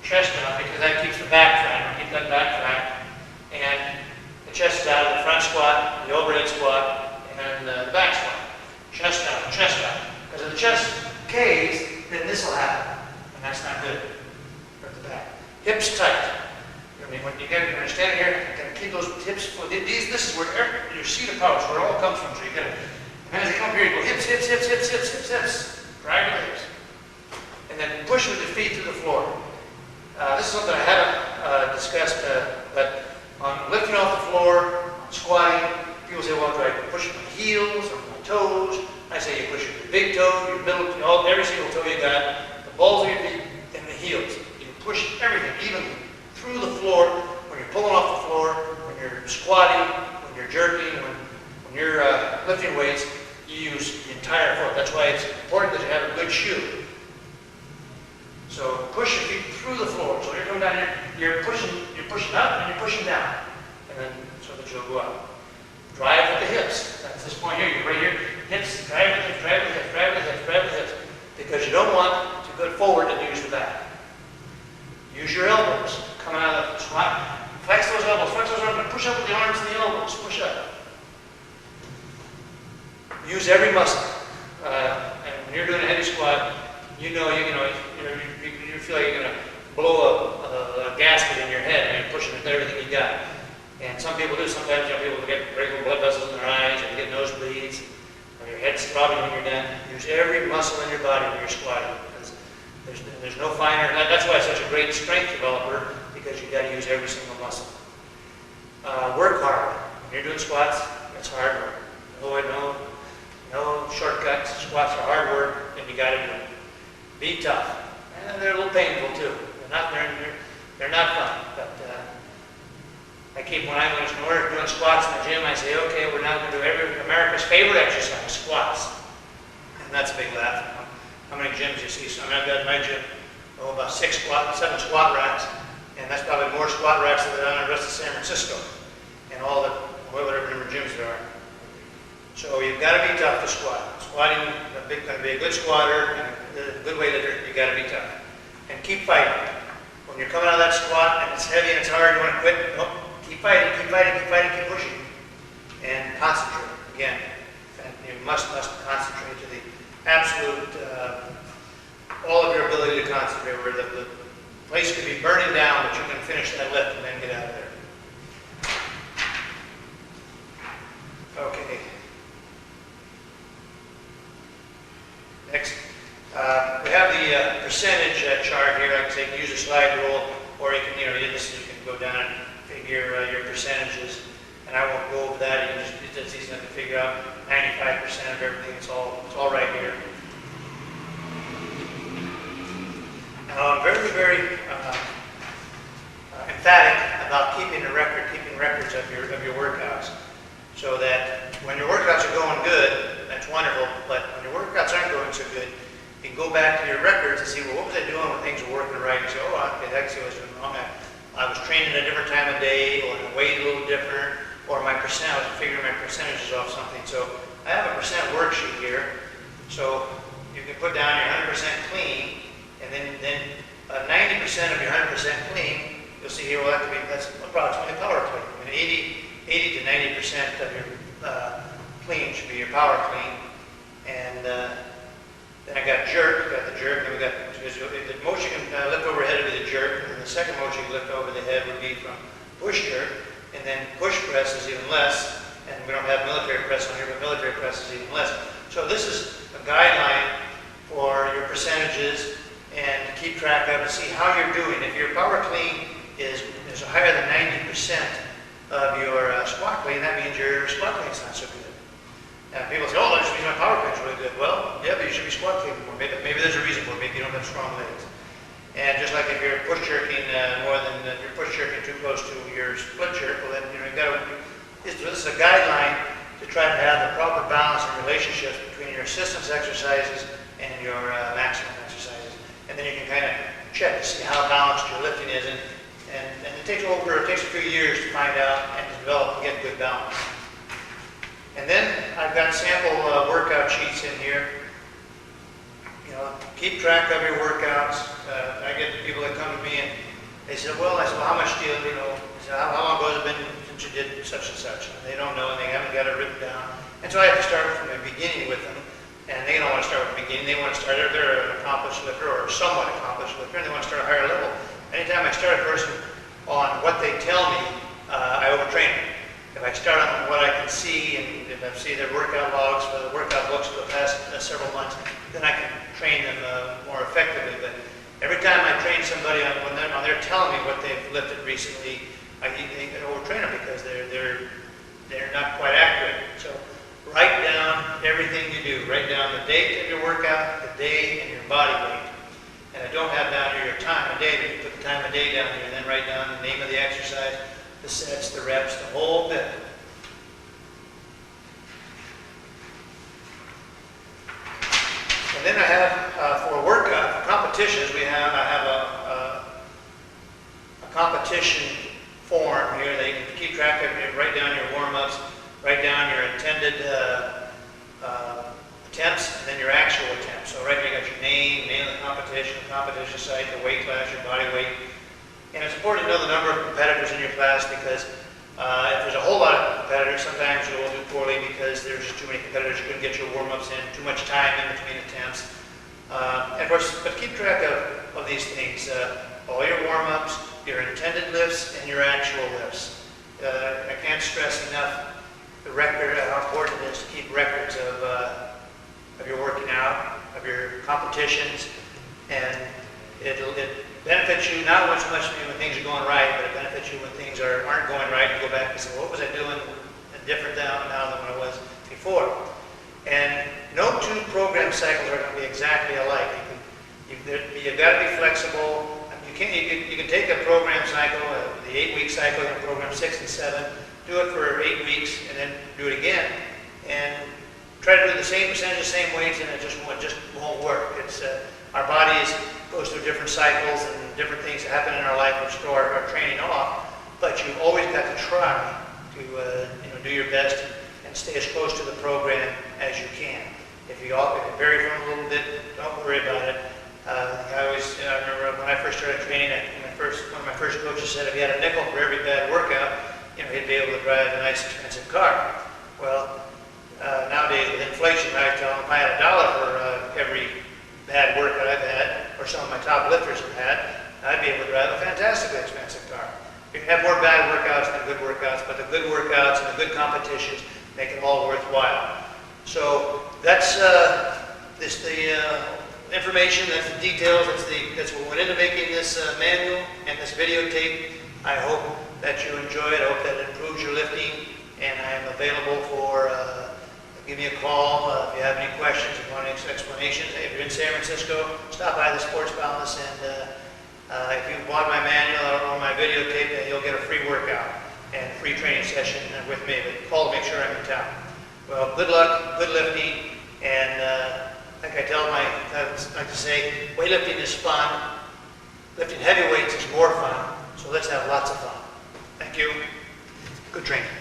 because that keeps the back flat, keep that back flat, and the chest is out of the front squat, the overhead squat, and the back squat. Chest out, chest out. Because if the chest caves, then this will happen, and that's not good for the back. Hips tight. I mean, when you're standing here, you gotta keep those hips. This is where your seat of power is where it all comes from. So you gotta, and as you come here, you go hips, hips, hips, hips, hips, hips, hips. Drag your hips, and then push with your feet through the floor. This is something I haven't discussed, but on lifting off the floor, on squatting, people say, well, do I push with my heels or my toes? I say you push with your big toe, your middle toe, every single toe you got, the balls of your feet, and the heels. You push everything evenly through the floor, when you're pulling off the floor, when you're squatting, when you're jerking, when you're lifting weights, you use the entire floor. That's why it's important that you have a good shoe. So push your feet through the floor. So you're coming down here, you're pushing up and you're pushing down. And then so that you'll go up. Drive with the hips. That's this point here. You're right here. Hips, drive with the hips, drive with the hips, drive with the hips, drive with the hips. Because you don't want to go forward and use the back. Use your elbows. Coming out of the squat. Flex those elbows, and push up with the arms and the elbows. Push up. Use every muscle. And when you're doing a heavy squat, you feel like you're going to blow a gasket in your head and you're pushing with everything you got. And some people do. Sometimes people get regular blood vessels in their eyes, or they get nosebleeds, or your head's throbbing when you're done. Use every muscle in your body when you're squatting. There's no finer. That's why it's such a great strength developer, because you've got to use every single muscle. Work hard. When you're doing squats, it's hard work. No shortcuts. Squats are hard work, and you got to do them. Be tough. And they're a little painful too. They're not fun. But when we're doing squats in the gym, I say, okay, we're now going to do America's favorite exercise, squats. And that's a big laugh. How many gyms you see? So I've got in my gym, about 7 squat racks, and that's probably more squat racks than on the rest of San Francisco, and all the whatever number of gyms there are. So you've got to be tough to squat. Squatting, going to be a good squatter and a good weightlifter, you've got to be tough. And keep fighting. When you're coming out of that squat and it's heavy and it's hard, you want to quit, nope. Keep fighting, keep fighting, keep fighting, keep pushing. And concentrate. Again, you must concentrate to the absolute, all of your ability to concentrate, where the place could be burning down, but you can finish that lift and then get out of there. Okay. Next, we have the percentage chart here. Like I say, you can use a slide rule, or you can, you can go down and figure your percentages. And I won't go over that. You can it's easy enough to figure out 95% of everything. It's all right here. Now, I'm very, very emphatic about keeping records of your workouts, so that when your workouts are going good, that's wonderful. But when your workouts aren't going so good, you can go back to your records and see, well, what was I doing when things were working right? And say, oh, okay, that's what I was doing wrong. I was training at a different time of day, or I weighed a little different, or I was figuring my percentages off something. So I have a percent worksheet here. So you can put down your 100% clean, and then 90% of your 100% clean, you'll see here, well, that's approximately power clean. I mean, 80 to 90% of your clean should be your power clean. And then I got jerk, got the jerk, then we got, the most you can lift overhead would be the jerk, and the second most you can lift over the head would be from push jerk, and then push press is even less, and we don't have military press on here, but military press is even less. So this is a guideline for your percentages and to keep track of and see how you're doing. If your power clean is higher than 90% of your squat clean, that means your squat clean is not so good. And people say, oh, that should mean my power clean is really good. Well, yeah, but you should be squat cleaning more. Maybe there's a reason for it. Maybe you don't have strong legs. And just like if you're push jerking more than if you're push jerking too close to your split jerk, well then you've got to. This is a guideline to try to have the proper balance and relationships between your assistance exercises and your maximum exercises, and then you can kind of check to see how balanced your lifting is. And it takes a few years to find out and to develop and get good balance. And then I've got sample workout sheets in here. You know, keep track of your workouts. I get people that come to me and they say, well, how much do you know? How long ago has it been since you did such and such? And they don't know and they haven't got it written down. And so I have to start from the beginning with them. And they don't want to start with the beginning. They want to start, they're an accomplished lifter or somewhat accomplished lifter, and they want to start a higher level. Anytime I start a person on what they tell me, I overtrain them. If I start on what I can see, and if I see their workout logs, or the workout books for the past several months, then I can train them more effectively. But every time I train somebody on when they're telling me what they've lifted recently, I overtrain them because they're not quite accurate. So write down everything you do. Write down the date of your workout, the day, and your body weight. And I don't have down here your time of day, but you put the time of day down here, and then write down the name of the exercise, the sets, the reps, the whole bit. And then I have for workout, for competitions, I have a competition form here that you can keep track of. You write down your warm-ups, write down your intended attempts, and then your actual attempts. So right here you got your name of the competition site, the weight class, your body weight. And it's important to know the number of competitors in your class because if there's a whole lot of competitors, sometimes you will do poorly because there's just too many competitors. You couldn't get your warm-ups in, too much time in between attempts. And of course, but keep track of these things. All your warm-ups, your intended lifts, and your actual lifts. I can't stress enough the record, how important it is to keep records of your working out, of your competitions, and it benefits you not so much when things are going right, but it benefits you when things aren't going right. You go back and say, what was I doing different now than when I was before? And no two program cycles are going to be exactly alike. You've got to be flexible. You can take a program cycle, the 8-week cycle, and program 6 and 7, do it for 8 weeks, and then do it again, and try to do the same percentage, the same weights, and it just won't work. Our bodies goes through different cycles and different things that happen in our life which throw our training off. But you've always got to try to do your best and stay as close to the program as you can. If you vary from a little bit, don't worry about it. I remember when I first started training, one of my first coaches said if you had a nickel for every bad workout, he'd be able to drive a nice expensive car. Well, nowadays with inflation, I tell them if I had $1 for every bad workout I've had, or some of my top lifters have had, I'd be able to drive a fantastically expensive car. You can have more bad workouts than good workouts, but the good workouts and the good competitions make it all worthwhile. So that's the information, that's the details, that's what went into making this manual and this videotape. I hope that you enjoy it. I hope that it improves your lifting, and I am available for give me a call if you have any questions, if you want any explanations. Hey, if you're in San Francisco, stop by the Sports Balance, and if you bought my manual or my videotape, then you'll get a free workout and a free training session with me. But call to make sure I'm in town. Well, good luck, good lifting, and like I like to say, weightlifting is fun. Lifting heavy weights is more fun. So let's have lots of fun. Thank you. Good training.